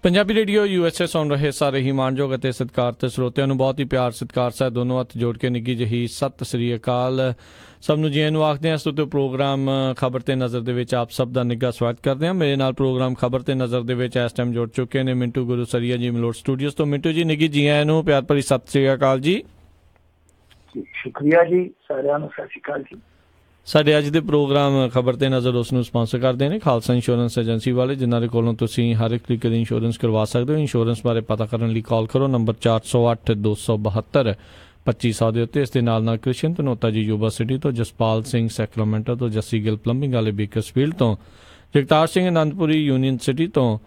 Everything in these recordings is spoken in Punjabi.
ਪੰਜਾਬੀ ਰੇਡੀਓ USA ਸੁਣ ਰਹੇ ਸਾਰੇ ਹੀ ਮਾਣਯੋਗ ਅਤੇ ਸਤਿਕਾਰਤ ਸਰੋਤਿਆਂ ਨੂੰ ਬਹੁਤ ਹੀ ਪਿਆਰ ਸਤਿਕਾਰ ਸਾਹਿਬ ਦੋਨੋਂ ਹੱਥ ਜੋੜ ਕੇ ਨਿੱਘੀ ਜਿਹੀ ਸਤਿ ਸ੍ਰੀ ਅਕਾਲ। ਸਭ ਨੂੰ ਜੀ ਨੂੰ ਆਖਦੇ ਹਾਂ। ਇਸ ਉੱਤੇ ਪ੍ਰੋਗਰਾਮ ਖਬਰ ਤੇ ਨਜ਼ਰ ਦੇ ਵਿੱਚ ਆਪ ਸਭ ਦਾ ਨਿੱਘਾ ਸਵਾਗਤ ਕਰਦੇ ਹਾਂ। ਮੇਰੇ ਨਾਲ ਪ੍ਰੋਗਰਾਮ ਖਬਰ ਤੇ ਨਜ਼ਰ ਦੇ ਵਿੱਚ ਇਸ ਟਾਈਮ ਜੁੜ ਚੁੱਕੇ ਨੇ ਮਿੰਟੂ ਗੁਰੂਸਰੀਆ ਜੀ ਮਲੋਟ ਸਟੂਡੀਓਜ਼ ਤੋਂ। ਮਿੰਟੂ ਜੀ ਨਿੱਘੀ ਜੀ ਨੂੰ ਪਿਆਰ ਭਰੀ ਸਤਿ ਸ੍ਰੀ ਅਕਾਲ ਜੀ। ਸ਼ੁਕਰੀਆ ਜੀ, ਸਾਰਿਆਂ ਨੂੰ ਸਤਿ ਸ਼੍ਰੀ ਅਕਾਲ ਜੀ। ਸਾਡੇ ਅੱਜ ਦੇ ਪ੍ਰੋਗਰਾਮ ਖਬਰ ਤੇ ਨਜ਼ਰ ਉਸ ਨੂੰ ਸਪਾਂਸਰ ਕਰਦੇ ਨੇ ਖਾਲਸਾ ਇੰਸ਼ੋਰੈਂਸ ਏਜੰਸੀ ਵਾਲੇ, ਜਿਨ੍ਹਾਂ ਦੇ ਕੋਲੋਂ ਤੁਸੀਂ ਹਰ ਇੱਕ ਤਰੀਕੇ ਦੀ ਇੰਸ਼ੋਰੈਂਸ ਕਰਵਾ ਸਕਦੇ ਹੋ। ਇੰਸ਼ੋਰੈਂਸ ਬਾਰੇ ਪਤਾ ਕਰਨ ਲਈ ਕਾਲ ਕਰੋ ਨੰਬਰ 408 272 2500 ਦੇ ਉੱਤੇ। ਇਸ ਦੇ ਨਾਲ ਕ੍ਰਿਸ਼ਨ ਧਨੋਤਾ ਜੀ ਯੂਬਾ ਸਿਟੀ ਤੋਂ, ਜਸਪਾਲ ਸਿੰਘ ਸੈਕਰਾਮੈਂਟੋ ਤੋਂ, ਜੱਸੀ ਗਿੱਲ ਪਲੰਬਿੰਗ ਵਾਲੇ ਬੇਕਰਸਫੀਲਡ ਤੋਂ, ਜਗਤਾਰ ਸਿੰਘ ਅਨੰਦਪੁਰੀ ਯੂਨੀਅਨ ਸਿਟੀ ਤੋਂ,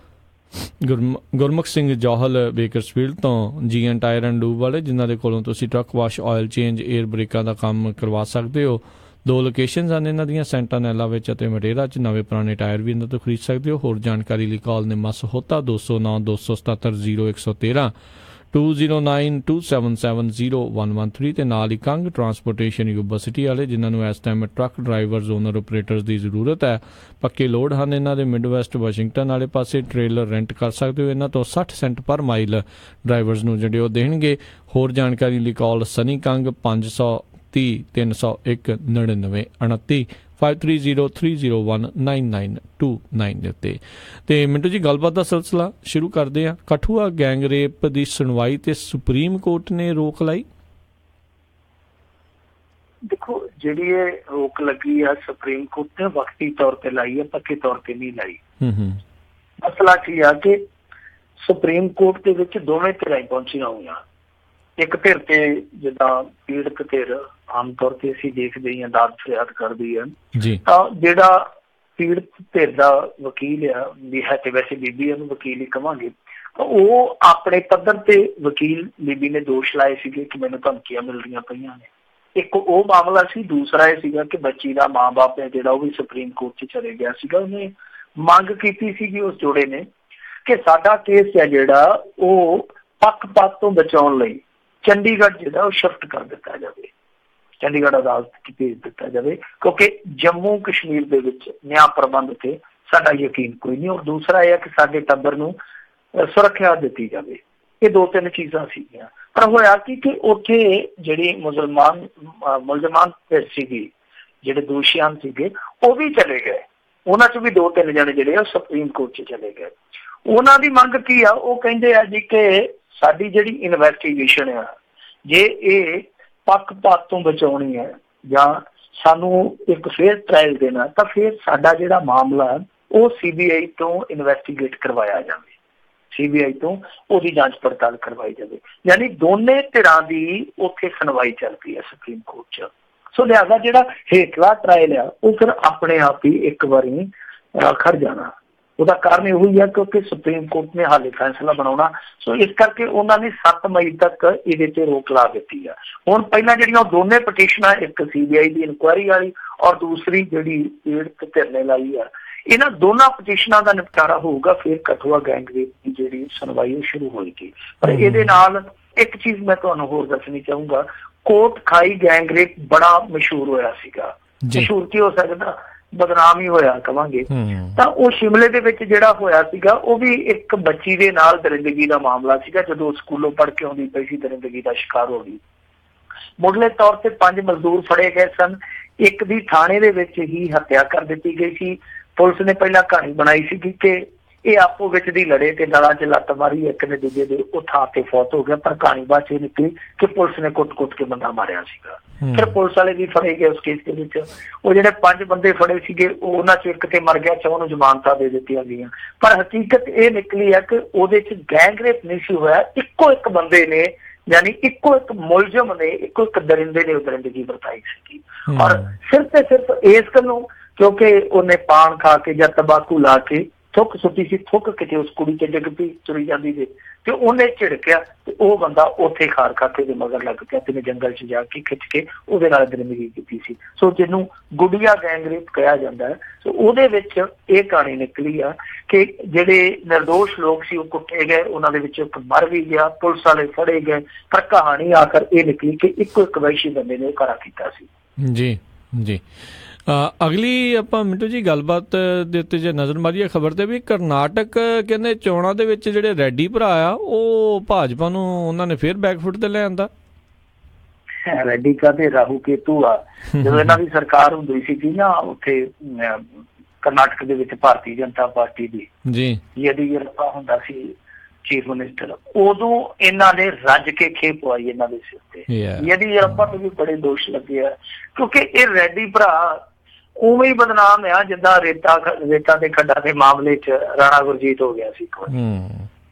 ਗੁਰਮੁਖ ਸਿੰਘ ਜੌਹਲ ਬੇਕਰਸਫੀਲਡ ਤੋਂ, GN ਟਾਇਰ ਐਂਡ ਲੂਬ ਵਾਲੇ, ਜਿਨ੍ਹਾਂ ਦੇ ਕੋਲੋਂ ਤੁਸੀਂ truck wash, oil change, air ਬ੍ਰੇਕਾਂ ਦਾ ਕੰਮ ਕਰਵਾ ਸਕਦੇ ਹੋ। 2 ਲੋਕੇਸ਼ਨਸ ਹਨ ਇਹਨਾਂ ਦੀਆਂ, ਸੈਂਟਾਨੈਲਾ ਵਿੱਚ ਅਤੇ ਮਟੇਰਾ 'ਚ। ਨਵੇਂ ਪੁਰਾਣੇ ਟਾਇਰ ਵੀ ਇਹਨਾਂ ਤੋਂ ਖਰੀਦ ਸਕਦੇ ਹੋ। ਹੋਰ ਜਾਣਕਾਰੀ ਲਈ ਕਾਲ ਨਿੰਮਾ ਸਹੋਤਾ 209 277 0113 209 277 0113 ਤੇ ਨਾਲ ਹੀ ਕੰਗ ਟਰਾਂਸਪੋਰਟੇਸ਼ਨ ਯੂਬਾ ਸਿਟੀ ਵਾਲੇ, ਜਿਨ੍ਹਾਂ ਨੂੰ ਇਸ time truck drivers, owner operators ਦੀ ਜ਼ਰੂਰਤ ਹੈ। ਪੱਕੇ ਲੋਡ ਹਨ ਇਹਨਾਂ ਦੇ। ਮਿਡਵੈਸਟ ਵਾਸ਼ਿੰਗਟਨ ਵਾਲੇ ਪਾਸੇ ਟ੍ਰੇਲਰ ਰੈਂਟ ਕਰ ਸਕਦੇ ਹੋ। ਇਹਨਾਂ ਤੋਂ 60 ਸੈਂਟ ਪਰ ਮਾਈਲ ਡਰਾਈਵਰਜ਼ ਨੂੰ ਜਿਹੜੇ ਉਹ ਦੇਣਗੇ। ਹੋਰ ਜਾਣਕਾਰੀ ਲਈ ਕਾਲ ਸਨੀ ਕੰਗ 530 301 99 29 5303019929 ਦੇ ਉੱਤੇ। ਤੇ ਮਿੰਟੂ ਜੀ, ਗੱਲਬਾਤ ਦਾ ਸਿਲਸਿਲਾ ਸ਼ੁਰੂ ਕਰਦੇ ਹਾਂ। ਕਠੂਆ ਗੈਂਗ ਰੇਪ ਦੀ ਸੁਣਵਾਈ ਤੇ ਸੁਪਰੀਮ ਕੋਰਟ ਨੇ ਰੋਕ ਲਾਈ। ਦੇਖੋ, ਜਿਹੜੀ ਇਹ ਰੋਕ ਲੱਗੀ ਆ ਸੁਪਰੀਮ ਕੋਰਟ ਨੇ ਵਕਤੀ ਤੌਰ ਤੇ ਲਾਈ ਹੈ, ਪੱਕੇ ਤੌਰ ਤੇ ਨਹੀਂ ਲਾਈ। ਮਸਲਾ ਕੀ ਆ ਕਿ ਸੁਪਰੀਮ ਕੋਰਟ ਦੇ ਵਿੱਚ ਦੋਵੇਂ ਧਿਰਾਂ ਪਹੁੰਚੀਆਂ ਹੋਈਆਂ। ਇੱਕ ਧਿਰ ਤੇ ਜਿੱਦਾਂ ਪੀੜਤ ਧਿਰ ਆਮ ਤੌਰ ਤੇ ਅਸੀਂ ਦੇਖਦੇ ਹੀ ਹਾਂ ਦਾਦ ਫਰਿਆਦ ਕਰਦੀ ਹੈ, ਤਾਂ ਜਿਹੜਾ ਪੀੜਤ ਧਿਰ ਦਾ ਵਕੀਲ ਆ, ਵੀ ਹੈ ਤੇ ਵੈਸੇ ਬੀਬੀ ਇਹਨੂੰ ਵਕੀਲ ਹੀ ਕਵਾਂਗੇ, ਉਹ ਆਪਣੇ ਪੱਧਰ ਤੇ ਵਕੀਲ ਬੀਬੀ ਨੇ ਦੋਸ਼ ਲਾਏ ਸੀਗੇ ਕਿ ਮੈਨੂੰ ਧਮਕੀਆਂ ਮਿਲ ਰਹੀਆਂ ਪਈਆਂ ਨੇ। ਇੱਕ ਉਹ ਮਾਮਲਾ ਸੀ। ਦੂਸਰਾ ਇਹ ਸੀਗਾ ਕਿ ਬੱਚੀ ਦਾ ਮਾਂ ਬਾਪ ਹੈ ਜਿਹੜਾ, ਉਹ ਵੀ ਸੁਪਰੀਮ ਕੋਰਟ 'ਚ ਚਲੇ ਗਿਆ ਸੀਗਾ। ਉਹਨੇ ਮੰਗ ਕੀਤੀ ਸੀਗੀ ਉਸ ਜੋੜੇ ਨੇ ਕਿ ਸਾਡਾ ਕੇਸ ਹੈ ਜਿਹੜਾ ਉਹ ਪੱਖਪਾਤ ਤੋਂ ਬਚਾਉਣ ਲਈ ਚੰਡੀਗੜ੍ਹ ਜਿਹੜਾ ਉਹ ਸ਼ਿਫਟ ਕਰ ਦਿੱਤਾ ਜਾਵੇ, ਚੰਡੀਗੜ੍ਹ ਅਦਾਲਤ 'ਚ ਭੇਜ ਦਿੱਤਾ ਜਾਵੇ, ਕਿਉਂਕਿ ਜੰਮੂ ਕਸ਼ਮੀਰ ਦੇ ਵਿੱਚ ਨਿਆਂ ਪ੍ਰਬੰਧ ਤੇ ਸਾਡਾ ਯਕੀਨ ਕੋਈ ਨਹੀਂ। ਔਰ ਦੂਸਰਾ ਇਹ ਹੈ ਕਿ ਸਾਡੇ ਟੱਬਰ ਨੂੰ ਸੁਰੱਖਿਆ ਦਿੱਤੀ ਜਾਵੇ। ਇਹ 2-3 ਚੀਜ਼ਾਂ ਸੀਗੀਆਂ। ਪਰ ਹੋਇਆ ਕਿ ਉੱਥੇ ਜਿਹੜੀ ਮੁਲਜ਼ਮਾਨ ਸੀਗੀ, ਜਿਹੜੇ ਦੋਸ਼ੀਆਂ ਸੀਗੇ, ਉਹ ਵੀ ਚਲੇ ਗਏ। ਉਹਨਾਂ 'ਚ ਵੀ 2-3 ਜਣੇ ਜਿਹੜੇ ਆ ਸੁਪਰੀਮ ਕੋਰਟ 'ਚ ਚਲੇ ਗਏ। ਉਹਨਾਂ ਦੀ ਮੰਗ ਕੀ ਆ? ਉਹ ਕਹਿੰਦੇ ਆ ਜੀ ਕਿ ਸਾਡੀ ਜਿਹੜੀ ਇਨਵੈਸਟੀਗੇਸ਼ਨ ਆ, ਜੇ ਇਹ ਪੱਖਪਾਤ ਤੋਂ ਬਚਾਉਣੀ ਹੈ ਜਾਂ ਸਾਨੂੰ ਇੱਕ ਫੇਅਰ ਟ੍ਰਾਇਲ ਦੇਣਾ, ਤਾਂ ਫਿਰ ਸਾਡਾ ਜਿਹੜਾ ਮਾਮਲਾ ਉਹ CBI ਤੋਂ ਇਨਵੈਸਟੀਗੇਟ ਕਰਵਾਇਆ ਜਾਵੇ, CBI ਤੋਂ ਉਹਦੀ ਜਾਂਚ ਪੜਤਾਲ ਕਰਵਾਈ ਜਾਵੇ। ਯਾਨੀ ਦੋਨੇ ਧਿਰਾਂ ਦੀ ਉੱਥੇ ਸੁਣਵਾਈ ਚੱਲਦੀ ਹੈ ਸੁਪਰੀਮ ਕੋਰਟ 'ਚ। ਸੋ ਲਿਹਾਜ਼ਾ ਜਿਹੜਾ ਹੇਠਲਾ ਟ੍ਰਾਇਲ ਆ ਉਹ ਫਿਰ ਆਪਣੇ ਆਪ ਹੀ ਇੱਕ ਵਾਰੀ ਖੜ ਜਾਣਾ। ਉਹਦਾ ਕਾਰਨ ਇਹੋ ਹੀ ਆ ਕਿਉਂਕਿ ਸੁਪਰੀਮ ਕੋਰਟ ਨੇ ਹਾਲੇ ਫੈਸਲਾ ਬਣਾਉਣਾ। ਸੋ ਇਸ ਕਰਕੇ ਉਹਨਾਂ ਨੇ 7 ਮਈ ਤੱਕ ਇਹਦੇ ਤੇ ਰੋਕ ਲਾ ਦਿੱਤੀ ਆ। ਹੁਣ ਪਹਿਲਾਂ ਜਿਹੜੀਆਂ ਉਹ ਦੋਨੇ ਪਟੀਸ਼ਨਾਂ, ਇੱਕ CBI ਦੀ ਇਨਕੁਆਇਰੀ ਵਾਲੀ ਔਰ ਦੂਸਰੀ ਜਿਹੜੀ ਪੀੜਤ ਧਿਰ ਨੇ ਲਾਈ ਆ, ਇਹਨਾਂ ਦੋਨਾਂ ਪਟੀਸ਼ਨਾਂ ਦਾ ਨਿਪਟਾਰਾ ਹੋਊਗਾ। ਫਿਰ ਕਠੂਆ ਗੈਂਗ ਰੇਪ ਦੀ ਜਿਹੜੀ ਸੁਣਵਾਈ ਉਹ ਸ਼ੁਰੂ ਹੋਏਗੀ। ਪਰ ਇਹਦੇ ਨਾਲ ਇੱਕ ਚੀਜ਼ ਮੈਂ ਤੁਹਾਨੂੰ ਹੋਰ ਦੱਸਣੀ ਚਾਹੂੰਗਾ। ਕੋਟ ਖਾਈ ਗੈਂਗ ਰੇਪ ਬੜਾ ਮਸ਼ਹੂਰ ਹੋਇਆ ਸੀਗਾ। ਮਸ਼ਹੂਰ ਕੀ ਹੋ ਸਕਦਾ, ਬਦਨਾਮ ਹੀ ਹੋਇਆ ਕਵਾਂਗੇ। ਤਾਂ ਉਹ ਸ਼ਿਮਲੇ ਦੇ ਵਿੱਚ ਜਿਹੜਾ ਹੋਇਆ ਸੀਗਾ, ਉਹ ਵੀ ਇੱਕ ਬੱਚੀ ਦੇ ਨਾਲ ਦਰਿੰਦਗੀ ਦਾ ਮਾਮਲਾ ਸੀਗਾ। ਜਦੋਂ ਸਕੂਲੋਂ ਪੜ੍ਹ ਕੇ ਆਉਂਦੀ ਪਈ ਸੀ, ਦਰਿੰਦਗੀ ਦਾ ਸ਼ਿਕਾਰ ਹੋ ਗਈ। ਮੁੱਢਲੇ ਤੌਰ ਤੇ 5 ਮਜ਼ਦੂਰ ਫੜੇ ਗਏ ਸਨ। ਇੱਕ ਦੀ ਥਾਣੇ ਦੇ ਵਿੱਚ ਹੀ ਹੱਤਿਆ ਕਰ ਦਿੱਤੀ ਗਈ ਸੀ। ਪੁਲਿਸ ਨੇ ਪਹਿਲਾਂ ਕਹਾਣੀ ਬਣਾਈ ਸੀਗੀ ਕਿ ਇਹ ਆਪੋ ਵਿੱਚ ਦੀ ਲੜੇ ਤੇ ਦਲਾਂ 'ਚ ਲੱਤ ਮਾਰੀ, ਇੱਕ ਨੇ ਦੂਜੇ ਦੇ ਉਹ ਥਾਂ ਤੇ ਫੌਤ ਹੋ ਗਿਆ। ਪਰ ਕਹਾਣੀ ਬਾਅਦ 'ਚ ਇਹ ਨਿਕਲੀ ਕਿ ਪੁਲਿਸ ਨੇ ਕੁੱਟ-ਕੁੱਟ ਕੇ ਬੰਦਾ ਮਾਰਿਆ ਸੀਗਾ। ਫਿਰ ਪੁਲਿਸ ਵਾਲੇ ਵੀ ਫੜੇ ਗਏ ਉਸ ਕੇਸ ਦੇ ਵਿੱਚ। ਉਹ ਜਿਹੜੇ 5 ਬੰਦੇ ਫੜੇ ਸੀਗੇ, ਉਹਨਾਂ 'ਚ ਇੱਕ ਤੇ ਮਰ ਗਿਆ, 4 ਨੂੰ ਜ਼ਮਾਨਤਾਂ ਦੇ ਦਿੱਤੀਆਂ ਗਈਆਂ। ਪਰ ਹਕੀਕਤ ਇਹ ਨਿਕਲੀ ਹੈ ਕਿ ਉਹਦੇ 'ਚ ਗੈਂਗ ਰੇਪ ਨਹੀਂ ਸੀ ਹੋਇਆ। ਇੱਕੋ ਇੱਕ ਬੰਦੇ ਨੇ, ਯਾਨੀ ਇੱਕੋ ਇੱਕ ਮੁਲਜ਼ਮ ਨੇ, ਇੱਕੋ ਇੱਕ ਦਰਿੰਦੇ ਨੇ ਉਹ ਦਰਿੰਦਗੀ ਵਰਤਾਈ ਸੀਗੀ। ਔਰ ਸਿਰਫ ਤੇ ਸਿਰਫ ਇਸ ਗੱਲੋਂ ਕਿਉਂਕਿ ਉਹਨੇ ਪਾਨ ਖਾ ਕੇ ਜਾਂ ਤੰਬਾਕੂ ਲਾ ਕੇ ਥੁੱਕ ਸੁੱਟੀ ਸੀ, ਥੁੱਕ ਕਿਤੇ ਉਸ ਕੁੜੀ 'ਚ ਡਿੱਗ ਪਈ ਤੁਰੀ ਜਾਂਦੀ ਦੇ, ਤੇ ਉਹਨੇ ਝਿੜਕਿਆ ਤੇ ਉਹ ਬੰਦਾ ਉੱਥੇ ਖਾਰ ਖਾ ਕੇ ਦੇ ਮਗਰ ਲੱਗ ਪਿਆ ਤੇ ਜੰਗਲ 'ਚ ਜਾ ਕੇ ਖਿੱਚ ਕੇ ਉਹਦੇ ਨਾਲ ਦਰਿੰਦਗੀ ਕੀਤੀ ਸੀ। ਸੋ ਜਿਹਨੂੰ ਗੁੱਡੀਆ ਗੈਂਗ ਰੇਪ ਕਿਹਾ ਜਾਂਦਾ ਹੈ। ਸੋ ਉਹਦੇ ਵਿੱਚ ਇਹ ਕਹਾਣੀ ਨਿਕਲੀ ਆ ਕਿ ਜਿਹੜੇ ਨਿਰਦੋਸ਼ ਲੋਕ ਸੀ ਉਹ ਕੁੱਟੇ ਗਏ, ਉਹਨਾਂ ਦੇ ਵਿੱਚ ਇੱਕ ਮਰ ਵੀ ਗਿਆ, ਪੁਲਿਸ ਵਾਲੇ ਫੜੇ ਗਏ। ਪਰ ਕਹਾਣੀ ਆਖਰ ਇਹ ਨਿਕਲੀ ਕਿ ਇੱਕੋ ਇੱਕ ਵੈਸ਼ੀ ਬੰਦੇ ਨੇ ਉਹ ਕਰਾ ਕੀਤਾ ਸੀ। ਜੀ ਜੀ। ਅਗਲੀ ਆਪਾਂ ਮਿੰਟੂ ਜੀ ਗੱਲਬਾਤ ਦੇ ਉੱਤੇ ਜੇ ਨਜ਼ਰ ਮਾਰੀਏ ਖਬਰ ਤੇ ਵੀ ਕਰਨਾਟਕ ਕਹਿੰਦੇ ਚੋਣਾਂ ਦੇ ਵਿੱਚ ਜਿਹੜੇ ਰੈਡੀ ਭਰਾ ਆ ਉਹ ਭਾਜਪਾ ਨੂੰ ਉਹਨਾਂ ਨੇ ਫਿਰ ਬੈਕਫੁੱਟ ਤੇ ਲੈ ਆਂਦਾ। ਰੈਡੀ ਕਾਹਦੇ ਰਾਹੂ ਕੇਤੂ ਆ। ਜਦੋਂ ਇਹਨਾਂ ਦੀ ਸਰਕਾਰ ਹੁੰਦੀ ਸੀ ਨਾ ਉੱਥੇ ਕਰਨਾਟਕ ਦੇ ਵਿੱਚ ਭਾਰਤੀ ਜਨਤਾ ਪਾਰਟੀ ਦੀ ਜੀ ਯੈਦੀਯੂਰੱਪਾ ਹੁੰਦਾ ਸੀ ਚੀਫ ਮਿਨਿਸਟਰ, ਉਦੋਂ ਇਹਨਾਂ ਨੇ ਰੱਜ ਕੇ ਖੇਪ ਪਵਾਈ ਇਹਨਾਂ ਦੇ ਸਿਰ ਤੇ। ਯੈਦੀਯੂਰੱਪਾ ਤੋਂ ਵੀ ਬੜੇ ਦੋਸ਼ ਲੱਗੇ ਆ ਕਿਉਂਕਿ ਇਹ ਰੈਡੀ ਭਰਾ ਉਵੇਂ ਹੀ ਬਦਨਾਮ ਆ ਜਿੱਦਾਂ ਰੇਤਾ ਦੇ ਖੱਡਾਂ ਦੇ ਮਾਮਲੇ 'ਚ ਰਾਣਾ ਗੁਰਜੀਤ ਹੋ ਗਿਆ ਸੀ ਇੱਕ ਵਾਰ,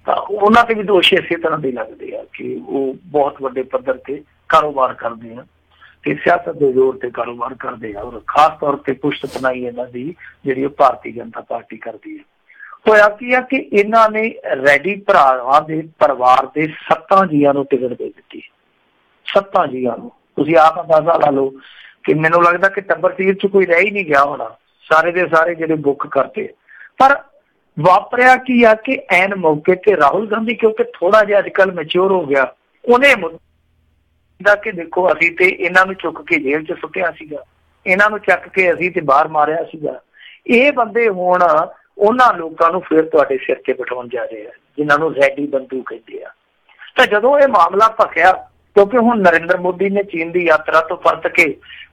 ਤਾਂ ਉਹਨਾਂ ਤੇ ਵੀ ਦੋਸ਼ ਇਸੇ ਤਰ੍ਹਾਂ ਦੇ ਲੱਗਦੇ ਆ ਕਿ ਉਹ ਬਹੁਤ ਵੱਡੇ ਪੱਧਰ ਤੇ ਕਾਰੋਬਾਰ ਕਰਦੇ ਆ ਤੇ ਸਿਆਸਤ ਦੇ ਜ਼ੋਰ ਤੇ ਕਾਰੋਬਾਰ ਕਰਦੇ ਆ, ਔਰ ਖਾਸ ਤੌਰ ਤੇ ਪੁਸ਼ਤ ਪਨਾਈ ਇਹਨਾਂ ਦੀ ਜਿਹੜੀ ਉਹ ਭਾਰਤੀ ਜਨਤਾ ਪਾਰਟੀ ਕਰਦੀ ਹੈ। ਹੋਇਆ ਕੀ ਆ ਕਿ ਇਹਨਾਂ ਨੇ ਰੈਡੀ ਭਰਾਵਾਂ ਦੇ ਪਰਿਵਾਰ ਦੇ 7 ਜੀਆਂ ਨੂੰ ਟਿਕਟ ਦੇ ਦਿੱਤੀ। 7 ਜੀਆਂ ਨੂੰ ਤੁਸੀਂ ਆਪ ਅੰਦਾਜ਼ਾ ਲਾ ਲਓ ਕਿ ਮੈਨੂੰ ਲੱਗਦਾ ਕਿ ਟੱਬਰ ਸੀਰ 'ਚ ਕੋਈ ਰਹਿ ਹੀ ਨਹੀਂ ਗਿਆ ਹੋਣਾ, ਸਾਰੇ ਦੇ ਸਾਰੇ ਜਿਹੜੇ ਬੁੱਕ ਕਰਤੇ। ਪਰ ਵਾਪਰਿਆ ਕੀ ਆ ਕਿ ਐਨ ਮੌਕੇ ਤੇ ਰਾਹੁਲ ਗਾਂਧੀ ਕਿਉਂਕਿ ਥੋੜਾ ਜਿਹਾ ਅੱਜ ਕੱਲ੍ਹ ਮੈਚਿਓਰ ਹੋ ਗਿਆ, ਉਹਨੇ ਦਾ ਕਿ ਦੇਖੋ ਅਸੀਂ ਤੇ ਇਹਨਾਂ ਨੂੰ ਚੁੱਕ ਕੇ ਜੇਲ੍ਹ 'ਚ ਸੁੱਟਿਆ ਸੀਗਾ, ਇਹਨਾਂ ਨੂੰ ਚੱਕ ਕੇ ਅਸੀਂ ਤੇ ਬਾਹਰ ਮਾਰਿਆ ਸੀਗਾ, ਇਹ ਬੰਦੇ ਹੁਣ ਉਹਨਾਂ ਲੋਕਾਂ ਨੂੰ ਫਿਰ ਤੁਹਾਡੇ ਸਿਰ ਤੇ ਬਿਠਾਉਣ ਜਾ ਰਹੇ ਆ ਜਿਨ੍ਹਾਂ ਨੂੰ ਰੈਡੀ ਬੰਦੂ ਕਹਿੰਦੇ ਆ। ਤਾਂ ਜਦੋਂ ਇਹ ਮਾਮਲਾ ਭਖਿਆ ਕਿਉਂਕਿ ਹੁਣ ਨਰਿੰਦਰ ਮੋਦੀ ਨੇ ਚੀਨ ਦੀ ਯਾਤਰਾ ਤੋਂ ਪਰਤ ਕੇ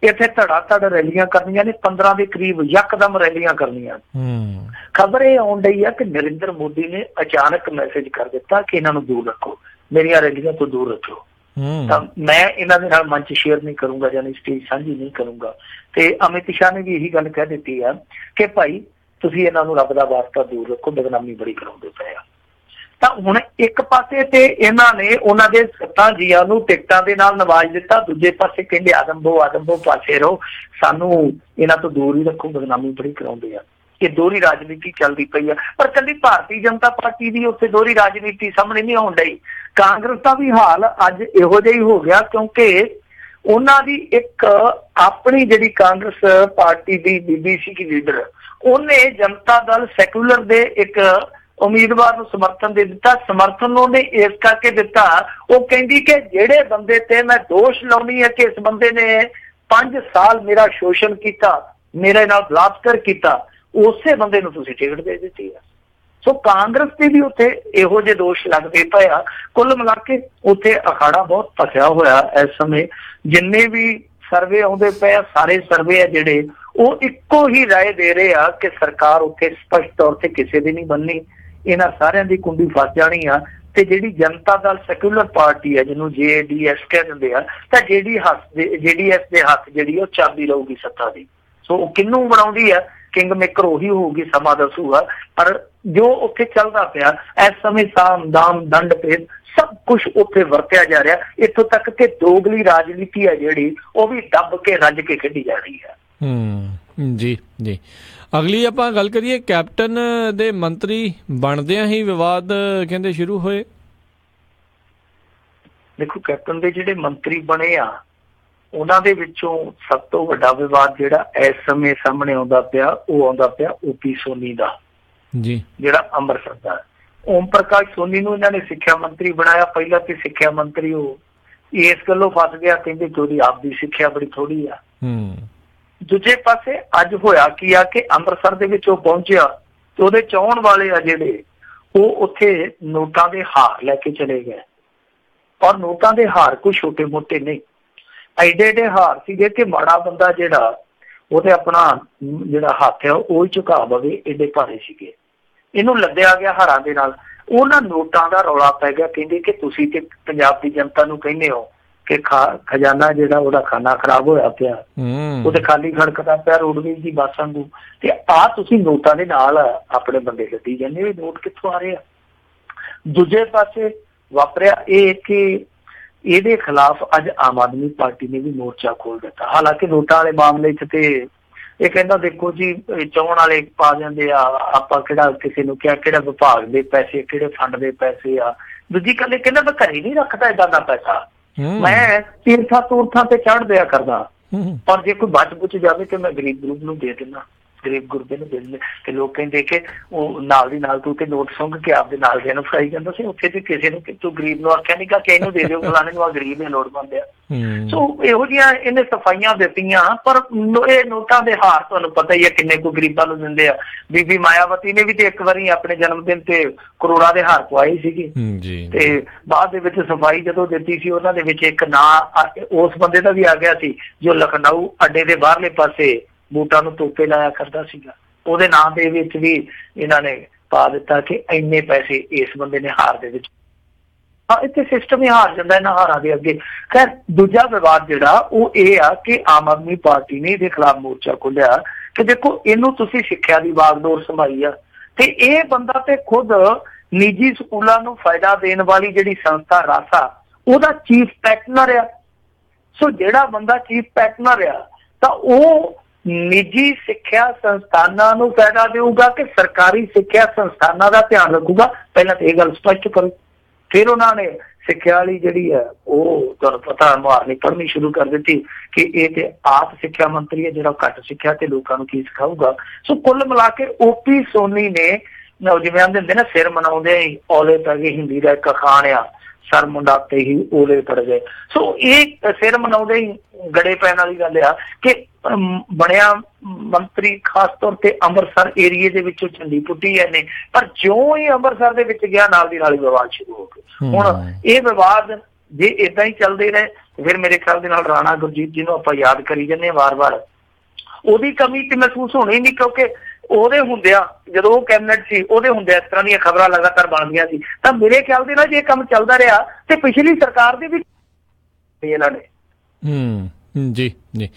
ਇੱਥੇ ਧੜਾ ਰੈਲੀਆਂ ਕਰਨੀਆਂ ਨੇ, 15 ਦੇ ਕਰੀਬ ਯਕਦਮ ਰੈਲੀਆਂ ਕਰਨੀਆਂ। ਖਬਰ ਇਹ ਆਉਣ ਡਈ ਆ ਕਿ ਨਰਿੰਦਰ ਮੋਦੀ ਨੇ ਅਚਾਨਕ ਮੈਸੇਜ ਕਰ ਦਿੱਤਾ ਕਿ ਇਹਨਾਂ ਨੂੰ ਦੂਰ ਰੱਖੋ, ਮੇਰੀਆਂ ਰੈਲੀਆਂ ਤੋਂ ਦੂਰ ਰੱਖੋ। ਤਾਂ ਮੈਂ ਇਹਨਾਂ ਦੇ ਨਾਲ ਮੰਚ ਸ਼ੇਅਰ ਨਹੀਂ ਕਰੂੰਗਾ, ਯਾਨੀ ਸਟੇਜ ਸਾਂਝੀ ਨਹੀਂ ਕਰੂੰਗਾ। ਤੇ ਅਮਿਤ ਸ਼ਾਹ ਨੇ ਵੀ ਇਹੀ ਗੱਲ ਕਹਿ ਦਿੱਤੀ ਆ ਕਿ ਭਾਈ ਤੁਸੀਂ ਇਹਨਾਂ ਨੂੰ ਰੱਬ ਦਾ ਵਾਸਤਾ ਦੂਰ ਰੱਖੋ, ਬਦਨਾਮੀ ਬੜੀ ਕਰਾਉਂਦੇ ਪਏ ਆ। ਤਾਂ ਹੁਣ ਇੱਕ ਪਾਸੇ ਤੇ ਇਹਨਾਂ ਨੇ ਉਹਨਾਂ ਦੇ 7 ਜੀਆਂ ਨੂੰ ਟਿਕਟਾਂ ਦੇ ਨਾਲ ਨਵਾਜ ਦਿੱਤਾ, ਦੂਜੇ ਪਾਸੇ ਕਹਿੰਦੇ ਆਦਮਬੋ ਪਾਸੇ ਰਹੋ, ਸਾਨੂੰ ਇਹਨਾਂ ਤੋਂ ਦੂਰ ਹੀ ਰੱਖੋ, ਬਦਨਾਮੀ ਬੜੀ ਕਰਾਉਂਦੇ ਆ। ਇਹ ਦੋਹਰੀ ਰਾਜਨੀਤੀ ਚੱਲਦੀ ਪਈ ਆ। ਪਰ ਕੱਲੀ ਭਾਰਤੀ ਜਨਤਾ ਪਾਰਟੀ ਦੀ ਉੱਥੇ ਦੋਹਰੀ ਰਾਜਨੀਤੀ ਸਾਹਮਣੇ ਨਹੀਂ ਆਉਣ ਡਈ। ਕਾਂਗਰਸ ਦਾ ਵੀ ਹਾਲ ਅੱਜ ਇਹੋ ਜਿਹਾ ਹੀ ਹੋ ਗਿਆ ਕਿਉਂਕਿ ਉਹਨਾਂ ਦੀ ਇੱਕ ਆਪਣੀ ਜਿਹੜੀ ਕਾਂਗਰਸ ਪਾਰਟੀ ਦੀ ਬੀਬੀ ਸੀ ਲੀਡਰ, ਉਹਨੇ ਜਨਤਾ ਦਲ ਸੈਕੂਲਰ ਦੇ ਇੱਕ ਉਮੀਦਵਾਰ ਨੂੰ ਸਮਰਥਨ ਦੇ ਦਿੱਤਾ। ਸਮਰਥਨ ਉਹਨੇ ਇਸ ਕਰਕੇ ਦਿੱਤਾ, ਉਹ ਕਹਿੰਦੀ ਕਿ ਜਿਹੜੇ ਬੰਦੇ ਤੇ ਮੈਂ ਦੋਸ਼ ਲਾਉਣੀ ਹੈ ਕਿ ਇਸ ਬੰਦੇ ਨੇ 5 ਸਾਲ ਮੇਰਾ ਸ਼ੋਸ਼ਣ ਕੀਤਾ, ਮੇਰੇ ਨਾਲ ਬਲਾਤਕਾਰ ਕੀਤਾ, ਉਸੇ ਬੰਦੇ ਨੂੰ ਤੁਸੀਂ ਟਿਕਟ ਦੇ ਦਿੱਤੀ ਹੈ। ਸੋ ਕਾਂਗਰਸ ਦੇ ਵੀ ਉੱਥੇ ਇਹੋ ਜਿਹੇ ਦੋਸ਼ ਲੱਗਦੇ ਪਏ ਆ। ਕੁੱਲ ਮਿਲਾ ਕੇ ਉੱਥੇ ਅਖਾੜਾ ਬਹੁਤ ਫਸਿਆ ਹੋਇਆ ਇਸ ਸਮੇਂ। ਜਿੰਨੇ ਵੀ ਸਰਵੇ ਆਉਂਦੇ ਪਏ ਆ, ਸਾਰੇ ਸਰਵੇ ਆ ਜਿਹੜੇ ਉਹ ਇੱਕੋ ਹੀ ਰਾਏ ਦੇ ਰਹੇ ਆ ਕਿ ਸਰਕਾਰ ਉੱਥੇ ਸਪਸ਼ਟ ਤੌਰ ਤੇ ਕਿਸੇ ਦੀ ਨਹੀਂ ਬਣਨੀ, ਇਹਨਾਂ ਸਾਰਿਆਂ ਦੀ ਕੁੰਡੀ ਫਸ ਜਾਣੀ ਆ। ਤੇ ਜਿਹੜੀ ਜਨਤਾ ਦਲ ਸੈਕੂਲਰ ਪਾਰਟੀ ਹੈ ਜਿਹਨੂੰ JDS ਕਹਿ ਦਿੰਦੇ ਆ, ਤਾਂ JDS ਦੇ ਹੱਥ ਜਿਹੜੀ ਉਹ ਚਾਬੀ ਰਹੂਗੀ ਸੱਤਾ ਦੀ। ਸੋ ਉਹ ਕਿਹਨੂੰ ਬਣਾਉਂਦੀ ਆ, ਕਿੰਗ ਮੇਕਰ ਉਹੀ ਹੋਊਗੀ, ਸਮਾਂ ਦੱਸੂਗਾ। ਪਰ ਜੋ ਉੱਥੇ ਚੱਲਦਾ ਪਿਆ ਇਸ ਸਮੇਂ ਸਾਮ ਦਾਮ ਦੰਡ ਭੇਦ ਸਭ ਕੁਛ ਉੱਥੇ ਵਰਤਿਆ ਜਾ ਰਿਹਾ। ਇੱਥੋਂ ਤੱਕ ਕਿ ਦੋਗਲੀ ਰਾਜਨੀਤੀ ਹੈ ਜਿਹੜੀ ਉਹ ਵੀ ਦੱਬ ਕੇ ਰੱਜ ਕੇ ਖੇਡੀ ਜਾ ਰਹੀ ਹੈ। ਜੀ ਜੀ। ਅਗਲੀ ਆਪਾਂ ਗੱਲ ਕਰੀਏ, ਕੈਪਟਨ ਦੇ ਮੰਤਰੀ ਬਣਦਿਆਂ ਹੀ ਵਿਵਾਦ ਕਹਿੰਦੇ ਸ਼ੁਰੂ ਹੋਏ। ਦੇਖੋ ਕੈਪਟਨ ਦੇ ਜਿਹੜੇ ਮੰਤਰੀ ਬਣੇ ਆ ਉਹਨਾਂ ਦੇ ਵਿੱਚੋਂ ਸਭ ਤੋਂ ਵੱਡਾ ਵਿਵਾਦ ਜਿਹੜਾ ਇਸ ਸਮੇਂ ਸਾਹਮਣੇ ਆਉਂਦਾ ਪਿਆ ਉਹ ਆਉਂਦਾ ਪਿਆ OP ਸੋਨੀ ਦਾ ਜੀ, ਜਿਹੜਾ ਅੰਮ੍ਰਿਤਸਰ ਦਾ। ਓਮ ਪ੍ਰਕਾਸ਼ ਸੋਨੀ ਨੂੰ ਇਹਨਾਂ ਨੇ ਸਿੱਖਿਆ ਮੰਤਰੀ ਬਣਾਇਆ। ਪਹਿਲਾਂ ਤੇ ਸਿੱਖਿਆ ਮੰਤਰੀ ਉਹ ਇਸ ਗੱਲੋਂ ਫਸ ਗਿਆ, ਕਹਿੰਦੇ ਕਿ ਉਹਦੀ ਆਪਦੀ ਸਿੱਖਿਆ ਬੜੀ ਥੋੜੀ ਆ। ਦੂਜੇ ਪਾਸੇ ਅੱਜ ਹੋਇਆ ਕੀ ਆ ਕਿ ਅੰਮ੍ਰਿਤਸਰ ਦੇ ਵਿੱਚ ਉਹ ਪਹੁੰਚਿਆ ਤੇ ਉਹਦੇ ਚਾਹੁਣ ਵਾਲੇ ਆ ਜਿਹੜੇ ਉਹ ਉੱਥੇ ਨੋਟਾਂ ਦੇ ਹਾਰ ਲੈ ਕੇ ਚਲੇ ਗਏ। ਔਰ ਨੋਟਾਂ ਦੇ ਹਾਰ ਕੋਈ ਛੋਟੇ ਮੋਟੇ ਨਹੀਂ, ਐਡੇ ਹਾਰ ਸੀਗੇ ਕਿ ਮਾੜਾ ਬੰਦਾ ਜਿਹੜਾ ਉਹਦੇ ਆਪਣਾ ਜਿਹੜਾ ਹੱਥ ਆ ਉਹ ਹੀ ਝੁਕਾ ਪਵੇ, ਏਡੇ ਭਾਰੇ ਸੀਗੇ। ਇਹਨੂੰ ਲੱਦਿਆ ਗਿਆ ਹਾਰਾਂ ਦੇ ਨਾਲ। ਉਹਨਾਂ ਨੋਟਾਂ ਦਾ ਰੌਲਾ ਪੈ ਗਿਆ। ਕਹਿੰਦੇ ਕਿ ਤੁਸੀਂ ਤੇ ਪੰਜਾਬ ਦੀ ਜਨਤਾ ਨੂੰ ਕਹਿੰਦੇ ਹੋ ਕਿ ਖਜ਼ਾਨਾ ਜਿਹੜਾ ਉਹਦਾ ਖਾਨਾ ਖਰਾਬ ਹੋਇਆ ਪਿਆ, ਉਹਦੇ ਖਾਲੀ ਖੜਕਦਾ ਪਿਆ ਰੋਡਵੇਜ਼ ਦੀ ਬੱਸ ਵਾਂਗੂ, ਤੇ ਆਹ ਤੁਸੀਂ ਨੋਟਾਂ ਦੇ ਨਾਲ ਆਪਣੇ ਬੰਦੇ ਲੱਦੀ ਜਾਂਦੇ ਹੋ, ਨੋਟ ਕਿੱਥੋਂ ਆ ਰਹੇ ਆ। ਦੂਜੇ ਪਾਸੇ ਵਾਪਰਿਆ ਇਹ ਕਿ ਇਹਦੇ ਖਿਲਾਫ ਅੱਜ ਆਮ ਆਦਮੀ ਪਾਰਟੀ ਨੇ ਵੀ ਮੋਰਚਾ ਖੋਲ ਦਿੱਤਾ। ਹਾਲਾਂਕਿ ਨੋਟਾਂ ਵਾਲੇ ਮਾਮਲੇ 'ਚ ਤੇ ਇਹ ਕਹਿੰਦਾ ਦੇਖੋ ਜੀ ਚਾਹੁਣ ਵਾਲੇ ਪਾ ਜਾਂਦੇ ਆ, ਆਪਾਂ ਕਿਹੜਾ ਕਿਸੇ ਨੂੰ ਕਿਹਾ ਕਿਹੜਾ ਵਿਭਾਗ ਦੇ ਪੈਸੇ, ਕਿਹੜੇ ਫੰਡ ਦੇ ਪੈਸੇ ਆ। ਦੂਜੀ ਗੱਲ ਇਹ ਕਹਿੰਦਾ ਮੈਂ ਘਰੇ ਨਹੀਂ ਰੱਖਦਾ ਏਦਾਂ ਦਾ ਪੈਸਾ, ਮੈਂ ਤੀਰਥਾਂ ਤੂਰਥਾਂ ਤੇ ਚੜ੍ਹ ਦਿਆ ਕਰਦਾ, ਪਰ ਜੇ ਕੋਈ ਬਚ ਬੁੱਚ ਜਾਵੇ ਤੇ ਮੈਂ ਗਰੀਬ ਗਰੂਬ ਨੂੰ ਦੇ ਦਿੰਦਾ। ਗਰੀਬ ਗੁਰਬੇ ਨੂੰ ਦਿੰਦੇ ਤੇ ਲੋਕ ਕਹਿੰਦੇ ਕਿ ਉਹ ਨਾਲ ਦੀ ਨਾਲ ਤੂੰ ਤੇ ਨੋਟ ਸੁੰਘ ਕੇ ਆਪਦੇ ਨਾਲ ਦੇ ਨੂੰ ਫੜਾਈ ਜਾਂਦਾ ਸੀ। ਉੱਥੇ ਤੇ ਕਿਸੇ ਨੂੰ ਤੂੰ ਗਰੀਬ ਨੂੰ ਆਖਿਆ ਨਹੀਂ ਕਿ ਇਹਨੂੰ ਦੇ ਦਿਓ, ਫਲਾਣੇ ਨੂੰ ਆ ਗਰੀਬ ਨੇ ਲੋੜਵੰਦ ਆ। ਸੋ ਇਹੋ ਜਿਹੀਆਂ ਇਹਨੇ ਸਫਾਈਆਂ ਦਿੱਤੀਆਂ, ਪਰ ਇਹ ਨੋਟਾਂ ਦੇ ਹਾਰ ਤੁਹਾਨੂੰ ਪਤਾ ਹੀ ਹੈ ਕਿੰਨੇ ਕੁ ਗਰੀਬਾਂ ਨੂੰ ਦਿੰਦੇ ਆ। ਬੀਬੀ ਮਾਇਆਵਤੀ ਨੇ ਵੀ ਤੇ ਇੱਕ ਵਾਰੀ ਆਪਣੇ ਜਨਮ ਦਿਨ ਤੇ ਕਰੋੜਾਂ ਦੇ ਹਾਰ ਪਵਾਏ ਸੀਗੇ ਤੇ ਬਾਅਦ ਦੇ ਵਿੱਚ ਸਫਾਈ ਜਦੋਂ ਦਿੱਤੀ ਸੀ ਉਹਨਾਂ ਦੇ ਵਿੱਚ ਇੱਕ ਨਾਂ ਉਸ ਬੰਦੇ ਦਾ ਵੀ ਆ ਗਿਆ ਸੀ ਜੋ ਲਖਨਊ ਅੱਡੇ ਦੇ ਬਾਹਰਲੇ ਪਾਸੇ ਬੂਟਾਂ ਨੂੰ ਤੋਪੇ ਲਾਇਆ ਕਰਦਾ ਸੀਗਾ। ਉਹਦੇ ਨਾਂ ਦੇ ਵਿੱਚ ਵੀ ਇਹਨਾਂ ਨੇ ਪਾ ਦਿੱਤਾ ਕਿ ਇੰਨੇ ਪੈਸੇ ਇਸ ਬੰਦੇ ਨੇ ਹਾਰ ਦੇ ਵਿੱਚ। ਇੱਥੇ ਸਿਸਟਮ ਹੀ ਹਾਰ ਜਾਂਦਾ ਇਹਨਾਂ ਹਾਰਾਂ ਦੇ ਅੱਗੇ। ਖੈਰ ਦੂਜਾ ਵਿਵਾਦ ਜਿਹੜਾ ਉਹ ਇਹ ਆ ਕਿ ਆਮ ਆਦਮੀ ਪਾਰਟੀ ਨੇ ਇਹਦੇ ਖਿਲਾਫ ਮੋਰਚਾ ਖੋਲਿਆ ਕਿ ਦੇਖੋ ਇਹਨੂੰ ਤੁਸੀਂ ਸਿੱਖਿਆ ਦੀ ਵਾਗਡੋਰ ਸੰਭਾਈ ਆ ਤੇ ਇਹ ਬੰਦਾ ਤੇ ਖੁਦ ਨਿੱਜੀ ਸਕੂਲਾਂ ਨੂੰ ਫਾਇਦਾ ਦੇਣ ਵਾਲੀ ਜਿਹੜੀ ਸੰਸਥਾ ਰਾਸਾ ਉਹਦਾ ਚੀਫ ਪੈਟਨਰ ਆ। ਸੋ ਜਿਹੜਾ ਬੰਦਾ ਚੀਫ ਪੈਟਨਰ ਆ ਤਾਂ ਉਹ ਨਿੱਜੀ ਸਿੱਖਿਆ ਸੰਸਥਾਨਾਂ ਨੂੰ ਫਾਇਦਾ ਦੇਊਗਾ ਕਿ ਸਰਕਾਰੀ ਸਿੱਖਿਆ ਸੰਸਥਾਨਾਂ ਦਾ ਧਿਆਨ ਰੱਖੂਗਾ? ਪਹਿਲਾਂ ਤਾਂ ਇਹ ਗੱਲ ਸਪਸ਼ਟ ਕਰੋ। ਫਿਰ ਉਹਨਾਂ ਨੇ ਸਿੱਖਿਆ ਵਾਲੀ ਜਿਹੜੀ ਹੈ ਉਹ ਤੁਹਾਨੂੰ ਪਤਾ ਮੁਹਾਰਨੀ ਪੜ੍ਹਨੀ ਸ਼ੁਰੂ ਕਰ ਦਿੱਤੀ ਕਿ ਇਹ ਤੇ ਆਪ ਸਿੱਖਿਆ ਮੰਤਰੀ ਹੈ ਜਿਹੜਾ ਘੱਟ ਸਿੱਖਿਆ ਤੇ ਲੋਕਾਂ ਨੂੰ ਕੀ ਸਿਖਾਊਗਾ। ਸੋ ਕੁੱਲ ਮਿਲਾ ਕੇ ਓਪੀ ਸੋਨੀ ਨੇ ਜਿਵੇਂ ਆਂਦੇ ਹੁੰਦੇ ਨਾ ਸਿਰ ਮਨਾਉਂਦੇ ਹੀ ਔਲੇ ਪੈ ਗਏ, ਹਿੰਦੀ ਦਾ ਇੱਕ ਅਖਾਣ ਆ, ਸਰ ਮੁੰਡਾਤੇ ਹੀ ਓਲੇ ਪੜ ਗਏ। ਸੋ ਇਹ ਸਿਰ ਮਨਾਉਂਦੇ ਹੀ ਗੜੇ ਪੈਣ ਵਾਲੀ ਗੱਲ ਆ ਕਿ ਬਣਿਆ ਮੰਤਰੀ ਖਾਸ ਤੌਰ ਤੇ ਅੰਮ੍ਰਿਤਸਰ ਏਰੀਏ ਦੇ ਵਿੱਚੋਂ ਝੰਡੀ ਪੁੱਟੀ ਇਹਨੇ, ਪਰ ਜਿਉਂ ਹੀ ਅੰਮ੍ਰਿਤਸਰ ਦੇ ਵਿੱਚ ਗਿਆ ਨਾਲ ਦੀ ਨਾਲ ਹੀ ਵਿਵਾਦ ਸ਼ੁਰੂ ਹੋ ਗਏ। ਹੁਣ ਇਹ ਵਿਵਾਦ ਜੇ ਏਦਾਂ ਹੀ ਚੱਲਦੇ ਰਹੇ ਫਿਰ ਮੇਰੇ ਖਿਆਲ ਦੇ ਨਾਲ ਰਾਣਾ ਗੁਰਜੀਤ ਜਿਹਨੂੰ ਆਪਾਂ ਯਾਦ ਕਰੀ ਜਾਂਦੇ ਹਾਂ ਵਾਰ-ਵਾਰ, ਉਹਦੀ ਕਮੀ ਤੇ ਮਹਿਸੂਸ ਹੋਣੀ ਨਹੀਂ ਕਿਉਂਕਿ ਉਹਦੇ ਹੁੰਦਿਆਂ ਜਦੋਂ ਉਹ ਕੈਬਨਿਟ ਸੀ ਉਹਦੇ ਹੁੰਦਿਆਂ ਇਸ ਤਰ੍ਹਾਂ ਦੀਆਂ ਖਬਰਾਂ ਲਗਾਤਾਰ ਬਣਦੀਆਂ ਸੀ। ਤਾਂ ਮੇਰੇ ਖਿਆਲ ਦੇ ਨਾਲ ਜੇ ਕੰਮ ਚੱਲਦਾ ਰਿਹਾ ਤੇ ਪਿਛਲੀ ਸਰਕਾਰ ਦੇ ਵੀ ਇਹਨਾਂ ਨੇ ਜੀ ਜੀ।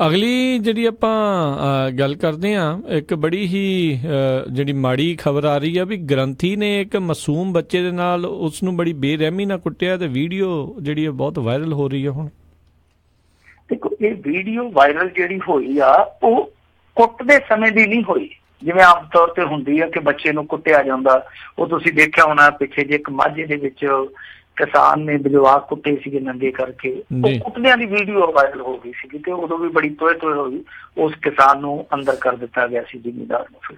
ਅਗਲੀ ਜਿਹੜੀ ਆਪਾਂ ਗੱਲ ਕਰਦੇ ਹਾਂ, ਇੱਕ ਬੜੀ ਹੀ ਜਿਹੜੀ ਮਾੜੀ ਖਬਰ ਆ ਰਹੀ ਆ ਵੀ ਗ੍ਰੰਥੀ ਨੇ ਇੱਕ ਮਾਸੂਮ ਬੱਚੇ ਦੇ ਨਾਲ ਉਸ ਨੂੰ ਬੜੀ ਬੇਰਹਿਮੀ ਨਾਲ ਕੁੱਟਿਆ ਤੇ ਵੀਡੀਓ ਜਿਹੜੀ ਹੈ ਬਹੁਤ ਵਾਇਰਲ ਹੋ ਰਹੀ ਹੈ ਹੁਣ। ਦੇਖੋ ਇਹ ਵੀਡੀਓ ਵਾਇਰਲ ਜਿਹੜੀ ਹੋਈ ਆ ਉਹ ਕੁੱਟਦੇ ਸਮੇਂ ਦੀ ਨਹੀਂ ਹੋਈ ਜਿਵੇਂ ਆਮ ਤੌਰ ਤੇ ਹੁੰਦੀ ਆ ਕਿ ਬੱਚੇ ਨੂੰ ਕੁੱਟਿਆ ਜਾਂਦਾ। ਉਹ ਤੁਸੀਂ ਦੇਖਿਆ ਹੋਣਾ ਪਿੱਛੇ ਜੇ ਇੱਕ ਮਾਝੇ ਦੇ ਵਿੱਚ ਕਿਸਾਨ ਨੇ ਜਵਾਕ ਕੁੱਟੇ ਸੀਗੇ ਨੰਗੇ ਕਰਕੇ, ਉਹ ਕੁੱਟਦਿਆਂ ਦੀ ਵੀਡੀਓ ਵਾਇਰਲ ਹੋ ਗਈ ਸੀਗੀ ਤੇ ਉਦੋਂ ਵੀ ਬੜੀ ਤੋਏ ਹੋਈ, ਉਸ ਕਿਸਾਨ ਨੂੰ ਅੰਦਰ ਕਰ ਦਿੱਤਾ ਗਿਆ ਸੀ ਜ਼ਿਮੀਂਦਾਰ ਨੂੰ। ਫਿਰ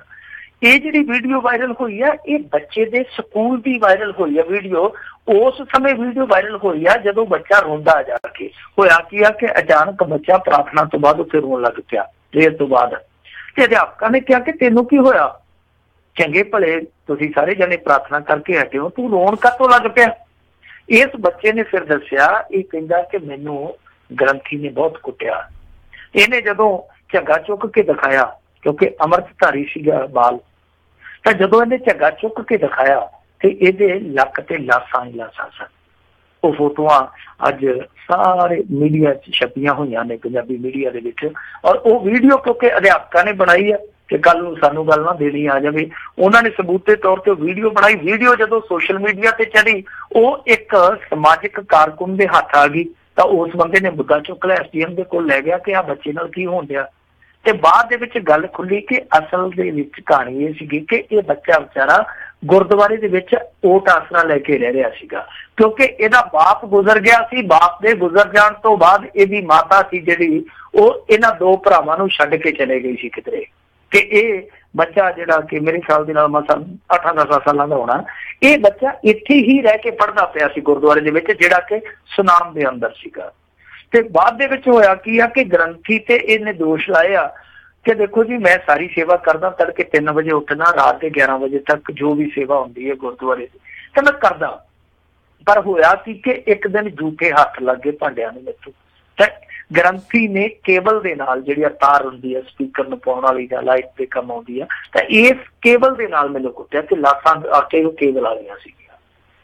ਇਹ ਜਿਹੜੀ ਵੀਡੀਓ ਵਾਇਰਲ ਹੋਈ ਆ ਇਹ ਬੱਚੇ ਦੇ ਸਕੂਲ ਦੀ ਵਾਇਰਲ ਹੋਈ ਆ ਵੀਡੀਓ। ਉਸ ਸਮੇਂ ਵੀਡੀਓ ਵਾਇਰਲ ਹੋਈ ਆ ਜਦੋਂ ਬੱਚਾ ਰੋਂਦਾ ਜਾ ਕੇ। ਹੋਇਆ ਕੀ ਆ ਕਿ ਅਚਾਨਕ ਬੱਚਾ ਪ੍ਰਾਰਥਨਾ ਤੋਂ ਬਾਅਦ ਉੱਥੇ ਰੋਣ ਲੱਗ ਪਿਆ ਦੇਰ ਤੋਂ ਬਾਅਦ, ਤੇ ਅਧਿਆਪਕਾਂ ਨੇ ਕਿਹਾ ਕਿ ਤੈਨੂੰ ਕੀ ਹੋਇਆ, ਚੰਗੇ ਭਲੇ ਤੁਸੀਂ ਸਾਰੇ ਜਣੇ ਪ੍ਰਾਰਥਨਾ ਕਰਕੇ ਹਟੇ ਹੋ, ਤੂੰ ਰੋਣ ਕਾਹਤੋਂ ਲੱਗ ਪਿਆ? ਇਸ ਬੱਚੇ ਨੇ ਫਿਰ ਦੱਸਿਆ, ਇਹ ਕਹਿੰਦਾ ਕਿ ਮੈਨੂੰ ਗ੍ਰੰਥੀ ਨੇ ਬਹੁਤ ਕੁੱਟਿਆ। ਇਹਨੇ ਜਦੋਂ ਝੱਗਾ ਚੁੱਕ ਕੇ ਦਿਖਾਇਆ ਕਿਉਂਕਿ ਅੰਮ੍ਰਿਤਧਾਰੀ ਸੀਗਾ ਬਾਲ, ਤਾਂ ਜਦੋਂ ਇਹਨੇ ਝੱਗਾ ਚੁੱਕ ਕੇ ਦਿਖਾਇਆ ਤੇ ਇਹਦੇ ਲੱਕ ਤੇ ਲਾਸਾਂ ਹੀ ਲਾਸਾਂ ਸਨ। ਉਹ ਫੋਟੋਆਂ ਅੱਜ ਸਾਰੇ ਮੀਡੀਆ 'ਚ ਛਪੀਆਂ ਹੋਈਆਂ ਨੇ, ਪੰਜਾਬੀ ਮੀਡੀਆ ਦੇ ਵਿੱਚ। ਔਰ ਉਹ ਵੀਡੀਓ ਕਿਉਂਕਿ ਅਧਿਆਪਕਾਂ ਨੇ ਬਣਾਈ ਹੈ ਕਿ ਕੱਲ ਨੂੰ ਸਾਨੂੰ ਗੱਲ ਨਾ ਦੇਣੀ ਆ ਜਾਵੇ, ਉਹਨਾਂ ਨੇ ਸਬੂਤੇ ਤੌਰ ਤੇ ਵੀਡੀਓ ਬਣਾਈ। ਵੀਡੀਓ ਜਦੋਂ ਸੋਸ਼ਲ ਮੀਡੀਆ ਤੇ ਚੜੀ ਉਹ ਇੱਕ ਸਮਾਜਿਕ ਕਾਰਕੁਨ ਦੇ ਹੱਥ ਆ ਗਈ ਤਾਂ ਉਸ ਬੰਦੇ ਨੇ ਮੁੱਦਾ ਚੁੱਕ ਲਿਆ, ਐਸਡੀਐਮ ਦੇ ਕੋਲ ਲੈ ਗਿਆ ਕਿ ਆਹ ਬੱਚੇ ਨਾਲ ਕੀ ਹੋਣ ਡਿਆ। ਤੇ ਬਾਅਦ ਦੇ ਵਿੱਚ ਗੱਲ ਖੁੱਲੀ ਕਿ ਅਸਲ ਦੇ ਵਿੱਚ ਕਹਾਣੀ ਇਹ ਸੀਗੀ ਕਿ ਇਹ ਬੱਚਾ ਵਿਚਾਰਾ ਗੁਰਦੁਆਰੇ ਦੇ ਵਿੱਚ ਓਟ ਆਸਰਾ ਲੈ ਕੇ ਰਹਿ ਰਿਹਾ ਸੀਗਾ ਕਿਉਂਕਿ ਇਹਦਾ ਬਾਪ ਗੁਜ਼ਰ ਗਿਆ ਸੀ। ਬਾਪ ਦੇ ਗੁਜ਼ਰ ਜਾਣ ਤੋਂ ਬਾਅਦ ਇਹਦੀ ਮਾਤਾ ਸੀ ਜਿਹੜੀ ਉਹ ਇਹਨਾਂ ਦੋ ਭਰਾਵਾਂ ਨੂੰ ਛੱਡ ਕੇ ਚਲੇ ਗਈ ਸੀ ਕਿਧਰੇ, ਕਿ ਇਹ ਬੱਚਾ ਜਿਹੜਾ ਕਿ ਮੇਰੇ ਖਿਆਲ ਦੇ ਨਾਲ ਮਸਾਂ 8-10 ਸਾਲਾਂ ਦਾ ਹੋਣਾ, ਇਹ ਬੱਚਾ ਇੱਥੇ ਹੀ ਰਹਿ ਕੇ ਪੜ੍ਹਦਾ ਪਿਆ ਸੀ ਗੁਰਦੁਆਰੇ ਦੇ ਵਿੱਚ ਜਿਹੜਾ ਕਿ ਸੁਨਾਮ ਦੇ ਅੰਦਰ ਸੀਗਾ। ਤੇ ਬਾਅਦ ਦੇ ਵਿੱਚ ਹੋਇਆ ਕੀ ਆ ਕਿ ਗ੍ਰੰਥੀ ਤੇ ਇਹਨੇ ਦੋਸ਼ ਲਾਏ ਆ ਕਿ ਦੇਖੋ ਜੀ ਮੈਂ ਸਾਰੀ ਸੇਵਾ ਕਰਦਾ, ਤੜਕੇ 3 ਵਜੇ ਉੱਠਣਾ, ਰਾਤ ਦੇ 11 ਵਜੇ ਤੱਕ ਜੋ ਵੀ ਸੇਵਾ ਹੁੰਦੀ ਹੈ ਗੁਰਦੁਆਰੇ ਦੀ ਤੇ ਮੈਂ ਕਰਦਾ। ਪਰ ਹੋਇਆ ਸੀ ਕਿ ਇੱਕ ਦਿਨ ਜੂਠੇ ਹੱਥ ਲੱਗ ਗਏ ਭਾਂਡਿਆਂ ਨੂੰ ਮੈਥੋਂ, ਤੇ ਗ੍ਰੰਥੀ ਨੇ ਕੇਬਲ ਦੇ ਨਾਲ ਜਿਹੜੀ ਤਾਰ ਹੁੰਦੀ ਹੈ ਸਪੀਕਰ ਨੂੰ ਪਾਉਣ ਵਾਲੀ ਜਾਂ ਲਾਈਟ ਤੇ ਕੰਮ ਆਉਂਦੀ ਆ, ਤਾਂ ਇਸ ਕੇਬਲ ਦੇ ਨਾਲ ਮੈਨੂੰ ਕੁੱਟਿਆ ਕਿ ਲਾਸਾਂ ਆ ਕੇ ਉਹ ਕੇਬਲ ਵਾਲੀਆਂ ਸੀਗੀਆਂ।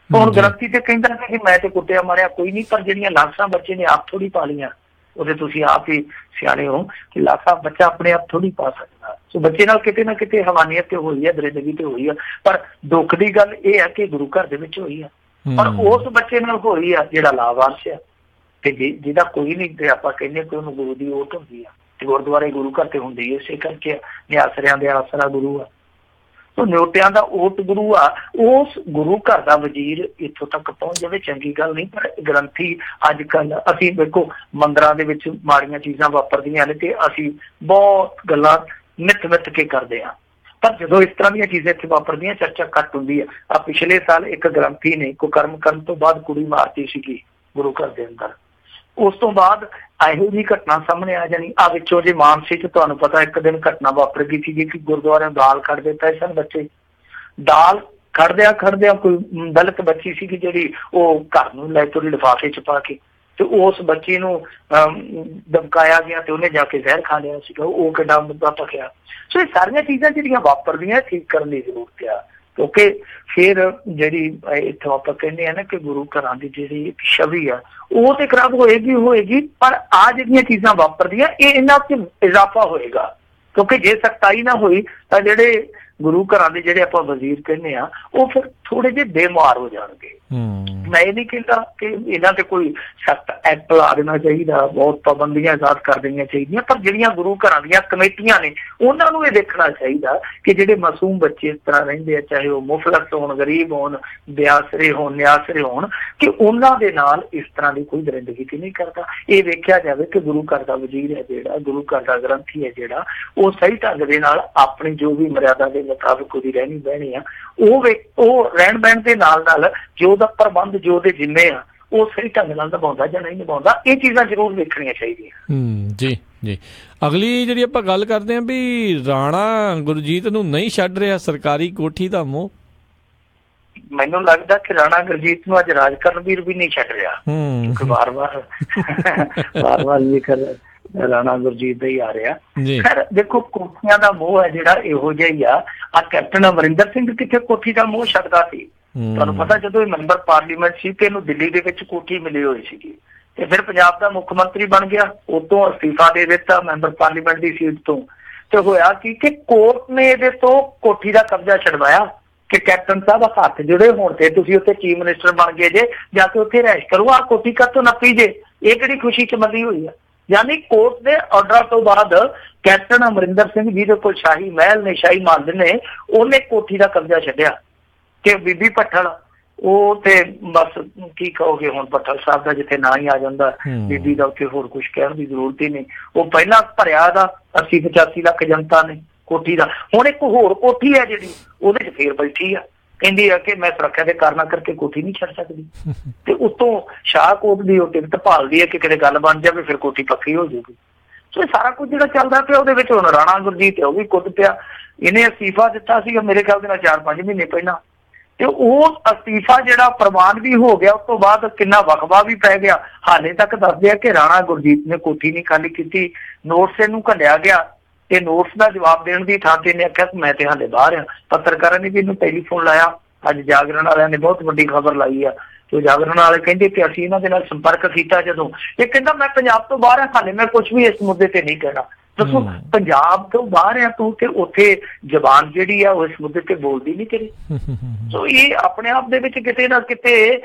ਹੁਣ ਗ੍ਰੰਥੀ ਤੇ ਕਹਿੰਦਾ ਕਿ ਮੈਂ ਤੇ ਕੁੱਟਿਆ ਮਾਰਿਆ ਕੋਈ ਨਹੀਂ, ਪਰ ਜਿਹੜੀਆਂ ਲਾਸਾਂ ਬੱਚੇ ਨੇ ਆਪ ਥੋੜੀ ਪਾ ਲਈਆਂ, ਉਹਦੇ ਤੁਸੀਂ ਆਪ ਹੀ ਸਿਆਣੇ ਹੋ ਕਿ ਲਾਸਾਂ ਬੱਚਾ ਆਪਣੇ ਆਪ ਥੋੜੀ ਪਾ ਸਕਦਾ। ਸੋ ਬੱਚੇ ਨਾਲ ਕਿਤੇ ਨਾ ਕਿਤੇ ਹਵਾਨੀਅਤ ਤੇ ਹੋਈ ਹੈ, ਦਰਿੰਦਗੀ ਤੇ ਹੋਈ ਆ, ਪਰ ਦੁੱਖ ਦੀ ਗੱਲ ਇਹ ਹੈ ਕਿ ਗੁਰੂ ਘਰ ਦੇ ਵਿੱਚ ਹੋਈ ਆ, ਪਰ ਉਸ ਬੱਚੇ ਨਾਲ ਹੋਈ ਆ ਜਿਹੜਾ ਲਾਵਾਰਸ ਆ ਤੇ ਜਿਹਦਾ ਕੋਈ ਨਹੀਂ, ਤੇ ਆਪਾਂ ਕਹਿੰਦੇ ਕਿ ਉਹਨੂੰ ਗੁਰੂ ਦੀ ਓਟ ਹੁੰਦੀ ਆ ਤੇ ਗੁਰਦੁਆਰੇ ਗੁਰੂ ਘਰ ਤੇ ਹੁੰਦੀ ਹੈ, ਇਸੇ ਕਰਕੇ ਨਿਆਸਰਿਆਂ ਦੇ ਆਸਰਾ ਗੁਰੂ ਆ, ਉਹ ਨਿਉਟਿਆਂ ਦਾ ਓਟ ਗੁਰੂ ਆ। ਉਸ ਗੁਰੂ ਘਰ ਦਾ ਵਜ਼ੀਰ ਇੱਥੋਂ ਤੱਕ ਪਹੁੰਚ ਜਾਵੇ ਚੰਗੀ ਗੱਲ ਨਹੀਂ, ਪਰ ਗ੍ਰੰਥੀ ਅੱਜ ਕੱਲ ਅਸੀਂ ਵੇਖੋ ਮੰਦਰਾਂ ਦੇ ਵਿੱਚ ਮਾੜੀਆਂ ਚੀਜ਼ਾਂ ਵਾਪਰਦੀਆਂ ਨੇ ਤੇ ਅਸੀਂ ਬਹੁਤ ਗੱਲਾਂ ਮਿੱਥ ਕੇ ਕਰਦੇ ਆ। ਪਰ ਜਦੋਂ ਇਸ ਤਰ੍ਹਾਂ ਦੀਆਂ ਚੀਜ਼ਾਂ ਇੱਥੇ ਵਾਪਰਦੀਆਂ ਚਰਚਾ ਘੱਟ ਹੁੰਦੀ ਆ। ਪਿਛਲੇ ਸਾਲ ਇੱਕ ਗ੍ਰੰਥੀ ਨੇ ਕੁਕਰਮ ਕਰਨ ਤੋਂ ਬਾਅਦ ਕੁੜੀ ਮਾਰਤੀ ਸੀਗੀ ਗੁਰੂ ਘਰ ਦੇ ਅੰਦਰ। ਉਸ ਤੋਂ ਬਾਅਦ ਇਹੋ ਜਿਹੀ ਘਟਨਾ ਸਾਹਮਣੇ ਆ ਜਾਣੀ। ਵਿੱਚੋਂ ਜੇ ਮਾਨਸੀ ਚ ਤੁਹਾਨੂੰ ਪਤਾ ਇੱਕ ਦਿਨ ਘਟਨਾ ਵਾਪਰ ਗਈ ਸੀ ਕਿ ਗੁਰਦੁਆਰਿਆਂ ਦਾਲ ਖੜ ਦਿੱਤਾ ਸਨ ਬੱਚੇ। ਦਾਲ ਖੜਦਿਆਂ ਕੋਈ ਦਲਿਤ ਬੱਚੀ ਸੀਗੀ ਜਿਹੜੀ ਉਹ ਘਰ ਨੂੰ ਲੈ ਤੁਰੀ ਲਿਫਾਫੇ ਚ ਪਾ ਕੇ, ਤੇ ਉਸ ਬੱਚੀ ਨੂੰ ਧਮਕਾਇਆ ਗਿਆ ਤੇ ਉਹਨੇ ਜਾ ਕੇ ਜ਼ਹਿਰ ਖਾ ਲਿਆ ਸੀਗਾ। ਉਹ ਕਿੱਡਾ ਮੁੱਦਾ ਭਖਿਆ। ਸੋ ਇਹ ਸਾਰੀਆਂ ਚੀਜ਼ਾਂ ਜਿਹੜੀਆਂ ਵਾਪਰਦੀਆਂ ਠੀਕ ਕਰਨ ਦੀ ਜ਼ਰੂਰਤ ਆ, ਕਿਉਂਕਿ ਫਿਰ ਜਿਹੜੀ ਇੱਥੋਂ ਆਪਾਂ ਕਹਿੰਦੇ ਆ ਨਾ ਕਿ ਗੁਰੂ ਘਰਾਂ ਦੀ ਜਿਹੜੀ ਇੱਕ ਛਵੀ ਆ ਉਹ ਤੇ ਖਰਾਬ ਹੋਏਗੀ, ਪਰ ਆਹ ਜਿਹੜੀਆਂ ਚੀਜ਼ਾਂ ਵਾਪਰਦੀਆਂ ਇਹ ਇਹਨਾਂ ਚ ਇਜ਼ਾਫਾ ਹੋਏਗਾ। ਕਿਉਂਕਿ ਜੇ ਸਖਤਾਈ ਨਾ ਹੋਈ ਤਾਂ ਜਿਹੜੇ ਗੁਰੂ ਘਰਾਂ ਦੇ ਜਿਹੜੇ ਆਪਾਂ ਵਜ਼ੀਰ ਕਹਿੰਦੇ ਆ ਉਹ ਫਿਰ ਥੋੜੇ ਜਿਹੇ ਬੇਮਾਰ ਹੋ ਜਾਣਗੇ। ਮੈਂ ਇਹ ਨਹੀਂ ਕਹਿੰਦਾ ਕਿ ਇਹਨਾਂ ਤੇ ਕੋਈ ਸਖਤ ਐਕਟ ਲਾ ਦੇਣਾ ਚਾਹੀਦਾ, ਬਹੁਤ ਪਾਬੰਦੀਆਂ ਆਜ਼ਾਦ ਕਰ ਦੇਣੀਆਂ ਚਾਹੀਦੀਆਂ, ਪਰ ਜਿਹੜੀਆਂ ਗੁਰੂ ਘਰਾਂ ਦੀਆਂ ਕਮੇਟੀਆਂ ਨੇ ਉਹਨਾਂ ਨੂੰ ਇਹ ਦੇਖਣਾ ਚਾਹੀਦਾ ਕਿ ਜਿਹੜੇ ਮਾਸੂਮ ਬੱਚੇ ਇਸ ਤਰ੍ਹਾਂ ਰਹਿੰਦੇ ਆ, ਚਾਹੇ ਉਹ ਮੁਫਲਸ ਹੋਣ, ਗਰੀਬ ਹੋਣ, ਬਿਆਸਰੇ ਹੋਣ, ਨਿਆਸਰੇ ਹੋਣ, ਕਿ ਉਹਨਾਂ ਦੇ ਨਾਲ ਇਸ ਤਰ੍ਹਾਂ ਦੀ ਕੋਈ ਦਰਿੰਦਗੀ ਨਹੀਂ ਕਰਦਾ। ਇਹ ਵੇਖਿਆ ਜਾਵੇ ਕਿ ਗੁਰੂ ਘਰ ਦਾ ਵਜ਼ੀਰ ਹੈ ਜਿਹੜਾ, ਗੁਰੂ ਘਰ ਦਾ ਗ੍ਰੰਥੀ ਹੈ ਜਿਹੜਾ, ਉਹ ਸਹੀ ਢੰਗ ਦੇ ਨਾਲ ਆਪਣੀ ਜੋ ਵੀ ਮਰਿਆਦਾ ਦੇ ਮੁਤਾਬਿਕ ਉਹਦੀ ਰਹਿਣੀ ਬਹਿਣੀ ਆ ਉਹ ਰਹਿਣ ਬਹਿਣ ਦੇ ਨਾਲ ਜੋ ਉਹਦਾ ਪ੍ਰਬੰਧ ਜੋ ਉਹਦੇ ਜਿੰਮੇ ਆ ਉਹ ਸਹੀ ਢੰਗ ਨਾਲ ਨਿਭਾਉਂਦਾ ਜਾਂ ਨਹੀਂ ਨਿਭਾਉਂਦਾ, ਇਹ ਚੀਜ਼ਾਂ ਜ਼ਰੂਰ ਵੇਖਣੀਆਂ ਚਾਹੀਦੀਆਂ। ਜੀ ਅਗਲੀ ਜਿਹੜੀ ਆਪਾਂ ਗੱਲ ਕਰਦੇ ਹਾਂ ਵੀ ਰਾਣਾ ਗੁਰਜੀਤ ਨੂੰ ਨਹੀਂ ਛੱਡ ਰਿਹਾ ਸਰਕਾਰੀ ਕੋਠੀ ਦਾ ਮੋਹ। ਮੈਨੂੰ ਲੱਗਦਾ ਕਿ ਰਾਣਾ ਗੁਰਜੀਤ ਨੂੰ ਅੱਜ ਰਾਜ ਕਰਨਵੀਰ ਵੀ ਨਹੀਂ ਛੱਡ ਰਿਹਾ, ਕਿਉਂਕਿ ਵਾਰ-ਵਾਰ ਜ਼ਿਕਰ ਰਾਣਾ ਗੁਰਜੀਤ ਦਾ ਹੀ ਆ ਰਿਹਾ। ਖੈਰ ਦੇਖੋ, ਕੋਠੀਆਂ ਦਾ ਮੋਹ ਹੈ ਜਿਹੜਾ ਇਹੋ ਜਿਹਾ ਹੀ ਆ। ਕੈਪਟਨ ਅਮਰਿੰਦਰ ਸਿੰਘ ਕਿੱਥੇ ਕੋਠੀ ਦਾ ਮੋਹ ਛੱਡਦਾ ਸੀ? ਤੁਹਾਨੂੰ ਪਤਾ ਜਦੋਂ ਇਹ ਮੈਂਬਰ ਪਾਰਲੀਮੈਂਟ ਸੀ ਤੇ ਇਹਨੂੰ ਦਿੱਲੀ ਦੇ ਵਿੱਚ ਕੋਠੀ ਮਿਲੀ ਹੋਈ ਸੀਗੀ, ਤੇ ਫਿਰ ਪੰਜਾਬ ਦਾ ਮੁੱਖ ਮੰਤਰੀ ਬਣ ਗਿਆ, ਉਤੋਂ ਅਸਤੀਫਾ ਦੇ ਦਿੱਤਾ ਮੈਂਬਰ ਪਾਰਲੀਮੈਂਟ ਦੀ ਸੀਟ ਤੋਂ। ਤੇ ਹੋਇਆ ਕੀ ਕਿ ਕੋਰਟ ਨੇ ਇਹਦੇ ਤੋਂ ਕੋਠੀ ਦਾ ਕਬਜ਼ਾ ਛਡਵਾਇਆ ਕਿ ਕੈਪਟਨ ਸਾਹਿਬ ਹੱਥ ਜੁੜੇ ਹੋਣ ਤੇ ਤੁਸੀਂ ਉੱਥੇ ਚੀਫ ਮਿਨਿਸਟਰ ਬਣ ਗਏ ਜੇ, ਜਾ ਕੇ ਉੱਥੇ ਰਹਿਸ਼ ਕਰੋ, ਆਹ ਕੋਠੀ ਕਾਹਤੋਂ ਨੱਪੀ ਜੇ, ਇਹ ਕਿਹੜੀ ਖੁਸ਼ੀ ਚ ਮੰਨੀ ਹੋਈ ਆ। ਯਾਨੀ ਕੋਰਟ ਦੇ ਆਰਡਰ ਤੋਂ ਬਾਅਦ ਕੈਪਟਨ ਅਮਰਿੰਦਰ ਸਿੰਘ ਜੀ ਦੇ ਕੋਲ ਸ਼ਾਹੀ ਮਹਿਲ ਨੇ, ਸ਼ਾਹੀ ਮੰਦ ਨੇ, ਉਹਨੇ ਕੋਠੀ ਦਾ ਕਬਜ਼ਾ ਛੱਡਿਆ ਕਿ ਬੀਬੀ ਭੱਠਲ ਉਹ ਤੇ ਬਸ ਕੀ ਕਹੋਗੇ ਹੁਣ, ਭੱਠਲ ਸਾਹਿਬ ਦਾ ਜਿੱਥੇ ਨਾਂ ਹੀ ਆ ਜਾਂਦਾ ਬੀਬੀ ਦਾ ਉੱਥੇ ਹੋਰ ਕੁਛ ਕਹਿਣ ਦੀ ਜ਼ਰੂਰਤ ਹੀ ਨਹੀਂ। ਉਹ ਪਹਿਲਾਂ ਭਰਿਆ ਦਾ 80-85 ਲੱਖ ਜਨਤਾ ਨੇ ਕੋਠੀ ਦਾ। ਹੁਣ ਇੱਕ ਹੋਰ ਕੋਠੀ ਹੈ ਜਿਹੜੀ ਉਹਦੇ ਚ ਫੇਰ ਬੈਠੀ ਆ, ਕਹਿੰਦੀ ਆ ਕਿ ਮੈਂ ਸੁਰੱਖਿਆ ਦੇ ਕਾਰਨਾਂ ਕਰਕੇ ਕੋਠੀ ਨਹੀਂ ਛੱਡ ਸਕਦੀ, ਤੇ ਉੱਤੋਂ ਸ਼ਾਹਕੋਟ ਦੀ ਉਹ ਟਿਕਟ ਭਾਲਦੀ ਹੈ ਕਿ ਕਿਤੇ ਗੱਲ ਬਣ ਜਾਵੇ ਫਿਰ ਕੋਠੀ ਪੱਕੀ ਹੋ ਜਾਊਗੀ। ਸੋ ਇਹ ਸਾਰਾ ਕੁਝ ਜਿਹੜਾ ਚੱਲਦਾ ਪਿਆ ਉਹਦੇ ਵਿੱਚ ਹੁਣ ਰਾਣਾ ਗੁਰਜੀਤ ਉਹ ਵੀ ਕੁੱਦ ਪਿਆ। ਇਹਨੇ ਅਸਤੀਫਾ ਦਿੱਤਾ ਸੀਗਾ ਮੇਰੇ ਖਿਆਲ ਦੇ ਨਾਲ 4-5 ਮਹੀਨੇ ਪਹਿਲਾਂ, ਤੇ ਉਹ ਅਸਤੀਫਾ ਜਿਹੜਾ ਪ੍ਰਵਾਨ ਵੀ ਹੋ ਗਿਆ, ਉਸ ਤੋਂ ਬਾਅਦ ਕਿੰਨਾ ਵਕਫਾ ਵੀ ਪੈ ਗਿਆ। ਹਾਲੇ ਤੱਕ ਦੱਸਦੇ ਆ ਕਿ ਰਾਣਾ ਗੁਰਜੀਤ ਨੇ ਕੋਠੀ ਨਹੀਂ ਖਾਲੀ ਕੀਤੀ, ਨੋਟਿਸ ਇਹਨੂੰ ਘੱਲਿਆ ਗਿਆ, ਤੇ ਨੋਟਿਸ ਦਾ ਜਵਾਬ ਦੇਣ ਦੀ ਥਾਂ ਤੇ ਇਹਨੇ ਆਖਿਆ ਮੈਂ ਤੇ ਹਾਲੇ ਬਾਹਰ ਆ। ਪੱਤਰਕਾਰਾਂ ਨੇ ਵੀ ਇਹਨੂੰ ਟੈਲੀਫੋਨ ਲਾਇਆ, ਅੱਜ ਜਾਗਰਣ ਵਾਲਿਆਂ ਨੇ ਬਹੁਤ ਵੱਡੀ ਖਬਰ ਲਾਈ ਆ, ਤੇ ਜਾਗਰਣ ਵਾਲੇ ਕਹਿੰਦੇ ਕਿ ਅਸੀਂ ਇਹਨਾਂ ਦੇ ਨਾਲ ਸੰਪਰਕ ਕੀਤਾ ਜਦੋਂ, ਇਹ ਕਹਿੰਦਾ ਮੈਂ ਪੰਜਾਬ ਤੋਂ ਬਾਹਰ ਆ, ਹਾਲੇ ਮੈਂ ਕੁਛ ਵੀ ਇਸ ਮੁੱਦੇ ਤੇ ਨਹੀਂ ਕਹਿਣਾ। ਦੱਸੋ, ਪੰਜਾਬ ਤੋਂ ਬਾਹਰ ਆ ਤੂੰ, ਤੇ ਉੱਥੇ ਜ਼ਬਾਨ ਜਿਹੜੀ ਆ ਉਹ ਇਸ ਮੁੱਦੇ ਤੇ ਬੋਲਦੀ ਨਹੀਂ ਤੇਰੀ। ਸੋ ਇਹ ਆਪਣੇ ਆਪ ਦੇ ਵਿੱਚ ਕਿਤੇ ਨਾ ਕਿਤੇ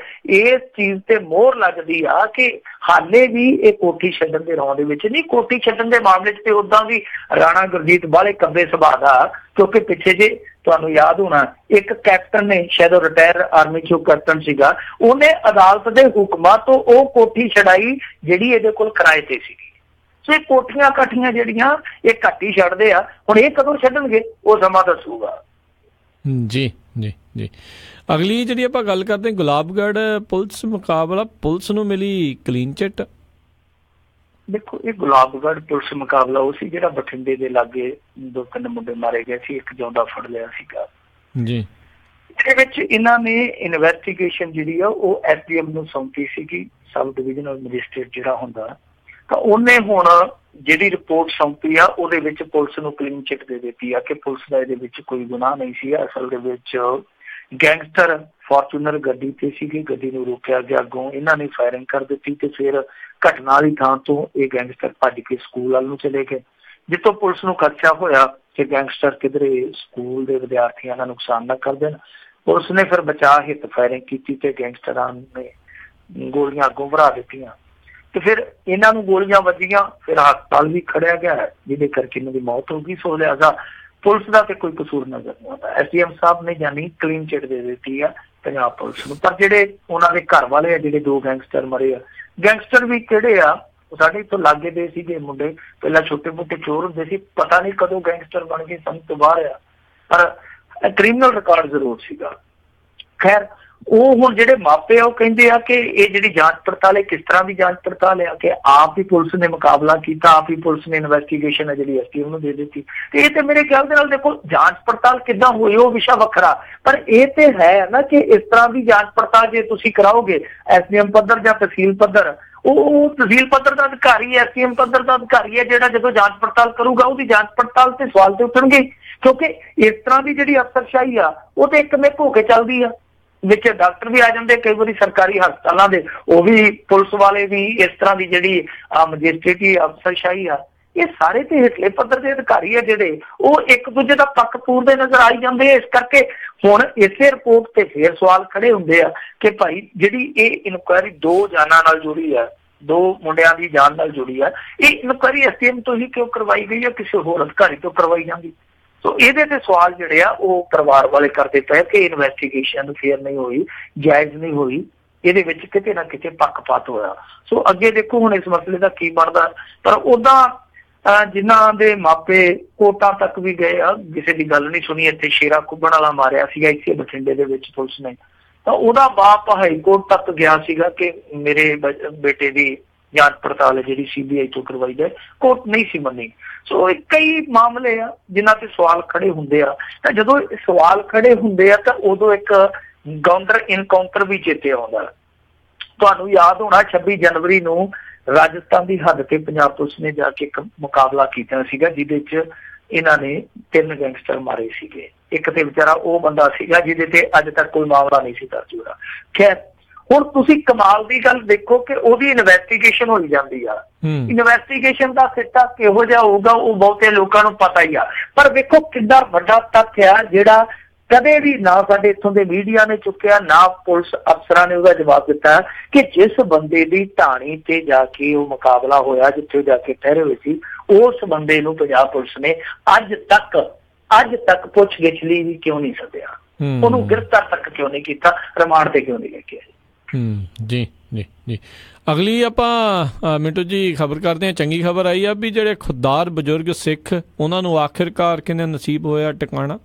ਇਸ ਚੀਜ਼ ਤੇ ਮੋਹਰ ਲੱਗਦੀ ਆ ਕਿ ਹਾਲੇ ਵੀ ਇਹ ਕੋਠੀ ਛੱਡਣ ਦੇ ਰੌਂ ਦੇ ਵਿੱਚ ਨਹੀਂ। ਕੋਠੀ ਛੱਡਣ ਦੇ ਮਾਮਲੇ 'ਚ ਤੇ ਉਦਾਂ ਵੀ ਰਾਣਾ ਗੁਰਜੀਤ ਬਾਹਲੇ ਕੱਬੇ ਸੁਭਾਅ ਦਾ, ਕਿਉਂਕਿ ਪਿੱਛੇ ਜੇ ਤੁਹਾਨੂੰ ਯਾਦ ਹੋਣਾ ਇੱਕ ਕੈਪਟਨ ਨੇ, ਸ਼ਾਇਦ ਉਹ ਰਿਟਾਇਰ ਆਰਮੀ 'ਚੋਂ ਕੈਪਟਨ ਸੀਗਾ, ਉਹਨੇ ਅਦਾਲਤ ਦੇ ਹੁਕਮਾਂ ਤੋਂ ਉਹ ਕੋਠੀ ਛਡਾਈ ਜਿਹੜੀ ਇਹਦੇ ਕੋਲ ਕਿਰਾਏ ਤੇ ਸੀਗੀ। ਸੋ ਇਹ ਕੋਠੀਆਂ ਕਾਠੀਆਂ ਜਿਹੜੀਆਂ ਇਹ ਘੱਟ ਹੀ ਛੱਡਦੇ ਆ, ਹੁਣ ਇਹ ਕਦੋਂ ਛੱਡਣਗੇ ਉਹ ਸਮਾਂ ਦੱਸੂਗਾ। ਜੀ ਅਗਲੀ ਜਿਹੜੀ ਆਪਾਂ ਗੱਲ ਕਰਦੇ ਹਾਂ, ਗੁਲਾਬਗੜ੍ਹ ਪੁਲਿਸ ਮੁਕਾਬਲਾ, ਪੁਲਿਸ ਨੂੰ ਮਿਲੀ ਕਲੀਨ ਚਿੱਟ। ਦੇਖੋ, ਇਹ ਗੁਲਾਬਗੜ੍ਹ ਪੁਲਿਸ ਮੁਕਾਬਲਾ ਉਹ ਸੀ ਜਿਹੜਾ ਬਠਿੰਡੇ ਦੇ ਲਾਗੇ 2-3 ਮੁੰਡੇ ਮਾਰੇ ਗਏ ਸੀ, ਇੱਕ ਜਿਉਂਦਾ ਫੜ ਲਿਆ ਸੀਗਾ ਜੀ। ਇਹਦੇ ਵਿੱਚ ਇਹਨਾਂ ਨੇ ਇਨਵੈਸਟੀਗੇਸ਼ਨ ਜਿਹੜੀ ਆ ਉਹ SDM ਨੂੰ ਸੌਂਪੀ ਸੀਗੀ, ਸਬ ਡਿਵੀਜ਼ਨਲ ਮੈਜਿਸਟਰੇਟ ਜਿਹੜਾ ਹੁੰਦਾ, ਤਾਂ ਉਹਨੇ ਹੁਣ ਜਿਹੜੀ ਰਿਪੋਰਟ ਸੌਂਪੀ ਆ ਉਹਦੇ ਵਿੱਚ ਪੁਲਿਸ ਨੂੰ ਕਲੀਨ ਚਿੱਟ ਦੇ ਦਿੱਤੀ ਆ ਕਿ ਪੁਲਿਸ ਦਾ ਇਹਦੇ ਵਿੱਚ ਕੋਈ ਗੁਨਾਹ ਨਹੀਂ ਸੀ। ਅਸਲ ਦੇ ਵਿੱਚ ਗੈਂਗਸਟਰ ਫੋਰਚੂਨਰ ਗੱਡੀ ਤੇ ਸੀਗੀ, ਗੱਡੀ ਨੂੰ ਰੋਕਿਆ ਗਿਆ, ਅੱਗੋਂ ਇਹਨਾਂ ਨੇ ਫਾਇਰਿੰਗ ਕਰ ਦਿੱਤੀ, ਤੇ ਫਿਰ ਘਟਨਾ ਵਾਲੀ ਥਾਂ ਤੋਂ ਇਹ ਗੈਂਗਸਟਰ ਭੱਜ ਕੇ ਸਕੂਲ ਵੱਲ ਨੂੰ ਚਲੇ ਗਏ, ਜਿੱਥੋਂ ਪੁਲਿਸ ਨੂੰ ਖਦਸ਼ਾ ਹੋਇਆ ਕਿ ਗੈਂਗਸਟਰ ਕਿਧਰੇ ਸਕੂਲ ਦੇ ਵਿਦਿਆਰਥੀਆਂ ਦਾ ਨੁਕਸਾਨ ਨਾ ਕਰ ਦੇਣ। ਪੁਲਿਸ ਨੇ ਫਿਰ ਬਚਾਅ ਹਿੱਤ ਫਾਇਰਿੰਗ ਕੀਤੀ ਤੇ ਗੈਂਗਸਟਰਾਂ ਨੇ ਗੋਲੀਆਂ ਅੱਗੋਂ ਭਰਾ ਦਿੱਤੀਆਂ, ਤੇ ਫਿਰ ਇਹਨਾਂ ਨੂੰ ਗੋਲੀਆਂ ਵੱਜੀਆਂ, ਫਿਰ ਹਸਪਤਾਲ ਵੀ ਖੜਿਆ ਗਿਆ, ਜਿਹਦੇ ਕਰਕੇ ਇਹਨਾਂ ਦੀ ਮੌਤ ਹੋ ਗਈ। ਸੋ ਲਿਹਾਜ਼ਾ ਪੁਲਿਸ ਦਾ ਤੇ ਕੋਈ ਕਸੂਰ ਨਜ਼ਰ ਨਹੀਂ ਆਉਂਦਾ। SDM ਸਾਹਿਬ ਨੇ ਜਾਨੀ ਕਲੀਨ ਚਿੱਟ ਦੇ ਦਿੱਤੀ ਆ ਪੰਜਾਬ ਪੁਲਿਸ ਨੂੰ। ਪਰ ਜਿਹੜੇ ਉਹਨਾਂ ਦੇ ਘਰ ਵਾਲੇ ਆ, ਜਿਹੜੇ 2 ਗੈਂਗਸਟਰ ਮਰੇ ਆ, ਗੈਂਗਸਟਰ ਵੀ ਕਿਹੜੇ ਆ, ਸਾਡੇ ਇੱਥੋਂ ਲਾਗੇ ਦੇ ਸੀਗੇ ਮੁੰਡੇ, ਪਹਿਲਾਂ ਛੋਟੇ ਮੋਟੇ ਚੋਰ ਹੁੰਦੇ ਸੀ, ਪਤਾ ਨਹੀਂ ਕਦੋਂ ਗੈਂਗਸਟਰ ਬਣ ਗਏ, ਸਮਝ ਤੋਂ ਬਾਹਰ ਆ, ਪਰ ਕ੍ਰਿਮੀਨਲ ਰਿਕਾਰਡ ਜ਼ਰੂਰ ਸੀਗਾ। ਖੈਰ ਉਹ ਹੁਣ ਜਿਹੜੇ ਮਾਪੇ ਆ ਉਹ ਕਹਿੰਦੇ ਆ ਕਿ ਇਹ ਜਿਹੜੀ ਜਾਂਚ ਪੜਤਾਲ ਹੈ ਕਿਸ ਤਰ੍ਹਾਂ ਦੀ ਜਾਂਚ ਪੜਤਾਲ ਆ ਕਿ ਆਪ ਹੀ ਪੁਲਿਸ ਨੇ ਮੁਕਾਬਲਾ ਕੀਤਾ, ਆਪ ਹੀ ਪੁਲਿਸ ਨੇ ਇਨਵੈਸਟੀਗੇਸ਼ਨ ਹੈ ਜਿਹੜੀ ਐਸਟੀਐਮ ਨੂੰ ਦੇ ਦਿੱਤੀ। ਤੇ ਇਹ ਤੇ ਮੇਰੇ ਖਿਆਲ ਦੇ ਨਾਲ ਦੇਖੋ ਜਾਂਚ ਪੜਤਾਲ ਕਿੱਦਾਂ ਹੋਈ ਉਹ ਵਿਸ਼ਾ ਵੱਖਰਾ, ਪਰ ਇਹ ਤੇ ਹੈ ਨਾ ਕਿ ਇਸ ਤਰ੍ਹਾਂ ਦੀ ਜਾਂਚ ਪੜਤਾਲ ਜੇ ਤੁਸੀਂ ਕਰਾਓਗੇ ਐਸਡੀਐਮ ਪੱਧਰ ਜਾਂ ਤਹਿਸੀਲ ਪੱਧਰ, ਉਹ ਤਹਿਸੀਲ ਪੱਧਰ ਦਾ ਅਧਿਕਾਰੀ, ਐਸਡੀਐਮ ਪੱਧਰ ਦਾ ਅਧਿਕਾਰੀ ਹੈ ਜਿਹੜਾ ਜਦੋਂ ਜਾਂਚ ਪੜਤਾਲ ਕਰੂਗਾ ਉਹਦੀ ਜਾਂਚ ਪੜਤਾਲ ਤੇ ਸਵਾਲ ਤੇ ਉੱਠਣਗੇ, ਕਿਉਂਕਿ ਇਸ ਤਰ੍ਹਾਂ ਦੀ ਜਿਹੜੀ ਅਫਸਰਸ਼ਾਹੀ ਆ ਉਹ ਤੇ ਇੱਕ ਮਿਕ ਹੋ ਕੇ ਚੱਲਦੀ ਆ। ਵਿੱਚ ਡਾਕਟਰ ਵੀ ਆ ਜਾਂਦੇ ਕਈ ਵਾਰੀ ਸਰਕਾਰੀ ਹਸਪਤਾਲਾਂ ਦੇ, ਉਹ ਵੀ ਪੁਲਿਸ ਵਾਲੇ ਵੀ ਇਸ ਤਰ੍ਹਾਂ ਦੀ ਜਿਹੜੀ ਮੈਜਿਸਟ੍ਰੇਟੀ ਅਫਸਰਸ਼ਾਹੀ ਆ, ਇਹ ਸਾਰੇ ਤੇ ਹੇਠਲੇ ਪੱਧਰ ਦੇ ਅਧਿਕਾਰੀ ਆ ਜਿਹੜੇ ਉਹ ਇੱਕ ਦੂਜੇ ਦਾ ਪੱਖ ਪੂਰਦੇ ਨਜ਼ਰ ਆਈ ਜਾਂਦੇ ਆ। ਇਸ ਕਰਕੇ ਹੁਣ ਇਸੇ ਰਿਪੋਰਟ ਤੇ ਫੇਰ ਸਵਾਲ ਖੜੇ ਹੁੰਦੇ ਆ ਕਿ ਭਾਈ ਜਿਹੜੀ ਇਹ ਇਨਕੁਆਇਰੀ 2 ਜਾਨਾਂ ਨਾਲ ਜੁੜੀ ਆ, 2 ਮੁੰਡਿਆਂ ਦੀ ਜਾਨ ਨਾਲ ਜੁੜੀ ਆ, ਇਹ ਇਨਕੁਆਇਰੀ ਐਸਟੀਐਮ ਤੋਂ ਹੀ ਕਿਉਂ ਕਰਵਾਈ ਗਈ ਆ, ਕਿਸੇ ਹੋਰ ਅਧਿਕਾਰੀ ਤੋਂ ਕਰਵਾਈ ਜਾਂਦੀ? ਸੋ ਇਹਦੇ ਤੇ ਸਵਾਲ ਜਿਹੜੇ ਆ ਉਹ ਪਰਿਵਾਰ ਵਾਲੇ ਕਰਦੇ ਪਏ ਕਿ ਇਨਵੈਸਟੀਗੇਸ਼ਨ ਫੇਅਰ ਨਹੀਂ ਹੋਈ, ਜਾਇਜ਼ ਨਹੀਂ ਹੋਈ, ਇਹਦੇ ਵਿੱਚ ਕਿਤੇ ਨਾ ਕਿਤੇ ਪੱਖਪਾਤ ਹੋਇਆ। ਸੋ ਅੱਗੇ ਦੇਖੋ ਹੁਣ ਇਸ ਮਸਲੇ ਦਾ ਕੀ ਬਣਦਾ। ਪਰ ਉਦਾਂ ਜਿਨ੍ਹਾਂ ਦੇ ਮਾਪੇ ਕੋਰਟਾਂ ਤੱਕ ਵੀ ਗਏ ਆ, ਕਿਸੇ ਦੀ ਗੱਲ ਨਹੀਂ ਸੁਣੀ। ਇੱਥੇ ਸ਼ੇਰਾ ਕੁੱਬਣ ਵਾਲਾ ਮਾਰਿਆ ਸੀਗਾ ਇੱਥੇ ਬਠਿੰਡੇ ਦੇ ਵਿੱਚ ਪੁਲਿਸ ਨੇ, ਤਾਂ ਉਹਦਾ ਬਾਪ ਹਾਈ ਕੋਰਟ ਤੱਕ ਗਿਆ ਸੀਗਾ ਕਿ ਮੇਰੇ ਬੇਟੇ ਦੀ ਜਾਂਚ ਪੜਤਾਲ ਜਿਹੜੀ CBI ਤੋਂ ਕਰਵਾਈ ਜਾਏ, ਕੋਰਟ ਨਹੀਂ ਸੀ ਮੰਨੀ। ਸੋ ਕਈ ਮਾਮਲੇ ਆ ਜਿਨ੍ਹਾਂ ਤੇ ਸਵਾਲ ਖੜੇ ਹੁੰਦੇ ਆ, ਤਾਂ ਜਦੋਂ ਸਵਾਲ ਖੜੇ ਹੁੰਦੇ ਆ ਤਾਂ ਉਦੋਂ ਇੱਕ ਗੌਂਡਰ ਇਨਕਾਊਂਟਰ ਵੀ ਚੇਤੇ ਆਉਂਦਾ। ਤੁਹਾਨੂੰ ਯਾਦ ਹੋਣਾ 26 ਜਨਵਰੀ ਨੂੰ ਰਾਜਸਥਾਨ ਦੀ ਹੱਦ ਤੇ ਪੰਜਾਬ ਪੁਲਿਸ ਨੇ ਜਾ ਕੇ ਇੱਕ ਮੁਕਾਬਲਾ ਕੀਤਾ ਸੀਗਾ, ਜਿਹਦੇ ਚ ਇਹਨਾਂ ਨੇ 3 ਗੈਂਗਸਟਰ ਮਾਰੇ ਸੀਗੇ। ਇੱਕ ਤੇ ਵਿਚਾਰਾ ਉਹ ਬੰਦਾ ਸੀਗਾ ਜਿਹਦੇ ਤੇ ਅੱਜ ਤੱਕ ਕੋਈ ਮਾਮਲਾ ਨਹੀਂ ਸੀ ਦਰਜ ਹੋਇਆ। ਖੈਰ ਹੁਣ ਤੁਸੀਂ ਕਮਾਲ ਦੀ ਗੱਲ ਦੇਖੋ ਕਿ ਉਹਦੀ ਇਨਵੈਸਟੀਗੇਸ਼ਨ ਹੋਈ ਜਾਂਦੀ ਆ। ਇਨਵੈਸਟੀਗੇਸ਼ਨ ਦਾ ਸਿੱਟਾ ਕਿਹੋ ਜਿਹਾ ਹੋਊਗਾ ਉਹ ਬਹੁਤੇ ਲੋਕਾਂ ਨੂੰ ਪਤਾ ਹੀ ਆ, ਪਰ ਵੇਖੋ ਕਿੰਨਾ ਵੱਡਾ ਤੱਥ ਆ ਜਿਹੜਾ ਕਦੇ ਵੀ ਨਾ ਸਾਡੇ ਇੱਥੋਂ ਦੇ ਮੀਡੀਆ ਨੇ ਚੁੱਕਿਆ, ਨਾ ਪੁਲਿਸ ਅਫਸਰਾਂ ਨੇ ਉਹਦਾ ਜਵਾਬ ਦਿੱਤਾ ਕਿ ਜਿਸ ਬੰਦੇ ਦੀ ਢਾਣੀ ਤੇ ਜਾ ਕੇ ਉਹ ਮੁਕਾਬਲਾ ਹੋਇਆ, ਜਿੱਥੇ ਜਾ ਕੇ ਠਹਿਰੇ ਹੋਏ ਸੀ, ਉਸ ਬੰਦੇ ਨੂੰ ਪੰਜਾਬ ਪੁਲਿਸ ਨੇ ਅੱਜ ਤੱਕ ਪੁੱਛਗਿੱਛ ਲਈ ਵੀ ਕਿਉਂ ਨਹੀਂ ਸੱਦਿਆ, ਉਹਨੂੰ ਗ੍ਰਿਫਤਾਰ ਤੱਕ ਕਿਉਂ ਨਹੀਂ ਕੀਤਾ, ਰਿਮਾਂਡ ਤੇ ਕਿਉਂ ਨਹੀਂ ਲੈ ਕੇ ਆਏ। ਜੀ ਜੀ ਜੀ ਅਗਲੀ ਆਪਾਂ ਮਿੰਟੂ ਜੀ ਖਬਰ ਕਰਦੇ ਹਾਂ। ਚੰਗੀ ਖਬਰ ਆਈ ਆ ਵੀ ਜਿਹੜੇ ਖੁੱਦਾਰ ਬਜ਼ੁਰਗ ਸਿੱਖ ਉਹਨਾਂ ਨੂੰ ਆਖਿਰਕਾਰ ਕਿੰਨੇ ਨਸੀਬ ਹੋਇਆ ਟਿਕਾਣਾ।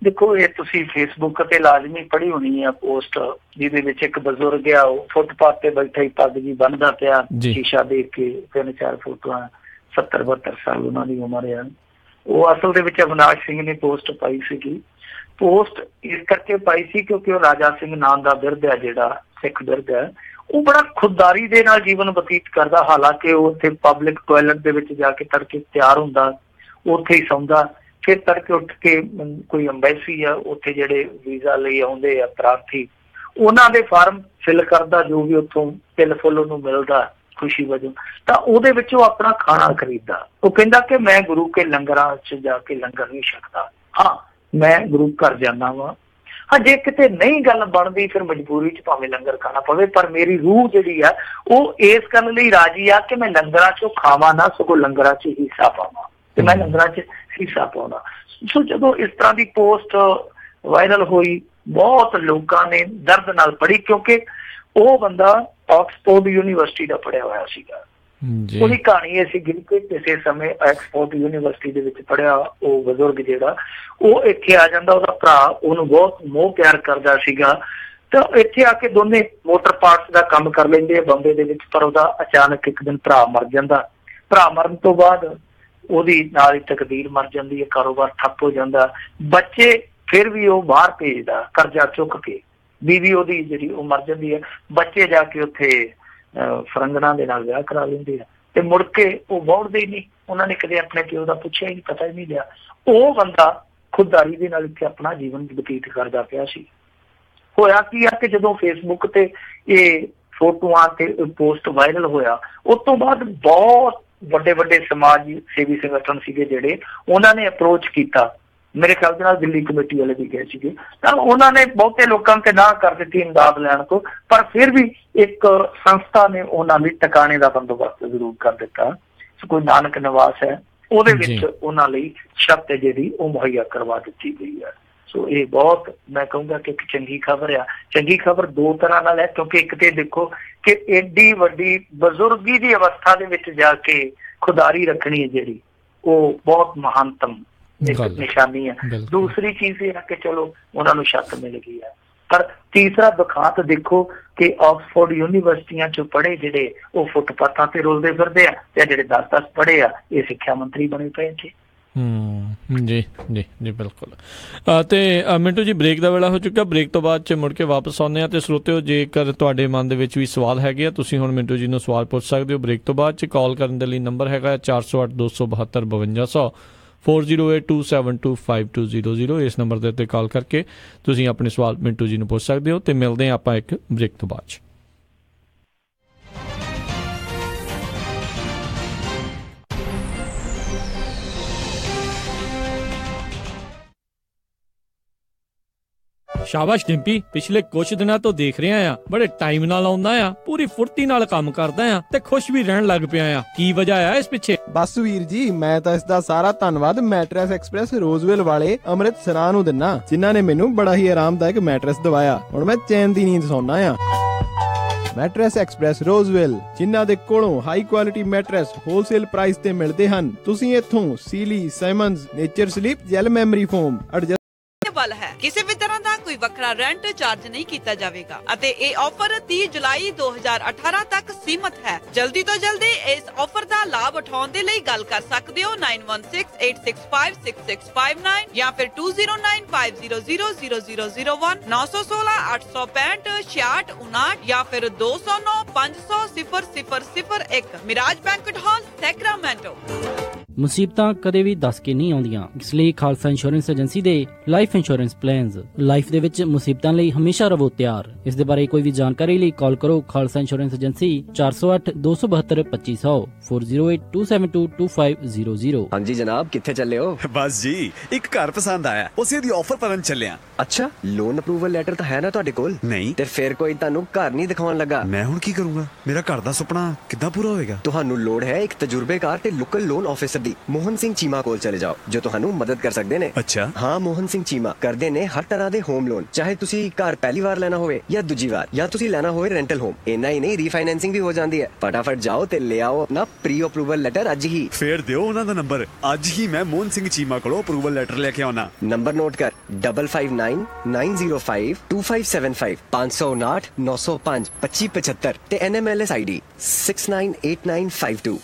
ਦੇਖੋ ਇਹ ਤੁਸੀਂ ਫੇਸਬੁੱਕ ਤੇ ਲਾਜ਼ਮੀ ਪੜ੍ਹੀ ਹੋਣੀ ਆ ਪੋਸਟ, ਜਿਹਦੇ ਵਿੱਚ ਇੱਕ ਬਜ਼ੁਰਗ ਆ ਉਹ ਫੁੱਟਪਾਥ ਤੇ ਬੈਠਾ ਹੀ ਪੱਗ ਜੀ ਬੰਨਦਾ ਪਿਆ, ਸ਼ੀਸ਼ਾ ਦੇਖ ਕੇ 3-4 ਫੋਟੋਆਂ, 70-72 ਸਾਲ ਉਹਨਾਂ ਦੀ ਉਮਰ ਆ। ਉਹ ਅਸਲ ਦੇ ਵਿੱਚ ਅਵਿਨਾਸ਼ ਸਿੰਘ ਨੇ ਪੋਸਟ ਪਾਈ ਸੀਗੀ। ਪੋਸਟ ਇਸ ਕਰਕੇ ਪਾਈ ਸੀ ਕਿਉਂਕਿ ਉਹ ਰਾਜਾ ਸਿੰਘ ਨਾਮ ਦਾ ਬਿਰਧ ਹੈ, ਜਿਹੜਾ ਸਿੱਖ ਬਿਰਧ ਹੈ, ਉਹ ਬੜਾ ਖੁਦਦਾਰੀ ਦੇ ਨਾਲ ਜੀਵਨ ਬਤੀਤ ਕਰਦਾ। ਹਾਲਾਂਕਿ ਉਹ ਉੱਥੇ ਪਬਲਿਕ ਟਾਇਲਟ ਦੇ ਵਿੱਚ ਜਾ ਕੇ ਤੜਕੇ ਤਿਆਰ ਹੁੰਦਾ, ਉੱਥੇ ਹੀ ਸੌਂਦਾ, ਫਿਰ ਤੜਕੇ ਉੱਠ ਕੇ ਕੋਈ ਅੰਬੈਸੀ ਆ ਉੱਥੇ ਜਿਹੜੇ ਵੀਜ਼ਾ ਲਈ ਆਉਂਦੇ ਆ ਪ੍ਰਾਰਥੀ, ਉਹਨਾਂ ਦੇ ਫਾਰਮ ਫਿਲ ਕਰਦਾ, ਜੋ ਵੀ ਉੱਥੋਂ ਤਿਲ ਫੁੱਲ ਉਹਨੂੰ ਮਿਲਦਾ ਖੁਸ਼ੀ ਵਜੋਂ, ਤਾਂ ਉਹਦੇ ਵਿੱਚ ਉਹ ਆਪਣਾ ਖਾਣਾ ਖਰੀਦਦਾ। ਉਹ ਕਹਿੰਦਾ ਕਿ ਮੈਂ ਗੁਰੂ ਕੇ ਲੰਗਰਾਂ 'ਚ ਜਾ ਕੇ ਲੰਗਰ ਨਹੀਂ ਛਕਦਾ, ਹਾਂ ਮੈਂ ਗੁਰੂ ਘਰ ਜਾਂਦਾ ਵਾ, ਹਾਂ ਜੇ ਕਿਤੇ ਨਹੀਂ ਗੱਲ ਬਣਦੀ ਫਿਰ ਮਜਬੂਰੀ 'ਚ ਭਾਵੇਂ ਲੰਗਰ ਖਾਣਾ ਪਵੇ, ਪਰ ਮੇਰੀ ਰੂਹ ਜਿਹੜੀ ਆ ਉਹ ਇਸ ਕਰਨ ਲਈ ਰਾਜੀ ਆ ਕਿ ਮੈਂ ਲੰਗਰਾਂ 'ਚੋਂ ਖਾਵਾਂ ਨਾ, ਸਗੋਂ ਲੰਗਰਾਂ 'ਚ ਹਿੱਸਾ ਪਾਵਾਂ, ਤੇ ਮੈਂ ਲੰਗਰਾਂ 'ਚ ਹਿੱਸਾ ਪਾਉਣਾ। ਸੋ ਜਦੋਂ ਇਸ ਤਰ੍ਹਾਂ ਦੀ ਪੋਸਟ ਵਾਇਰਲ ਹੋਈ, ਬਹੁਤ ਲੋਕਾਂ ਨੇ ਦਰਦ ਨਾਲ ਪੜ੍ਹੀ, ਕਿਉਂਕਿ ਉਹ ਬੰਦਾ ਆਕਸਫੋਰਡ ਯੂਨੀਵਰਸਿਟੀ ਦਾ ਪੜ੍ਹਿਆ ਹੋਇਆ ਸੀਗਾ। ਉਹਦੀ ਕਹਾਣੀ ਇਹ ਸੀਗੀ ਕਿ ਕਿਸੇ ਸਮੇਂ ਆਕਸਫੋਰਡ ਯੂਨੀਵਰਸਿਟੀ ਦੇ ਵਿੱਚ ਪੜ੍ਹਿਆ ਉਹ ਬਜ਼ੁਰਗ ਜਿਹੜਾ, ਉਹ ਇੱਥੇ ਆ ਜਾਂਦਾ, ਉਹਦਾ ਭਰਾ ਉਹਨੂੰ ਬਹੁਤ ਮੋਹ ਪਿਆਰ ਕਰਦਾ ਸੀਗਾ, ਤਾਂ ਇੱਥੇ ਆ ਕੇ ਦੋਨੇ ਮੋਟਰ ਪਾਰਟਸ ਦਾ ਕੰਮ ਕਰ ਲੈਂਦੇ ਆ ਬੰਬੇ ਦੇ ਵਿੱਚ। ਪਰ ਉਹਦਾ ਅਚਾਨਕ ਇੱਕ ਦਿਨ ਭਰਾ ਮਰ ਜਾਂਦਾ। ਭਰਾ ਮਰਨ ਤੋਂ ਬਾਅਦ ਉਹਦੀ ਨਾਲ ਹੀ ਤਕਦੀਰ ਮਰ ਜਾਂਦੀ ਹੈ, ਕਾਰੋਬਾਰ ਠੱਪ ਹੋ ਜਾਂਦਾ, ਬੱਚੇ ਫਿਰ ਵੀ ਉਹ ਬਾਹਰ ਭੇਜਦਾ ਕਰਜ਼ਾ ਚੁੱਕ ਕੇ, ਬੀਵੀ ਉਹਦੀ ਜਿਹੜੀ ਉਹ ਮਰ ਜਾਂਦੀ ਹੈ, ਬੱਚੇ ਜਾ ਕੇ ਉੱਥੇ ਫਰੰਗਣਾ ਦੇ ਨਾਲ ਵਿਆਹ ਕਰਾ ਲੈਂਦੇ ਆ, ਤੇ ਮੁੜ ਕੇ ਉਹ ਬੋੜਦੇ ਹੀ ਨਹੀਂ, ਉਹਨਾਂ ਨੇ ਕਦੇ ਆਪਣੇ ਪਿਓ ਦਾ ਪੁੱਛਿਆ ਹੀ ਨਹੀਂ, ਪਤਾ ਹੀ ਨਹੀਂ ਲਿਆ। ਉਹ ਬੰਦਾ ਖੁਦਦਾਰੀ ਦੇ ਨਾਲ ਇੱਥੇ ਆਪਣਾ ਜੀਵਨ ਬਤੀਤ ਕਰਦਾ ਪਿਆ ਸੀ। ਹੋਇਆ ਕੀ ਆ ਕਿ ਜਦੋਂ ਫੇਸਬੁੱਕ ਤੇ ਇਹ ਫੋਟੋਆਂ ਤੇ ਪੋਸਟ ਵਾਇਰਲ ਹੋਇਆ, ਉਸ ਤੋਂ ਬਾਅਦ ਬਹੁਤ ਵੱਡੇ ਸਮਾਜ ਸੇਵੀ ਸੰਗਠਨ ਸੀਗੇ ਜਿਹੜੇ, ਉਹਨਾਂ ਨੇ ਅਪਰੋਚ ਕੀਤਾ, ਮੇਰੇ ਖਿਆਲ ਦੇ ਨਾਲ ਦਿੱਲੀ ਕਮੇਟੀ ਵਾਲੇ ਵੀ ਗਏ ਸੀਗੇ, ਤਾਂ ਉਹਨਾਂ ਨੇ ਬਹੁਤੇ ਲੋਕਾਂ ਤੇ ਨਾ ਕਰ ਦਿੱਤੀ ਇਮਦਾਦ ਲੈਣ ਤੋਂ, ਪਰ ਫਿਰ ਵੀ ਇੱਕ ਸੰਸਥਾ ਨੇ ਉਹਨਾਂ ਲਈ ਟਿਕਾਣੇ ਦਾ ਬੰਦੋਬਸਤ ਜ਼ਰੂਰ ਕਰ ਦਿੱਤਾ। ਕੋਈ ਨਾਨਕ ਨਿਵਾਸ ਹੈ, ਉਹਦੇ ਵਿੱਚ ਉਹਨਾਂ ਲਈ ਛੱਤ ਜਿਹੜੀ ਉਹ ਮੁਹੱਈਆ ਕਰਵਾ ਦਿੱਤੀ ਗਈ ਹੈ। ਸੋ ਇਹ ਬਹੁਤ ਮੈਂ ਕਹੂੰਗਾ ਕਿ ਇੱਕ ਚੰਗੀ ਖਬਰ ਆ। ਚੰਗੀ ਖਬਰ ਦੋ ਤਰ੍ਹਾਂ ਨਾਲ ਹੈ, ਕਿਉਂਕਿ ਇੱਕ ਤੇ ਦੇਖੋ ਕਿ ਏਡੀ ਵੱਡੀ ਬਜ਼ੁਰਗੀ ਦੀ ਅਵਸਥਾ ਦੇ ਵਿੱਚ ਜਾ ਕੇ ਖੁਦਾਰੀ ਰੱਖਣੀ ਹੈ ਜਿਹੜੀ, ਉਹ ਬਹੁਤ ਮਹਾਨਤਮ ਇੱਕ ਨਿਸ਼ਾਨੀ ਹੈ। ਦੂਸਰੀ ਚੀਜ਼ ਇਹ ਹੈ ਕਿ ਚਲੋ ਉਹਨਾਂ ਨੂੰ ਛੱਤ ਮਿਲ ਗਈ ਹੈ। ਪਰ ਤੀਸਰਾ ਦੁਖਾਂਤ ਦੇਖੋ ਕਿ ਆਕਸਫੋਰਡ ਯੂਨੀਵਰਸਿਟੀਆਂ ਚੋਂ ਪੜ੍ਹੇ ਜਿਹੜੇ ਉਹ ਫੁੱਟਪਾਥਾਂ ਤੇ ਰੁਲਦੇ ਫਿਰਦੇ ਆ, ਤੇ ਜਿਹੜੇ 10-10 ਪੜ੍ਹੇ ਆ ਇਹ ਸਿੱਖਿਆ ਮੰਤਰੀ ਬਣੇ ਪਏ ਜੀ। ਜੀ ਜੀ ਜੀ ਬਿਲਕੁਲ। ਤੇ ਮਿੰਟੂ ਜੀ, ਬ੍ਰੇਕ ਦਾ ਵੇਲਾ ਹੋ ਚੁੱਕਾ। ਬ੍ਰੇਕ ਤੋਂ ਬਾਅਦ 'ਚ ਮੁੜ ਕੇ ਵਾਪਸ ਆਉਂਦੇ ਹਾਂ। ਤੇ ਸਰੋਤਿਓ, ਜੇਕਰ ਤੁਹਾਡੇ ਮਨ ਦੇ ਵਿੱਚ ਵੀ ਸਵਾਲ ਹੈਗੇ ਆ, ਤੁਸੀਂ ਹੁਣ ਮਿੰਟੂ ਜੀ ਨੂੰ ਸਵਾਲ ਪੁੱਛ ਸਕਦੇ ਹੋ। ਬ੍ਰੇਕ ਤੋਂ ਬਾਅਦ 'ਚ ਕਾਲ ਕਰਨ ਦੇ ਲਈ ਨੰਬਰ ਹੈਗਾ 408 272 5200 4082725200। ਇਸ ਨੰਬਰ ਦੇ ਉੱਤੇ ਕਾਲ ਕਰਕੇ ਤੁਸੀਂ ਆਪਣੇ ਸਵਾਲ ਮਿੰਟੂ ਜੀ ਨੂੰ ਪੁੱਛ ਸਕਦੇ ਹੋ। ਤੇ ਮਿਲਦੇ ਹਾਂ ਆਪਾਂ ਇੱਕ ਬ੍ਰੇਕ ਤੋਂ ਬਾਅਦ 'ਚ। ਸ਼ਾਬਾਸ਼ ਡਿੰਪੀ, ਪਿਛਲੇ ਕੁਝ ਦਿਨਾਂ ਤੋਂ ਦੇਖ ਰਿਹਾ ਆ, ਬੜੇ ਟਾਈਮ ਨਾਲ ਆਉਂਦਾ ਆ, ਪੂਰੀ ਫੁਰਤੀ ਨਾਲ ਕੰਮ ਕਰਦਾ ਆ ਤੇ ਖੁਸ਼ ਵੀ ਰਹਿਣ ਲੱਗ ਪਿਆ ਆ। ਕੀ ਵਜ੍ਹਾ ਆ ਇਸ ਪਿੱਛੇ? ਬਸ ਵੀਰ ਜੀ, ਮੈਂ ਤਾਂ ਇਸ ਦਾ ਸਾਰਾ ਧੰਨਵਾਦ ਮੈਟਰੈਸ ਐਕਸਪ੍ਰੈਸ ਰੋਜ਼ਵਿਲ ਵਾਲੇ ਅੰਮ੍ਰਿਤਸਰਾਂ ਨੂੰ ਦਿੰਨਾ, ਜਿਨ੍ਹਾਂ ਨੇ ਮੈਨੂੰ ਬੜਾ ਹੀ ਆਰਾਮਦਾਇਕ ਮੈਟਰੈਸ ਦਵਾਇਆ। ਹੁਣ ਮੈਂ ਚੈਨ ਦੀ ਨੀਂਦ ਸੌਂਦਾ ਆ। ਮੈਟਰੈਸ ਐਕਸਪ੍ਰੈਸ ਰੋਜ਼ਵਿਲ, ਜਿਨ੍ਹਾਂ ਦੇ ਕੋਲੋਂ high quality mattress wholesale price ਤੇ ਮਿਲਦੇ ਹਨ। ਤੁਸੀਂ ਇੱਥੋਂ Sealy, Simmons, nature sleep, gel memory foam ਹੈ। ਕਿਸੇ ਵੀ ਤਰ੍ਹਾਂ ਦਾ ਕੋਈ ਵੱਖਰਾ ਰੈਂਟ ਚਾਰਜ ਨਹੀਂ ਕੀਤਾ ਜਾਵੇਗਾ ਅਤੇ ਇਹ ਆਫਰ 30 ਜੁਲਾਈ 2018 ਤੱਕ ਸੀਮਤ ਹੈ। ਜਲਦੀ ਤੋਂ ਜਲਦੀ ਇਸ ਆਫਰ ਦਾ ਲਾਭ ਉਠਾਉਣ ਦੇ ਲਈ ਗੱਲ ਕਰ ਸਕਦੇ ਹੋ 9168656659 ਜਾਂ ਫਿਰ 2095000001 916 865 6659 ਜਾਂ ਫਿਰ 209 500 0001 ਮਿਰਾਜ ਬੈਂਕਟ ਹਾਲ ਸੈਕਰਾਮੈਂਟੋ। ਮੁਸੀਬਤਾਂ ਕਦੇ ਵੀ ਦੱਸ ਕੇ ਨਹੀਂ ਆਉਂਦੀਆਂ, ਇਸ ਲਈ ਖਾਲਸਾ ਇੰਸ਼ੋਰੈਂਸ ਏਜੰਸੀ ਦੇ ਲਾਈਫ ਇੰਸ਼ੋਰੈਂਸ ਪਲਾਨਸ ਲਾਈਫ ਦੇ ਵਿੱਚ ਮੁਸੀਬਤਾਂ ਲਈ ਹਮੇਸ਼ਾ ਰਹੋ ਤਿਆਰ। ਇਸ ਦੇ ਬਾਰੇ ਕੋਈ ਵੀ ਜਾਣਕਾਰੀ ਲਈ ਕਾਲ ਕਰੋ ਖਾਲਸਾ ਇੰਸ਼ੋਰੈਂਸ ਏਜੰਸੀ 408 272 2500 4082722500। ਹਾਂਜੀ ਜਨਾਬ, ਕਿੱਥੇ ਚੱਲੇ ਹੋ? ਬਸ ਜੀ, ਇੱਕ ਘਰ ਪਸੰਦ ਆਇਆ, ਉਸੇ ਦੀ ਆਫਰ ਭਰਨ ਚੱਲਿਆ। ਅੱਛਾ, ਲੋਨ ਅਪਰੂਵਲ ਲੈਟਰ ਤਾਂ ਹੈ ਨਾ ਤੁਹਾਡੇ ਕੋਲ? ਨਹੀਂ। ਤੇ ਫਿਰ ਕੋਈ ਤੁਹਾਨੂੰ ਘਰ ਨਹੀਂ ਦਿਖਾਉਣ ਲੱਗਾ? ਮੈਂ ਹੁਣ ਕੀ ਕਰੂੰਗਾ? ਮੇਰਾ ਘਰ ਦਾ ਸੁਪਨਾ ਕਿੱਦਾਂ ਪੂਰਾ ਹੋਏਗਾ? ਤੁਹਾਨੂੰ ਲੋੜ ਹੈ ਇੱਕ ਤਜਰਬੇਕਾਰ ਤੇ ਲੋਕਲ ਲੋਨ ਆਫਿਸਰ ਦੀ। ਮੋਹਨ ਸਿੰਘ ਚੀਮਾ ਕੋਲ ਚਲੇ ਜਾਓ, ਜੋ ਤੁਹਾਨੂੰ ਮਦਦ ਕਰ ਸਕਦੇ ਨੇ। ਅੱਛਾ। ਹਾਂ, ਮੋਹਨ ਸਿੰਘ ਚੀਮਾ ਕਰਦੇ ਨੇ ਹਰ ਤਰ੍ਹਾਂ ਦੇ ਹੋਮ ਲੋਨ, ਚਾਹੇ ਤੁਸੀਂ ਘਰ ਪਹਿਲੀ ਵਾਰ ਲੈਣਾ ਹੋਵੇ ਜਾਂ ਦੂਜੀ ਵਾਰ, ਜਾਂ ਤੁਸੀਂ ਲੈਣਾ ਹੋਵੇ ਰੈਂਟਲ ਹੋਮ। ਇੰਨਾ ਹੀ ਨਹੀਂ, ਰੀਫਾਈਨੈਂਸਿੰਗ ਵੀ ਹੋ ਜਾਂਦੀ ਹੈ। ਫਟਾਫਟ ਜਾਓ ਤੇ ਲੈ ਆਓ ਆਪਣਾ ਪ੍ਰੀ ਅਪਰੂਵਲ ਲੈਟਰ ਅੱਜ ਹੀ। ਫੇਰ ਦਿਓ ਉਹਨਾਂ ਦਾ ਨੰਬਰ, ਅੱਜ ਹੀ ਮੈਂ ਮੋਹਨ ਸਿੰਘ ਚੀਮਾ ਕੋਲੋਂ ਅਪਰੂਵਲ ਲੈਟਰ ਲੈ ਕੇ ਆਉਣਾ। ਨੰਬਰ ਨੋਟ ਕਰ 5599052575 559 905 2575 ਤੇ NMLS ID 698952।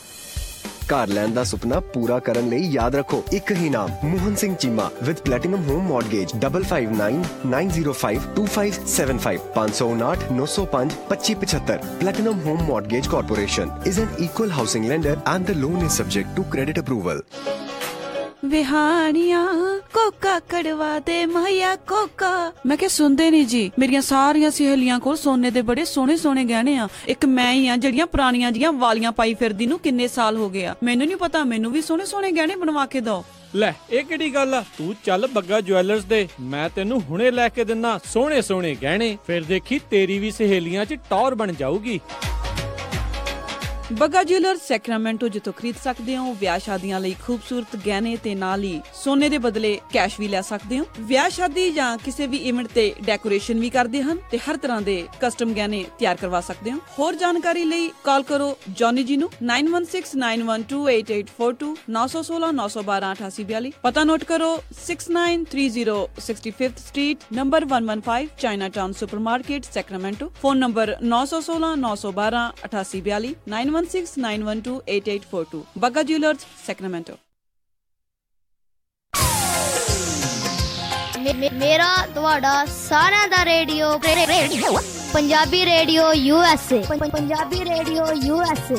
ਘਰ ਲੈਣ ਦਾ ਸੁਪਨਾ ਪੂਰਾ ਕਰਨ ਲਈ ਯਾਦ ਰੱਖੋ ਇੱਕ ਹੀ ਨਾਮ, Mohan Singh Cheema with platinum home mortgage 5599052575 559 905 2575। Platinum Home Mortgage Corporation is an equal housing lender and the loan is subject to credit approval. ਵਿਹਾਣੀਆਂ ਕੋਕਾ ਕੜਵਾ ਦੇ ਮਾਇਆ ਕੋਕਾ। ਮੈਂ ਕਿਹਾ ਸੁਣਦੇ ਨਹੀਂ ਜੀ, ਮੇਰੀਆਂ ਸਾਰੀਆਂ ਸਹੇਲੀਆਂ ਕੋਲ ਸੋਨੇ ਦੇ ਬੜੇ ਸੋਹਣੇ ਸੋਹਣੇ ਗਹਿਣੇ ਆ। ਇੱਕ ਮੈਂ ਹੀ ਆ ਜਿਹੜੀਆਂ ਪੁਰਾਣੀਆਂ ਜੀਆਂ ਵਾਲੀਆਂ ਪਾਈ ਫਿਰਦੀ ਨੂੰ ਕਿੰਨੇ ਸਾਲ ਹੋ ਗਏ ਆ। ਮੈਨੂੰ ਨਹੀਂ ਪਤਾ, ਮੈਨੂੰ ਵੀ ਸੋਹਣੇ ਸੋਹਣੇ ਗਹਿਣੇ ਬਣਵਾ ਕੇ ਦਿਓ। ਲੈ, ਇਹ ਕਿਹੜੀ ਗੱਲ ਆ? ਤੂੰ ਚੱਲ ਬੱਗਾ ਜੁਐਲਰਸ ਦੇ, ਮੈਂ ਤੈਨੂੰ ਹੁਣੇ ਲੈ ਕੇ ਦਿੰਨਾ ਸੋਹਣੇ ਸੋਹਣੇ ਗਹਿਣੇ। ਫਿਰ ਦੇਖੀ ਤੇਰੀ ਵੀ ਸਹੇਲੀਆਂ 'ਚ ਟੌਰ ਬਣ ਜਾਊਗੀ। ਬੱਗਾ ਜੁਐਲਰਸ ਸੈਕਰਾਮੈਂਟੋ, ਜਿੱਥੋਂ ਖਰੀਦ ਸਕਦੇ ਹੋ ਵਿਆਹ ਸ਼ਾਦੀਆਂ ਲਈ ਖੂਬਸੂਰਤ ਗਹਿਣੇ ਤੇ ਨਾਲ ਹੀ ਸੋਨੇ ਦੇ ਬਦਲੇ ਕੈਸ਼ ਵੀ ਲੈ ਸਕਦੇ ਹੋ। ਵਿਆਹ ਸ਼ਾਦੀ ਜਾਂ ਕਿਸੇ ਵੀ ਇਵੈਂਟ ਤੇ ਡੈਕੋਰੇਸ਼ਨ ਵੀ ਕਰਦੇ ਹਨ ਤੇ ਹਰ ਤਰ੍ਹਾਂ ਦੇ ਕਸਟਮ ਗਹਿਣੇ ਤਿਆਰ ਕਰਵਾ ਸਕਦੇ ਹੋ। ਹੋਰ ਜਾਣਕਾਰੀ ਲਈ ਕਾਲ ਕਰੋ ਜੌਨੀ ਜੀ ਨੂੰ 9169128842 916 912 8842। ਪਤਾ ਨੋਟ ਕਰੋ 6930 65th street number 115 Chinatown supermarket Sacramento. Phone number 916 912 8842 9169128842। Bagga jewellers Sacramento. ਮੇਰਾ ਤੁਹਾਡਾ ਸਾਰਿਆਂ ਦਾ radio Punjabi radio USA। Punjabi radio USA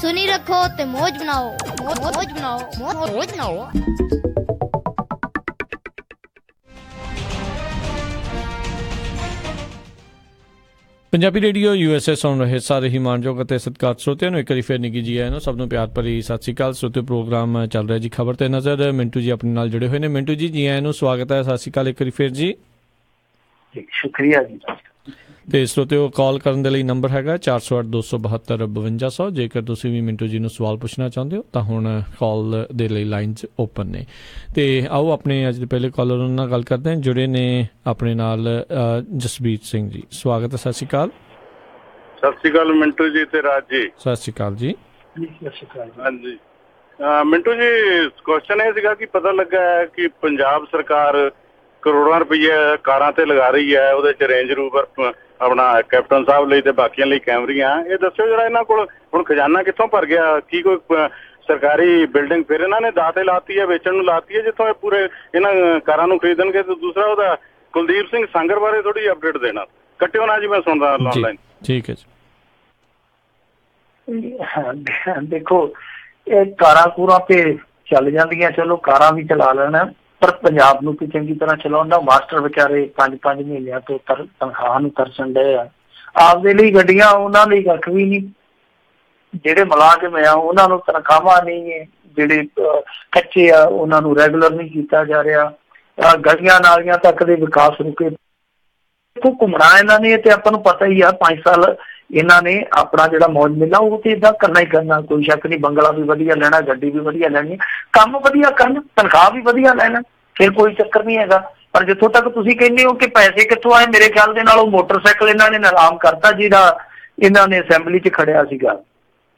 ਸੁਣੀ ਰੱਖੋ ਤੇ ਮौज ਬਣਾਓ, ਮौज ਬਣਾਓ, ਮौज ਬਣਾਓ। ਪੰਜਾਬੀ ਰੇਡੀਓ USA ਸੁਣ ਰਹੇ ਸਾਰੇ ਹੀ ਮਾਣਯੋਗ ਅਤੇ ਸਤਿਕਾਰਯੋਗ ਸਰੋਤਿਆਂ ਨੂੰ ਇੱਕ ਵਾਰੀ ਫਿਰ ਨਿੱਘੀ ਜੀ ਆਇਆਂ ਨੂੰ। ਸਭ ਨੂੰ ਪਿਆਰ ਭਰੀ ਸਤਿ ਸ਼੍ਰੀ ਅਕਾਲ। ਸਰੋਤਿਓ, ਪ੍ਰੋਗਰਾਮ ਚੱਲ ਰਿਹਾ ਜੀ ਖਬਰ ਤੇ ਨਜ਼ਰ। ਮਿੰਟੂ ਜੀ ਆਪਣੇ ਨਾਲ ਜੁੜੇ ਹੋਏ ਨੇ। ਮਿੰਟੂ ਜੀ, ਜੀ ਆਇਆਂ ਨੂੰ, ਸਵਾਗਤ ਹੈ। ਸਤਿ ਸ਼੍ਰੀ ਅਕਾਲ ਇੱਕ ਵਾਰੀ ਫਿਰ ਜੀ। ਸ਼ੁਕਰੀਆ ਜੀ। ਤੇ ਸਰੋਤਿਓ ਕਾਲ ਕਰਨ ਦੇ ਲਈ ਨੰਬਰ ਹੈਗਾ 408272 ਜੇਕਰ ਤੁਸੀਂ ਵੀ ਮਿੰਟੂ ਜੀ ਨੂੰ ਸਵਾਲ ਪੁੱਛਣਾ ਚਾਹੁੰਦੇ ਹੋ ਤਾਂ ਹੁਣ ਕਾਲ ਦੇ ਲਈ ਲਾਈਨਸ ਓਪਨ ਨੇ। ਤੇ ਆਓ ਆਪਣੇ ਅੱਜ ਦੇ ਪਹਿਲੇ ਕਾਲਰ ਨਾਲ ਗੱਲ ਕਰਦੇ ਹਾਂ, ਜੁੜੇ ਨੇ ਆਪਣੇ ਨਾਲ ਜਸਬੀਰ ਸਿੰਘ ਜੀ। ਸਵਾਗਤ ਹੈ, ਸਤਿ ਸ਼੍ਰੀ ਅਕਾਲ। ਸਤਿ ਸ਼੍ਰੀ ਅਕਾਲ ਮਿੰਟੂ ਜੀ ਤੇ ਰਾਜ ਜੀ। ਸਤਿ ਸ਼੍ਰੀ ਅਕਾਲ ਜੀ। ਹਾਂਜੀ ਮਿੰਟੂ ਜੀ, ਕੁਐਸਚਨ ਇਹ ਸੀਗਾ ਕਿ ਪਤਾ ਲੱਗਾ ਹੈ ਕਿ ਪੰਜਾਬ ਸਰਕਾਰ ਕਰੋੜਾਂ ਰੁਪਈਏ ਕਾਰਾਂ ਤੇ ਲਗਾ ਰਹੀ ਹੈ, ਉਹਦੇ 'ਚ ਰੇਂਜ ਰੂਵਰ ਆਪਣਾ ਕੈਪਟਨ ਸਾਹਿਬ ਲਈ ਤੇ ਬਾਕੀਆਂ ਲਈ ਕੈਮਰੀਆਂ। ਇਹ ਦੱਸਿਓ ਜਿਹੜਾ ਇਹਨਾਂ ਕੋਲ ਹੁਣ ਖਜ਼ਾਨਾ ਕਿੱਥੋਂ ਭਰ ਗਿਆ? ਕੀ ਕੋਈ ਸਰਕਾਰੀ ਬਿਲਡਿੰਗ ਫਿਰ ਇਹਨਾਂ ਨੇ ਦਾਅ ਲਾਤੀ ਹੈ, ਵੇਚਣ ਨੂੰ ਲਾਤੀ ਹੈ ਜਿੱਥੋਂ ਇਹ ਪੂਰੇ ਇਹਨਾਂ ਕਾਰਾਂ ਨੂੰ ਖਰੀਦਣਗੇ? ਤੇ ਦੂਸਰਾ ਉਹਦਾ ਕੁਲਦੀਪ ਸਿੰਘ ਸੰਗਰ ਬਾਰੇ ਥੋੜੀ ਅਪਡੇਟ ਦੇਣਾ। ਕੱਟਿਓ ਨਾ ਜੀ, ਮੈਂ ਸੁਣਦਾ ਆਨਲਾਈਨ। ਠੀਕ ਹੈ ਜੀ। ਦੇਖੋ, ਇਹ ਕਾਰਾਂ ਕੂਰਾਂ ਤੇ ਚੱਲ ਜਾਂਦੀਆਂ, ਚਲੋ ਕਾਰਾਂ ਵੀ ਚਲਾ ਲੈਣਾ, ਪਰ ਪੰਜਾਬ ਨੂੰ ਵੀ ਚੰਗੀ ਤਰ੍ਹਾਂ ਚਲਾਉਂਦਾ। ਮਾਸਟਰ ਵਿਚਾਰੇ 5-5 ਮਹੀਨਿਆਂ ਤੋਂ ਤਨਖਾਹ ਨੂੰ ਤਰਸਣ ਡਏ ਆ। ਆਪਦੇ ਲਈ ਗੱਡੀਆਂ, ਉਹਨਾਂ ਲਈ ਕੱਖ ਵੀ ਨਹੀਂ। ਜਿਹੜੇ ਮੁਲਾਜ਼ਮ ਆ ਉਹਨਾਂ ਨੂੰ ਤਨਖਾਹਾਂ ਨਹੀਂ ਹੈ, ਜਿਹੜੇ ਕੱਚੇ ਆ ਉਹਨਾਂ ਨੂੰ ਰੈਗੂਲਰ ਨਹੀਂ ਕੀਤਾ ਜਾ ਰਿਹਾ। ਗਲੀਆਂ ਨਾਲੀਆਂ ਤੱਕ ਦੇ ਵਿਕਾਸ ਰੁਕੇ। ਦੇਖੋ, ਘੁੰਮਣਾ ਇਹਨਾਂ ਨੇ ਤੇ ਆਪਾਂ ਨੂੰ ਪਤਾ ਹੀ ਆ, 5 ਸਾਲ ਇਹਨਾਂ ਨੇ ਆਪਣਾ ਜਿਹੜਾ ਮੌਜ ਮੇਲਾ ਉਹ ਤੇ ਏਦਾਂ ਕਰਨਾ ਹੀ ਕਰਨਾ, ਕੋਈ ਸ਼ੱਕ ਨਹੀਂ। ਬੰਗਲਾ ਵੀ ਵਧੀਆ ਲੈਣਾ, ਗੱਡੀ ਵੀ ਵਧੀਆ ਲੈਣੀ, ਕੰਮ ਵਧੀਆ ਕਰਨ, ਤਨਖਾਹ ਵੀ ਵਧੀਆ ਲੈਣਾ, ਫਿਰ ਕੋਈ ਚੱਕਰ ਨਹੀਂ ਹੈਗਾ। ਪਰ ਜਿੱਥੋਂ ਤੱਕ ਤੁਸੀਂ ਕਹਿੰਦੇ ਹੋ ਕਿ ਪੈਸੇ ਕਿੱਥੋਂ ਆਏ, ਮੇਰੇ ਖਿਆਲ ਦੇ ਨਾਲ ਉਹ ਮੋਟਰਸਾਈਕਲ ਇਹਨਾਂ ਨੇ ਨਿਲਾਮ ਕਰਤਾ ਜਿਹੜਾ ਇਹਨਾਂ ਨੇ ਅਸੈਂਬਲੀ 'ਚ ਖੜਿਆ ਸੀਗਾ,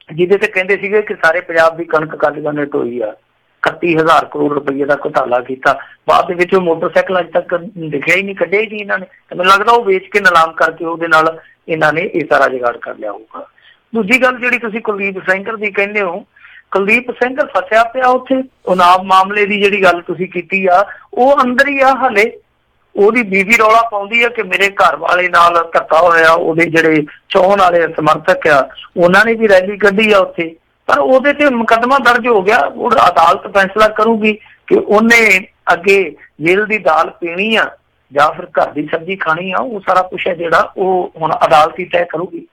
ਜਿਹਦੇ ਤੇ ਕਹਿੰਦੇ ਸੀਗੇ ਕਿ ਸਾਰੇ ਪੰਜਾਬ ਦੀ ਕਣਕ ਕਾਲੀਆਂ ਨੇ ਢੋਈ ਆ। 31,000 ਕਰੋੜ ਰੁਪਈਏ ਦਾ ਘੁਟਾਲਾ ਕੀਤਾ। ਬਾਅਦ ਦੇ ਵਿੱਚ ਉਹ ਮੋਟਰਸਾਈਕਲ ਅੱਜ ਤੱਕ ਦਿਖਿਆ ਹੀ ਨਹੀਂ, ਕੱਢਿਆ ਹੀ ਨਹੀਂ ਇਹਨਾਂ ਨੇ। ਤੇ ਮੈਨੂੰ ਲੱਗਦਾ ਉਹ ਵੇਚ ਕੇ ਨਿਲਾਮ ਕਰਕੇ ਉਹਦੇ ਨਾਲ ਇਹਨਾਂ ਨੇ ਇਹ ਸਾਰਾ ਜੁਗਾੜ ਕਰ ਲਿਆ ਹੋਊਗਾ। ਦੂਜੀ ਗੱਲ ਜਿਹੜੀ ਤੁਸੀਂ ਕੁਲਦੀਪ ਸੈਂਗਰ ਦੀ ਕਹਿੰਦੇ ਹੋ, ਕੁਲਦੀਪ ਸੈਂਗਰ ਫਸਿਆ ਪਿਆ ਉੱਥੇ। ਉਨਾਵ ਮਾਮਲੇ ਦੀ ਜਿਹੜੀ ਗੱਲ ਤੁਸੀਂ ਕੀਤੀ ਆ, ਉਹ ਅੰਦਰ ਹੀ ਆ ਹਾਲੇ। ਉਹਦੀ ਬੀਬੀ ਰੌਲਾ ਪਾਉਂਦੀ ਆ ਕਿ ਮੇਰੇ ਘਰ ਵਾਲੇ ਨਾਲ ਧੱਕਾ ਹੋਇਆ। ਉਹਦੇ ਜਿਹੜੇ ਚਾਹੁਣ ਵਾਲੇ ਸਮਰਥਕ ਆ ਉਹਨਾਂ ਨੇ ਵੀ ਰੈਲੀ ਕੱਢੀ ਆ ਉੱਥੇ, ਪਰ ਉਹਦੇ ਤੇ ਮੁਕੱਦਮਾ ਦਰਜ ਹੋ ਗਿਆ। ਉਹ ਅਦਾਲਤ ਫੈਸਲਾ ਕਰੂਗੀ ਕਿ ਉਹਨੇ ਅੱਗੇ ਜੇਲ੍ਹ ਦੀ ਦਾਲ ਪੀਣੀ ਆ ਜਾਂ ਫਿਰ ਘਰ ਦੀ ਸਬਜ਼ੀ ਖਾਣੀ ਆ। ਉਹ ਸਾਰਾ ਕੁਛ ਹੈ ਜਿਹੜਾ ਉਹ ਹੁਣ ਅਦਾਲਤ ਹੀ ਤੈਅ ਕਰੂਗੀ।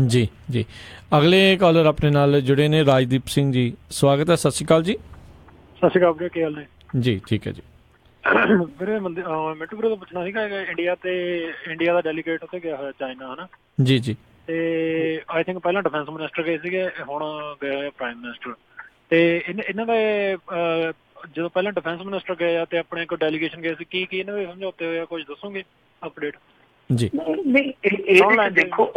ਜੀ ਜੀ। ਅਗਲੇ ਕਾਲਰ ਆਪਣੇ ਨਾਲ ਜੁੜੇ ਨੇ ਰਾਜਦੀਪ ਸਿੰਘ ਜੀ। ਸਵਾਗਤ ਹੈ, ਸਤਿ ਸ਼੍ਰੀ ਅਕਾਲ ਜੀ। ਸਤਿ ਸ਼੍ਰੀ ਅਕਾਲ, ਕੀ ਹਾਲ ਨੇ ਜੀ? ਠੀਕ ਹੈ ਜੀ। ਵੀਰੇ ਮਿੰਟੂ ਵੀਰੇ ਤੋਂ ਪੁੱਛਣਾ ਸੀਗਾ, ਇੰਡੀਆ ਦਾ ਡੈਲੀਗੇਟ ਉੱਥੇ ਗਿਆ ਹੋਇਆ ਚਾਈਨਾ, ਹਨਾ ਜੀ ਜੀ। ਤੇ ਆਈ ਥਿੰਕ ਪਹਿਲਾਂ ਡਿਫੈਂਸ ਮਿਨਿਸਟਰ ਗਏ ਸੀਗੇ, ਹੁਣ ਗਏ ਹੋਏ ਪ੍ਰਾਈਮ ਮਿਨਿਸਟਰ। ਤੇ ਇਹਨਾਂ ਦੇ ਜਦੋਂ ਪਹਿਲਾਂ ਡਿਫੈਂਸ ਮਿਨਿਸਟਰ ਗਏ ਆ ਤੇ ਆਪਣੇ ਕੋਈ ਡੈਲੀਗੇਸ਼ਨ ਗਏ ਸੀ, ਕੀ ਇਹਨਾਂ ਦੇ ਸਮਝੌਤੇ ਹੋਏ ਆ, ਕੁਝ ਦੱਸੋਗੇ ਅਪਡੇਟ? ਜੀ ਦੇਖੋ,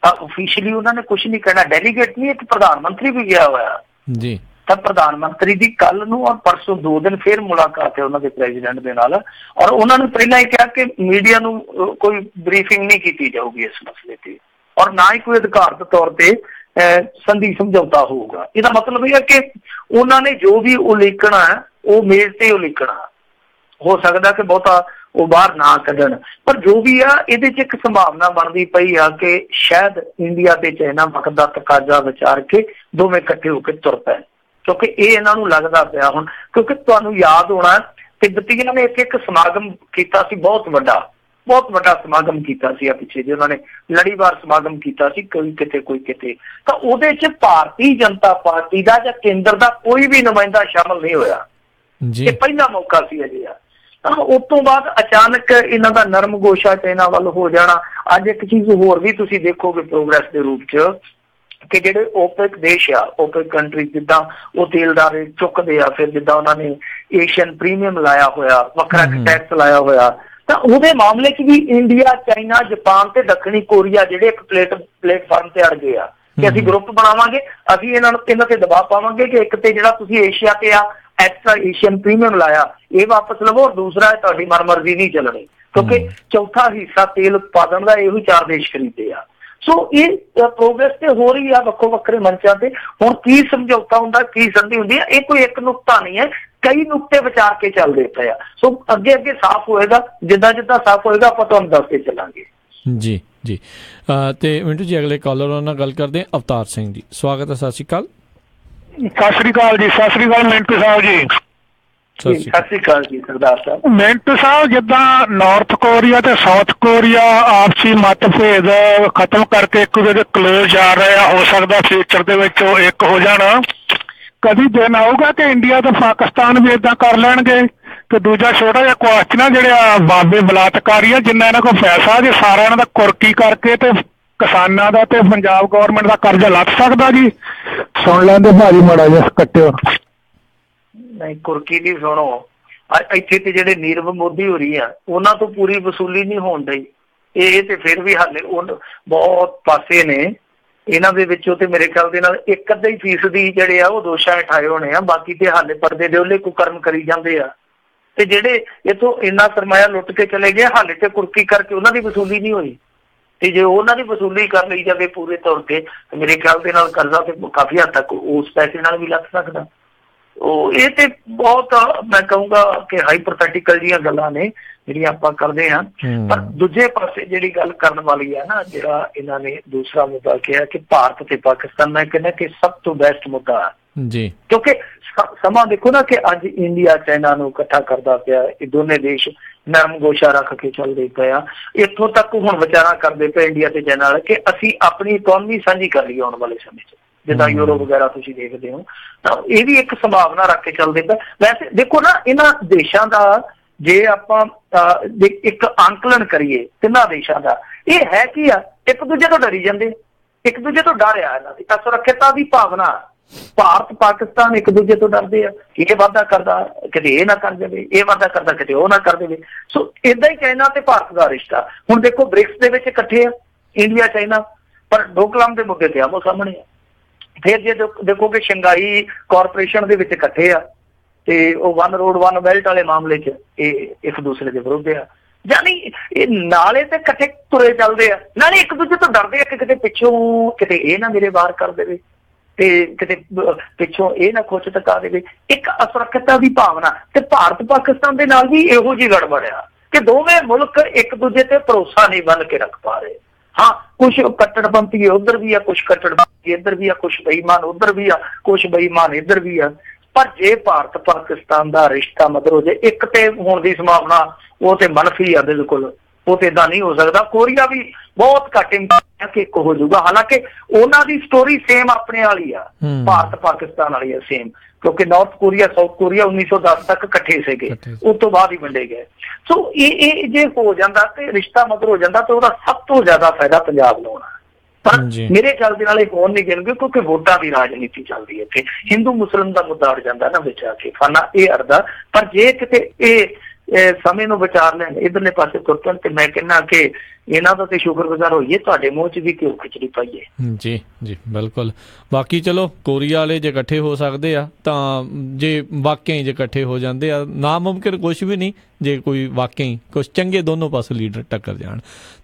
ਆਫੀਸ਼ੀਅਲੀ ਉਹਨਾਂ ਨੇ ਕੁਛ ਨਹੀਂ ਕਹਿਣਾ। ਡੈਲੀਗੇਟ ਨਹੀਂ, ਇੱਕ ਪ੍ਰਧਾਨ ਮੰਤਰੀ ਵੀ ਗਿਆ ਹੋਇਆ ਜੀ। ਤਾਂ ਪ੍ਰਧਾਨ ਮੰਤਰੀ ਦੀ ਕੱਲ ਨੂੰ ਔਰ ਪਰਸੋਂ 2 ਦਿਨ ਫਿਰ ਮੁਲਾਕਾਤ ਹੈ ਉਹਨਾਂ ਦੇ ਪ੍ਰੈਜ਼ੀਡੈਂਟ ਦੇ ਨਾਲ। ਔਰ ਉਹਨਾਂ ਨੇ ਪਹਿਲਾਂ ਹੀ ਕਿਹਾ ਕਿ ਮੀਡੀਆ ਨੂੰ ਕੋਈ ਬਰੀਫਿੰਗ ਨਹੀਂ ਕੀਤੀ ਜਾਊਗੀ ਇਸ ਮਸਲੇ ਤੇ, ਔਰ ਨਾ ਹੀ ਕੋਈ ਅਧਿਕਾਰਤ ਤੌਰ ਤੇ ਸੰਧੀ ਸਮਝੌਤਾ ਹੋਊਗਾ। ਇਹਦਾ ਮਤਲਬ ਇਹ ਹੈ ਕਿ ਉਹਨਾਂ ਨੇ ਜੋ ਵੀ ਉਲੀਕਣਾ ਉਹ ਮੇਜ਼ ਤੇ ਉਲੀਕਣਾ। ਹੋ ਸਕਦਾ ਕਿ ਬਹੁਤਾ ਉਹ ਬਾਹਰ ਨਾ ਕੱਢਣ, ਪਰ ਜੋ ਵੀ ਆ ਇਹਦੇ 'ਚ ਇੱਕ ਸੰਭਾਵਨਾ ਬਣਦੀ ਪਈ ਆ ਕਿ ਸ਼ਾਇਦ ਇੰਡੀਆ ਤੇ ਚਾਈਨਾ ਵਕਤ ਦਾ ਤਕਾਜ਼ਾ ਵਿਚਾਰ ਕੇ ਦੋਵੇਂ ਇਕੱਠੇ ਹੋ ਕੇ ਤੁਰ ਪੈਣ, ਕਿਉਂਕਿ ਇਹ ਇਹਨਾਂ ਨੂੰ ਲੱਗਦਾ ਪਿਆ ਹੁਣ। ਕਿਉਂਕਿ ਤੁਹਾਨੂੰ ਯਾਦ ਹੋਣਾ ਤਿੱਬਤੀਆਂ ਨੇ ਇੱਕ ਸਮਾਗਮ ਕੀਤਾ ਸੀ, ਬਹੁਤ ਵੱਡਾ ਸਮਾਗਮ ਕੀਤਾ ਸੀ ਪਿੱਛੇ ਜੇ ਉਹਨਾਂ ਨੇ ਲੜੀਵਾਰ ਸਮਾਗਮ ਕੀਤਾ ਸੀ, ਕੋਈ ਕਿਤੇ। ਤਾਂ ਉਹਦੇ 'ਚ ਭਾਰਤੀ ਜਨਤਾ ਪਾਰਟੀ ਦਾ ਜਾਂ ਕੇਂਦਰ ਦਾ ਕੋਈ ਵੀ ਨੁਮਾਇੰਦਾ ਸ਼ਾਮਲ ਨਹੀਂ ਹੋਇਆ। ਇਹ ਪਹਿਲਾ ਮੌਕਾ ਸੀ ਅਜਿਹਾ। ਤਾਂ ਉਸ ਤੋਂ ਬਾਅਦ ਅਚਾਨਕ ਇਹਨਾਂ ਦਾ ਨਰਮ ਗੋਸ਼ਾ ਚਾਈਨਾ ਵੱਲ ਹੋ ਜਾਣਾ। ਅੱਜ ਇੱਕ ਚੀਜ਼ ਹੋਰ ਵੀ ਤੁਸੀਂ ਦੇਖੋਗੇ ਪ੍ਰੋਗਰੈਸ ਦੇ ਰੂਪ 'ਚ ਕਿ ਜਿਹੜੇ ਓਪੈਕ ਦੇਸ਼ ਆ, ਓਪੈਕ ਕੰਟਰੀ, ਜਿੱਦਾਂ ਉਹ ਤੇਲ ਦਾ ਰੇਟ ਚੁੱਕਦੇ ਆ, ਫਿਰ ਜਿੱਦਾਂ ਉਹਨਾਂ ਨੇ ਏਸ਼ੀਅਨ ਪ੍ਰੀਮੀਅਮ ਲਾਇਆ ਹੋਇਆ, ਵੱਖਰਾ ਟੈਕਸ ਲਾਇਆ ਹੋਇਆ, ਤਾਂ ਉਹਦੇ ਮਾਮਲੇ 'ਚ ਵੀ ਇੰਡੀਆ, ਚਾਈਨਾ, ਜਾਪਾਨ ਤੇ ਦੱਖਣੀ ਕੋਰੀਆ ਜਿਹੜੇ ਇੱਕ ਪਲੇਟਫਾਰਮ ਤੇ ਅੜ ਗਏ ਆ ਕਿ ਅਸੀਂ ਗਰੁੱਪ ਬਣਾਵਾਂਗੇ, ਅਸੀਂ ਇਹਨਾਂ ਤੇ ਦਬਾਅ ਪਾਵਾਂਗੇ ਕਿ ਇੱਕ ਤੇ ਜਿਹੜਾ ਤੁਸੀਂ ਏਸ਼ੀਆ ਤੇ ਆ ਐਕਸਟਰਾ ਏਸ਼ੀਅਨ ਪ੍ਰੀਮੀਅਮ ਲਾਇਆ ਇਹ ਵਾਪਸ ਲਵੋ, ਔਰ ਦੂਸਰਾ ਤੁਹਾਡੀ ਮਨਮਰਜ਼ੀ ਨਹੀਂ ਚੱਲਣੀ, ਕਿਉਂਕਿ ਚੌਥਾ ਹਿੱਸਾ ਤੇਲ ਉਤਪਾਦਨ ਦਾ ਇਹੋ 4 ਦੇਸ਼ ਖਰੀਦਦੇ ਆ। ਸੋ ਇਹ ਪ੍ਰੋਗਰੈਸ ਤੇ ਹੋ ਰਹੀ ਆ ਵੱਖੋ ਵੱਖਰੇ ਮੰਚਾਂ ਤੇ। ਹੁਣ ਕੀ ਸਮਝੌਤਾ ਹੁੰਦਾ, ਕੀ ਸੰਧੀ ਹੁੰਦੀ ਹੈ, ਇਹ ਕੋਈ ਇੱਕ ਨੁਕਤਾ ਨਹੀਂ ਹੈ, ਕਈ ਨੁਕਤੇ ਵਿਚਾਰ ਕੇ ਚੱਲਦੇ ਪਏ ਆ। ਸੋ ਅੱਗੇ ਸਾਫ਼ ਹੋਏਗਾ, ਜਿੱਦਾਂ ਸਾਫ਼ ਹੋਏਗਾ ਆਪਾਂ ਤੁਹਾਨੂੰ ਦੱਸ ਕੇ ਚੱਲਾਂਗੇ। ਜੀ ਜੀ। ਤੇ ਮਿੰਟੂ ਜੀ ਅਗਲੇ ਕਾਲਰ ਨਾਲ ਗੱਲ ਕਰਦੇ ਅਵਤਾਰ ਸਿੰਘ ਜੀ। ਸਵਾਗਤ ਹੈ, ਸਤਿ ਸ਼੍ਰੀ ਅਕਾਲ। ਸਤਿ ਸ਼੍ਰੀ ਅਕਾਲ ਜੀ। ਸਤਿ ਸ਼੍ਰੀ ਅਕਾਲ ਮਿੰਟੂ ਸਾਹਿਬ ਜੀ। ਸਤਿ ਸ਼੍ਰੀ ਅਕਾਲ ਜੀ ਸਰਦਾਰ ਸਾਹਿਬ। ਮਿੰਟੂ ਸਾਹਿਬ, ਜਿੱਦਾਂ ਨਾਰਥ ਕੋਰੀਆ ਤੇ ਸਾਊਥ ਕੋਰੀਆ ਆਪਸੀ ਮਤਭੇਦ ਖਤਮ ਕਰਕੇ ਇੱਕ ਦੂਜੇ ਦੇ ਕਲੋਜ਼ ਜਾ ਰਹੇ ਆ, ਹੋ ਸਕਦਾ ਫਿਊਚਰ ਦੇ ਵਿੱਚ ਉਹ ਇੱਕ ਹੋ ਜਾਣ। ਕਦੀ ਦਿਨ ਆਊਗਾ ਕਿ ਇੰਡੀਆ ਤੇ ਪਾਕਿਸਤਾਨ ਵੀ ਏਦਾਂ ਕਰ ਲੈਣਗੇ ਤੇ ਦੂਜਾ ਛੋਟਾ ਜਿਹਾ ਕੁਐਸਚਨ ਆ, ਜਿਹੜੇ ਆ ਬਾਬੇ ਬਲਾਤਕਾਰੀ ਆ, ਜਿੰਨਾ ਇਹਨਾਂ ਕੋਲ ਪੈਸਾ ਜੇ ਸਾਰਾ ਇਹਨਾਂ ਦਾ ਕੁਰਕੀ ਕਰਕੇ ਤੇ ਕਿਸਾਨਾਂ ਦਾ ਤੇ ਪੰਜਾਬ ਗੌਰਮੈਂਟ ਦਾ ਕਰਜ਼ਾ ਲੱਥ ਸਕਦਾ ਜੀ? ਸੁਣ ਲੈਂਦੇ ਭਾਜੀ ਮਾੜਾ ਜਿਹਾ ਕੱਟਿਓ। ਨਹੀਂ ਕੁਰਕੀ ਦੀ ਸੁਣੋ, ਇੱਥੇ ਤੇ ਜਿਹੜੇ ਨੀਰਵ ਮੋਦੀ ਹੋ ਰਹੀ ਆ ਉਹਨਾਂ ਤੋਂ ਪੂਰੀ ਵਸੂਲੀ ਨਹੀਂ ਹੋਣ ਡਈ। ਇਹ ਤੇ ਫਿਰ ਵੀ ਹਾਲੇ ਬਹੁਤ ਪਾਸੇ ਨੇ ਇਹਨਾਂ ਦੇ ਵਿੱਚੋਂ, ਤੇ ਮੇਰੇ ਖਿਆਲ ਦੇ ਨਾਲ 1-2% ਜਿਹੜੇ ਆ ਉਹ ਦੋਸ਼ਾਂ ਹਟਾਏ ਹੋਣੇ ਆ, ਬਾਕੀ ਤੇ ਹਾਲੇ ਪਰਦੇ ਦੇ ਉਹਲੇ ਕੁਕਰਮ ਕਰੀ ਜਾਂਦੇ ਆ। ਤੇ ਜਿਹੜੇ ਇੱਥੋਂ ਇੰਨਾ ਸਰਮਾਇਆ ਲੁੱਟ ਕੇ ਚਲੇ ਗਏ, ਹਾਲੇ ਤੇ ਕੁਰਕੀ ਕਰਕੇ ਉਹਨਾਂ ਦੀ ਵਸੂਲੀ ਨਹੀਂ ਹੋਈ। ਤੇ ਜੇ ਉਹਨਾਂ ਦੀ ਵਸੂਲੀ ਕਰ ਲਈ ਜਾਵੇ ਪੂਰੇ ਤੌਰ ਤੇ ਮੇਰੇ ਖਿਆਲ ਦੇ ਨਾਲ ਕਰਜ਼ਾ ਤੇ ਕਾਫੀ ਹੱਦ ਤੱਕ ਉਸ ਪੈਸੇ ਨਾਲ ਵੀ ਲੱਥ ਸਕਦਾ। ਉਹ ਇਹ ਤੇ ਬਹੁਤ ਮੈਂ ਕਹੂੰਗਾ ਕਿ ਹਾਈਪੋਥੈਟੀਕਲ ਜੀਆਂ ਗੱਲਾਂ ਨੇ ਜਿਹੜੀਆਂ ਆਪਾਂ ਕਰਦੇ ਹਾਂ। ਪਰ ਦੂਜੇ ਪਾਸੇ ਜਿਹੜੀ ਗੱਲ ਕਰਨ ਵਾਲੀ ਆ ਨਾ, ਜਿਹੜਾ ਇਹਨਾਂ ਨੇ ਦੂਸਰਾ ਮੁੱਦਾ ਕਿਹਾ ਕਿ ਭਾਰਤ ਤੇ ਪਾਕਿਸਤਾਨ, ਮੈਂ ਕਹਿੰਦਾ ਕਿ ਸਭ ਤੋਂ ਬੈਸਟ ਮੁੱਦਾ ਜੀ, ਕਿਉਂਕਿ ਸਮਾਂ ਦੇਖੋ ਨਾ ਕਿ ਅੱਜ ਇੰਡੀਆ ਚਾਈਨਾ ਨੂੰ ਇਕੱਠਾ ਕਰਦਾ ਪਿਆ, ਇਹ ਦੋਨੇ ਦੇਸ਼ ਨਰਮ ਗੋਸ਼ਾ ਰੱਖ ਕੇ ਚੱਲਦੇ ਪਏ ਆ। ਇੱਥੋਂ ਤੱਕ ਹੁਣ ਵਿਚਾਰਾਂ ਕਰਦੇ ਪਏ ਇੰਡੀਆ ਤੇ ਚਾਈਨਾ ਨਾਲ ਕਿ ਅਸੀਂ ਆਪਣੀ ਇਕਨੋਮੀ ਸਾਂਝੀ ਕਰ ਲਈਏ ਆਉਣ ਵਾਲੇ ਸਮੇਂ 'ਚ, ਜਿੱਦਾਂ ਯੂਰਪ ਵਗੈਰਾ ਤੁਸੀਂ ਦੇਖਦੇ ਹੋ, ਤਾਂ ਇਹ ਵੀ ਇੱਕ ਸੰਭਾਵਨਾ ਰੱਖ ਕੇ ਚੱਲਦੇ ਪਏ। ਵੈਸੇ ਦੇਖੋ ਨਾ, ਇਹਨਾਂ ਦੇਸ਼ਾਂ ਦਾ ਜੇ ਆਪਾਂ ਇੱਕ ਅੰਕਲਨ ਕਰੀਏ ਤਿੰਨਾਂ ਦੇਸ਼ਾਂ ਦਾ, ਇਹ ਹੈ ਕੀ ਆ, ਇੱਕ ਦੂਜੇ ਤੋਂ ਡਰੀ ਜਾਂਦੇ, ਇੱਕ ਦੂਜੇ ਤੋਂ ਡਰ ਆ ਇਹਨਾਂ ਦੀ ਅਸੁਰੱਖਿਅਤਾ ਦੀ ਭਾਵਨਾ। ਭਾਰਤ ਪਾਕਿਸਤਾਨ ਇੱਕ ਦੂਜੇ ਤੋਂ ਡਰਦੇ ਆ ਕਿ ਇਹ ਵਾਧਾ ਕਰਦਾ ਕਿਤੇ ਇਹ ਨਾ ਕਰ ਦੇਵੇ, ਇਹ ਵਾਧਾ ਕਰਦਾ ਕਿਤੇ ਉਹ ਨਾ ਕਰ ਦੇਵੇ। ਸੋ ਏਦਾਂ ਹੀ ਚਾਈਨਾ ਤੇ ਭਾਰਤ ਦਾ ਰਿਸ਼ਤਾ। ਹੁਣ ਦੇਖੋ ਬ੍ਰਿਕਸ ਦੇ ਵਿੱਚ ਇਕੱਠੇ ਆ ਇੰਡੀਆ ਚਾਈਨਾ, ਪਰ ਡੋਕਲਾਮ ਦੇ ਮੁੱਦੇ ਤੇ ਆਮੋ ਸਾਹਮਣੇ ਆ। ਫਿਰ ਜੇ ਦੇਖੋ ਕਿ ਸ਼ੰਘਾਈ ਕਾਰਪੋਰੇਸ਼ਨ ਦੇ ਵਿੱਚ ਇਕੱਠੇ ਆ ਤੇ ਉਹ ਵਨ ਰੋਡ ਵਨ ਬੈਲਟ ਵਾਲੇ ਮਾਮਲੇ 'ਚ ਇਹ ਇੱਕ ਦੂਸਰੇ ਦੇ ਵਿਰੁੱਧ ਆ। ਯਾਨੀ ਇਹ ਨਾਲੇ ਤੇ ਇਕੱਠੇ ਤੁਰੇ ਚੱਲਦੇ ਆ, ਨਾਲੇ ਇੱਕ ਦੂਜੇ ਤੋਂ ਡਰਦੇ ਆ ਕਿ ਕਿਤੇ ਪਿੱਛੋਂ ਕਿਤੇ ਇਹ ਨਾ ਮੇਰੇ ਵਾਰ ਕਰ ਦੇਵੇ ਤੇ ਕਿਤੇ ਪਿੱਛੋਂ ਇਹ ਨਾ ਖੁੱਚ ਟਕਾ ਦੇਵੇ। ਇੱਕ ਅਸੁਰੱਖਿਅਤਾ ਦੀ ਭਾਵਨਾ। ਤੇ ਭਾਰਤ ਪਾਕਿਸਤਾਨ ਦੇ ਨਾਲ ਵੀ ਇਹੋ ਜਿਹੀ ਗੜਬੜ ਆ ਕਿ ਦੋਵੇਂ ਮੁਲਕ ਇੱਕ ਦੂਜੇ ਤੇ ਭਰੋਸਾ ਨਹੀਂ ਬੰਨ ਕੇ ਰੱਖ ਪਾ ਰਹੇ। ਹਾਂ, ਕੁਛ ਕੱਟੜਪੰਥੀ ਉੱਧਰ ਵੀ ਆ, ਕੁਛ ਕੱਟੜਪੰਥੀ ਇੱਧਰ ਵੀ ਆ, ਕੁਛ ਬੇਈਮਾਨ ਉੱਧਰ ਵੀ ਆ, ਕੁਛ ਬੇਈਮਾਨ ਇੱਧਰ ਵੀ ਆ। ਪਰ ਜੇ ਭਾਰਤ ਪਾਕਿਸਤਾਨ ਦਾ ਰਿਸ਼ਤਾ ਮਤਲਬ ਹੋ ਜੇ ਇੱਕ ਤੇ ਹੋਣ ਦੀ ਸੰਭਾਵਨਾ ਉਹ ਤੇ ਮਨਫੀ ਆ ਬਿਲਕੁਲ, ਉਹ ਤੇ ਏਦਾਂ ਨਹੀਂ ਹੋ ਸਕਦਾ। ਕੋਰੀਆ ਵੀ ਬਹੁਤ ਘੱਟ ਇਮਕਾਨ ਕਿ ਇੱਕ ਹੋ ਜਾਊਗਾ, ਹਾਲਾਂਕਿ ਉਹਨਾਂ ਦੀ ਸਟੋਰੀ ਸੇਮ ਆਪਣੇ ਵਾਲੀ ਆ, ਭਾਰਤ ਪਾਕਿਸਤਾਨ ਵਾਲੀ ਆ ਸੇਮ, ਕਿਉਂਕਿ ਨਾਰਥ ਕੋਰੀਆ ਸਾਊਥ ਕੋਰੀਆ 1910 ਤੱਕ ਇਕੱਠੇ ਸੀਗੇ, ਉਸ ਤੋਂ ਬਾਅਦ ਹੀ ਵੰਡੇ ਗਏ। ਸੋ ਇਹ ਜੇ ਹੋ ਜਾਂਦਾ ਤੇ ਰਿਸ਼ਤਾ ਮਤਲਬ ਹੋ ਜਾਂਦਾ ਤਾਂ ਉਹਦਾ ਸਭ ਤੋਂ ਜ਼ਿਆਦਾ ਫਾਇਦਾ ਪੰਜਾਬ ਨੂੰ ਹੋਣਾ। ਪਰ ਮੇਰੇ ਖਿਆਲ ਦੇ ਨਾਲ ਇਹ ਹੋਣ ਨਹੀਂ ਦੇਣਗੇ, ਕਿਉਂਕਿ ਵੋਟਾਂ ਦੀ ਰਾਜਨੀਤੀ ਚੱਲਦੀ ਹੈ ਇੱਥੇ, ਹਿੰਦੂ ਮੁਸਲਿਮ ਦਾ ਮੁੱਦਾ ਅੜ ਜਾਂਦਾ ਨਾ ਵਿੱਚ ਆ ਕੇ, ਫਾਨਾ ਇਹ ਅੜਦਾ। ਪਰ ਜੇ ਕਿਤੇ ਇਹ ਸਮੇਂ ਨੂੰ ਵਿਚਾਰ ਲੈਣ ਇਧਰਲੇ ਪਾਸੇ ਤੁਰਨ ਤੇ ਮੈਂ ਕਹਿੰਦਾ ਕਿ ਇਹਨਾਂ ਦਾ ਤੇ ਸ਼ੁਕਰਗੁਜ਼ਾਰ ਹੋਈਏ, ਤੁਹਾਡੇ ਮੂੰਹ 'ਚ ਵੀ ਘਿਓ ਖਿਚੜੀ ਪਾਈਏ। ਜੀ ਜੀ ਬਿਲਕੁਲ। ਬਾਕੀ ਚਲੋ ਕੋਰੀਆ ਵਾਲੇ ਜੇ ਇਕੱਠੇ ਹੋ ਸਕਦੇ ਆ ਤਾਂ ਜੇ ਵਾਕਿਆ ਜੇ ਇਕੱਠੇ ਹੋ ਜਾਂਦੇ ਆ, ਨਾਮੁਮਕਿਨ ਕੁਛ ਵੀ ਨਹੀਂ ਜੇ ਕੋਈ ਵਾਕਿਆ ਕੁਛ ਚੰਗੇ ਦੋਨੋਂ ਪਾਸੇ ਲੀਡਰ ਟੱਕਰ ਜਾਣ।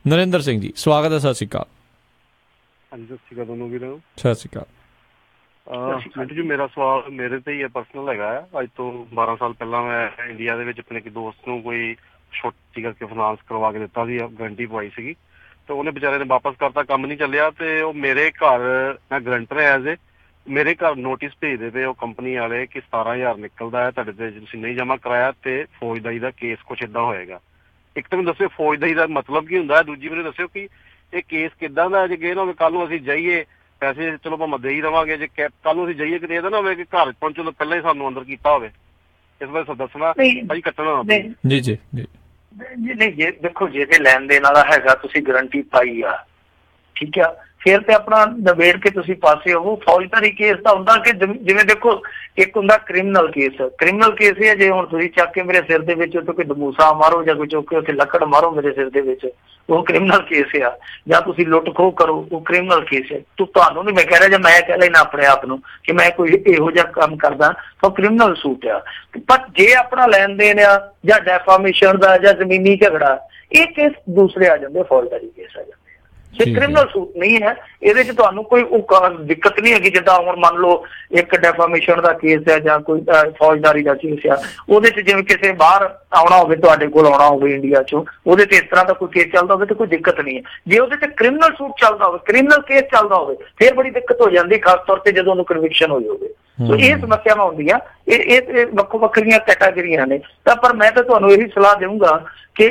ਨਰਿੰਦਰ ਸਿੰਘ ਜੀ ਸਵਾਗਤ ਹੈ, ਸਤਿ ਸ਼੍ਰੀ ਅਕਾਲ। ਹਾਂਜੀ ਸਤਿ ਸ਼੍ਰੀ ਅਕਾਲ ਦੋਨੋਂ ਵੀਰੋ। ਸਤਿ ਸ਼੍ਰੀ ਅਕਾਲ। ਮਿੰਟੂ ਜੀ ਮੇਰਾ ਸਵਾਲ ਮੇਰੇ ਤੇ ਹੀ ਹੈ, ਪਰਸਨਲ ਹੈਗਾ ਆ। ਅੱਜ ਤੋਂ 12 ਸਾਲ ਪਹਿਲਾਂ ਮੈਂ ਇੰਡੀਆ ਦੇ ਵਿੱਚ ਆਪਣੇ ਇੱਕ ਦੋਸਤ ਨੂੰ ਕੋਈ ਛੋਟੀ ਕਰਕੇ ਫਾਈਨਾਂਸ ਕਰਵਾ ਕੇ ਦਿੱਤਾ ਸੀ, ਗਰੰਟੀ ਪਵਾਈ ਸੀਗੀ, ਤੇ ਉਹਨੇ ਵਿਚਾਰੇ ਨੇ ਵਾਪਸ ਕਰਤਾ, ਕੰਮ ਨਹੀਂ ਚੱਲਿਆ। ਤੇ ਉਹ ਮੇਰੇ ਘਰ ਮੈਂ ਗਰੰਟਰ ਐਜ਼ ਏ ਮੇਰੇ ਘਰ ਨੋਟਿਸ ਭੇਜਦੇ ਪਏ ਉਹ ਕੰਪਨੀ ਵਾਲੇ ਕਿ 17,000 ਨਿਕਲਦਾ ਹੈ ਤੁਹਾਡੇ ਤੇ, ਤੁਸੀਂ ਨਹੀਂ ਜਮ੍ਹਾਂ ਕਰਾਇਆ ਤੇ ਫੌਜਦਾਰੀ ਦਾ ਕੇਸ ਕੁਛ ਏਦਾਂ ਹੋਏਗਾ। ਇੱਕ ਤਾਂ ਮੈਨੂੰ ਦੱਸਿਓ ਫੌਜਦਾਰੀ ਦਾ ਮਤਲਬ ਕੀ ਹੁੰਦਾ ਹੈ, ਦੂਜੀ ਮੈਨੂੰ ਦੱਸਿਓ ਕਿ ਇਹ ਕੇਸ ਕਿੱਦਾਂ ਦਾ, ਜੇ ਗਏ ਨਾ ਹੋਵੇ ਕੱਲ ਨੂੰ ਅਸੀਂ ਜਾਈਏ ਪੈਸੇ ਚਲੋ ਭਾਵੇਂ ਦੇ ਹੀ ਦੇਵਾਂਗੇ, ਜੇ ਕੱਲ ਨੂੰ ਅਸੀਂ ਜਾਈਏ ਕਿਤੇ ਇਹਦਾ ਨਾ ਹੋਵੇ ਕਿ ਘਰ ਪਹੁੰਚਣ ਤੋਂ ਪਹਿਲਾਂ ਹੀ ਸਾਨੂੰ ਅੰਦਰ ਕੀਤਾ ਹੋਵੇ। ਇਸ ਬਾਰੇ ਦੱਸਣਾ ਭਾਈ, ਕੱਟਣਾ ਜੀ ਜੀ ਜੀ ਨਹੀਂ। ਜੇ ਦੇਖੋ ਜੇ ਤੇ ਲੈਣ ਦੇਣ ਵਾਲਾ ਹੈਗਾ, ਤੁਸੀਂ ਗਰੰਟੀ ਪਾਈ ਆ, ਠੀਕ ਆ, ਫਿਰ ਤੇ ਆਪਣਾ ਨਿਬੇੜ ਕੇ ਤੁਸੀਂ ਪਾਸੇ ਹੋ। ਫੌਜਦਾਰੀ ਕੇਸ ਤਾਂ ਹੁੰਦਾ ਕਿ ਜਿਵੇਂ ਦੇਖੋ ਇੱਕ ਹੁੰਦਾ ਕ੍ਰਿਮੀਨਲ ਕੇਸ। ਕ੍ਰਿਮੀਨਲ ਕੇਸ ਇਹ ਜੇ ਹੁਣ ਤੁਸੀਂ ਚੱਕ ਕੇ ਮੇਰੇ ਸਿਰ ਦੇ ਵਿੱਚ ਉੱਥੇ ਕੋਈ ਦਮੂਸਾ ਮਾਰੋ ਜਾਂ ਕੋਈ ਚੁੱਕ ਕੇ ਉੱਥੇ ਲੱਕੜ ਮਾਰੋ ਮੇਰੇ ਸਿਰ ਦੇ ਵਿੱਚ, ਉਹ ਕ੍ਰਿਮੀਨਲ ਕੇਸ ਆ। ਜਾਂ ਤੁਸੀਂ ਲੁੱਟ ਖੋਹ ਕਰੋ, ਉਹ ਕ੍ਰਿਮੀਨਲ ਕੇਸ ਹੈ। ਤੁਹਾਨੂੰ ਨਹੀਂ ਮੈਂ ਕਹਿ ਰਿਹਾ, ਜਾਂ ਮੈਂ ਕਹਿ ਲੈਣਾ ਆਪਣੇ ਆਪ ਨੂੰ ਕਿ ਮੈਂ ਕੋਈ ਇਹੋ ਜਿਹਾ ਕੰਮ ਕਰਦਾ ਤਾਂ ਕ੍ਰਿਮੀਨਲ ਸੂਟ ਆ। ਪਰ ਜੇ ਆਪਣਾ ਲੈਣ ਦੇਣ ਆ ਜਾਂ ਡੈਫਾਮੇਸ਼ਨ ਦਾ ਜਾਂ ਜ਼ਮੀਨੀ ਝਗੜਾ, ਇਹ ਕੇਸ ਦੂਸਰੇ ਆ ਜਾਂਦੇ, ਫੌਜਦਾਰੀ ਕੇਸ ਆ ਜਾਂਦੇ। ਕ੍ਰਿਮੀਨਲ ਸੂਟ ਨਹੀਂ ਹੈ ਇਹਦੇ 'ਚ, ਤੁਹਾਨੂੰ ਕੋਈ ਦਿੱਕਤ ਨਹੀਂ ਹੈਗੀ। ਜਿੱਦਾਂ ਹੁਣ ਮੰਨ ਲਓ ਇੱਕ ਡੈਫਾਮੇਸ਼ਨ ਦਾ ਕੇਸ ਹੈ ਜਾਂ ਕੋਈ ਫੌਜਦਾਰੀ ਦਾ ਕੇਸ ਆ, ਉਹਦੇ 'ਚ ਜਿਵੇਂ ਕਿਸੇ ਬਾਹਰ ਆਉਣਾ ਹੋਵੇ, ਤੁਹਾਡੇ ਕੋਲ ਆਉਣਾ ਹੋਵੇ ਇੰਡੀਆ 'ਚੋਂ, ਉਹਦੇ 'ਤੇ ਇਸ ਤਰ੍ਹਾਂ ਦਾ ਕੋਈ ਕੇਸ ਚੱਲਦਾ ਹੋਵੇ ਤਾਂ ਕੋਈ ਦਿੱਕਤ ਨਹੀਂ ਹੈ। ਜੇ ਉਹਦੇ 'ਤੇ ਕ੍ਰਿਮੀਨਲ ਸੂਟ ਚੱਲਦਾ ਹੋਵੇ, ਕ੍ਰਿਮੀਨਲ ਕੇਸ ਚੱਲਦਾ ਹੋਵੇ, ਫਿਰ ਬੜੀ ਦਿੱਕਤ ਹੋ ਜਾਂਦੀ, ਖਾਸ ਤੌਰ ਤੇ ਜਦੋਂ ਉਹਨੂੰ ਕਨਵਿਕਸ਼ਨ ਹੋਈ ਹੋਵੇ। ਸੋ ਇਹ ਸਮੱਸਿਆਵਾਂ ਹੁੰਦੀਆਂ, ਇਹ ਵੱਖੋ ਵੱਖਰੀਆਂ ਕੈਟਾਗਰੀਆਂ ਨੇ। ਤਾਂ ਪਰ ਮੈਂ ਤਾਂ ਤੁਹਾਨੂੰ ਇਹੀ ਸਲਾਹ ਦੇਵਾਂਗਾ ਕਿ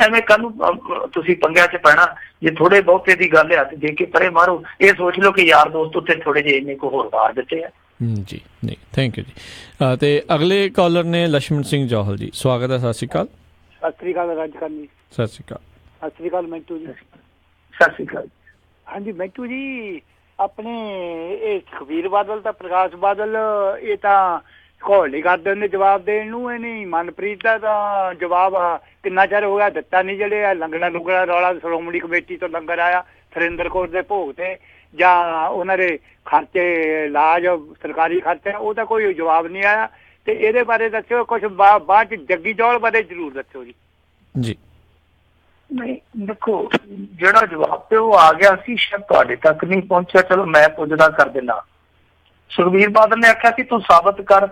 ਐਵੇਂ ਕੱਲ ਨੂੰ ਤੁਸੀਂ ਪੰਗਿਆਂ 'ਚ ਪੈਣਾ, ਜੇ ਥੋੜੇ ਬਹੁਤੇ ਦੀ ਗੱਲ ਹੱਥ ਦੇ ਕੇ ਪਰੇ ਮਾਰੋ। ਇਹ ਸੋਚ ਲਓ ਕਿ ਯਾਰ ਦੋਸਤ ਉੱਤੇ ਥੋੜੇ ਜਿਹੇ ਇੰਨੇ ਕੁ ਹੋਰ ਮਾਰ ਦਿੱਤੇ ਆ, ਜੀ ਨਹੀਂ ਥੈਂਕ ਯੂ ਜੀ। ਤੇ ਅਗਲੇ ਕਾਲਰ ਨੇ ਲక్ష్మణ ਸਿੰਘ ਜੌਹਲ ਜੀ, ਸਵਾਗਤ ਹੈ। ਸਤਿ ਸ਼੍ਰੀ ਅਕਾਲ। ਸਤਿ ਸ਼੍ਰੀ ਅਕਾਲ ਰਾਜਕਰਨ ਜੀ। ਸਤਿ ਸ਼੍ਰੀ ਅਕਾਲ। ਸਤਿ ਸ਼੍ਰੀ ਅਕਾਲ ਮਿੰਟੂ ਜੀ। ਸਤਿ ਸ਼੍ਰੀ ਅਕਾਲ। ਹਾਂਜੀ ਮਿੰਟੂ ਜੀ, ਆਪਣੇ ਇਹ ਸੁਖਬੀਰ ਬਾਦਲ ਤਾਂ ਪ੍ਰਕਾਸ਼ ਬਾਦਲ ਇਹ ਤਾਂ ਘੋਲ ਨਹੀਂ ਕਰਦੇ ਉਹਨੇ ਜਵਾਬ ਦੇਣ ਨੂੰ। ਇਹ ਨਹੀਂ ਮਨਪ੍ਰੀਤ ਦਾ ਤਾਂ ਜਵਾਬ ਕਿੰਨਾ ਚਿਰ ਹੋ ਗਿਆ ਦਿੱਤਾ ਨਹੀਂ। ਜਿਹੜੇ ਆ ਲੰਗੜਾ ਲੁੰਗੜਾ ਰੌਲਾ ਸ਼੍ਰੋਮਣੀ ਕਮੇਟੀ ਤੋਂ ਲੰਗਰ ਆਇਆ ਸੁਰਿੰਦਰ ਕੌਰ ਦੇ ਭੋਗ ਤੇ ਜਾਂ ਉਹਨਾਂ ਦੇ ਖਰਚੇ ਇਲਾਜ ਸਰਕਾਰੀ ਖਰਚੇ, ਉਹਦਾ ਕੋਈ ਜਵਾਬ ਨਹੀਂ ਆਇਆ। ਤੇ ਇਹਦੇ ਬਾਰੇ ਦੱਸਿਓ ਕੁਛ, ਬਾਅਦ ਚ ਜੱਗੀ ਚੌਲ ਬਾਰੇ ਜ਼ਰੂਰ ਦੱਸਿਓ ਜੀ। ਜੀ ਨਹੀਂ ਦੇਖੋ, ਜਿਹੜਾ ਜਵਾਬ ਤੇ ਉਹ ਆ ਗਿਆ ਸੀ ਸ਼ਾਇਦ ਤੁਹਾਡੇ ਤੱਕ ਨਹੀਂ ਪਹੁੰਚਿਆ। ਚਲੋ ਮੈਂ ਪੁੱਛਦਾ ਕਰ ਦਿੰਦਾ। ਸੁਖਬੀਰ ਬਾਦਲ ਨੇ ਆਖਿਆ ਸੀ ਤੂੰ ਸਾਬਤ ਕਰ,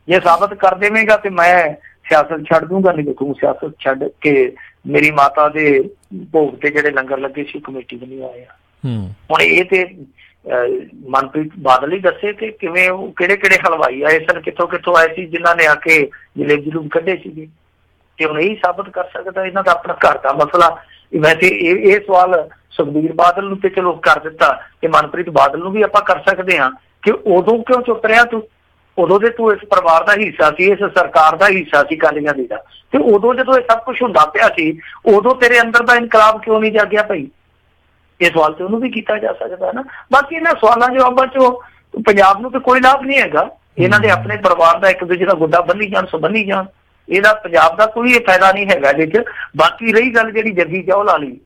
ਜੇ ਸਾਬਤ ਕਰ ਦੇਵੇਂਗਾ ਤੇ ਮੈਂ ਸਿਆਸਤ ਛੱਡ ਦੂੰਗਾ, ਨਹੀਂ ਤੂੰ ਸਿਆਸਤ ਛੱਡ ਕੇ ਮੇਰੀ ਮਾਤਾ ਦੇ ਭੋਗ ਤੇ ਜਿਹੜੇ ਲੰਗਰ ਲੱਗੇ ਸੀ ਕਮੇਟੀ ਬਣੀ ਆਏ ਆ। ਹੁਣ ਇਹ ਤੇ ਮਨਪ੍ਰੀਤ ਬਾਦਲ ਹੀ ਦੱਸੇ ਕਿ ਕਿਵੇਂ ਉਹ ਕਿਹੜੇ ਕਿਹੜੇ ਹਲਵਾਈ ਆਏ ਸਨ, ਕਿੱਥੋਂ ਕਿੱਥੋਂ ਆਏ ਸੀ ਜਿਨ੍ਹਾਂ ਨੇ ਆ ਕੇ ਜਲੇਬ ਜਲੂਬ ਕੱਢੇ ਸੀਗੇ। ਤੇ ਹੁਣ ਇਹੀ ਸਾਬਤ ਕਰ ਸਕਦਾ, ਇਹਨਾਂ ਦਾ ਆਪਣਾ ਘਰ ਦਾ ਮਸਲਾ। ਵੈਸੇ ਇਹ ਸਵਾਲ ਸੁਖਬੀਰ ਬਾਦਲ ਨੂੰ ਤੇ ਚਲੋ ਕਰ ਦਿੱਤਾ, ਤੇ ਮਨਪ੍ਰੀਤ ਬਾਦਲ ਨੂੰ ਵੀ ਆਪਾਂ ਕਰ ਸਕਦੇ ਹਾਂ ਕਿ ਉਦੋਂ ਕਿਉਂ ਚੁੱਪ ਰਿਹਾ ਤੂੰ? ਉਦੋਂ ਦੇ ਤੂੰ ਇਸ ਪਰਿਵਾਰ ਦਾ ਹਿੱਸਾ ਸੀ, ਇਸ ਸਰਕਾਰ ਦਾ ਹਿੱਸਾ ਸੀ ਅਕਾਲੀਆਂ ਦੀ ਦਾ, ਤੇ ਉਦੋਂ ਜਦੋਂ ਇਹ ਸਭ ਕੁਛ ਹੁੰਦਾ ਪਿਆ ਸੀ ਉਦੋਂ ਤੇਰੇ ਅੰਦਰ ਦਾ ਇਨਕਲਾਬ ਕਿਉਂ ਨਹੀਂ ਜਾਗਿਆ ਭਾਈ? ਇਹ ਸਵਾਲ ਤੇ ਉਹਨੂੰ ਵੀ ਕੀਤਾ ਜਾ ਸਕਦਾ ਨਾ। ਬਾਕੀ ਇਹਨਾਂ ਸਵਾਲਾਂ ਜਵਾਬਾਂ ਚੋਂ ਪੰਜਾਬ ਨੂੰ ਤੇ ਕੋਈ ਲਾਭ ਨਹੀਂ ਹੈਗਾ। ਇਹਨਾਂ ਦੇ ਆਪਣੇ ਪਰਿਵਾਰ ਦਾ ਇੱਕ ਦੂਜੇ ਦਾ ਗੁੱਡਾ ਬੰਨੀ ਜਾਣ, ਸੋ ਬੰਨੀ ਜਾਣ, ਇਹਦਾ ਪੰਜਾਬ ਦਾ ਕੋਈ ਫਾਇਦਾ ਨਹੀਂ ਹੈਗਾ ਇਹਦੇ ਚ। ਬਾਕੀ ਰਹੀ ਗੱਲ ਜਿਹੜੀ ਜੱਗੀ ਚੌਲ ਵਾਲੀ,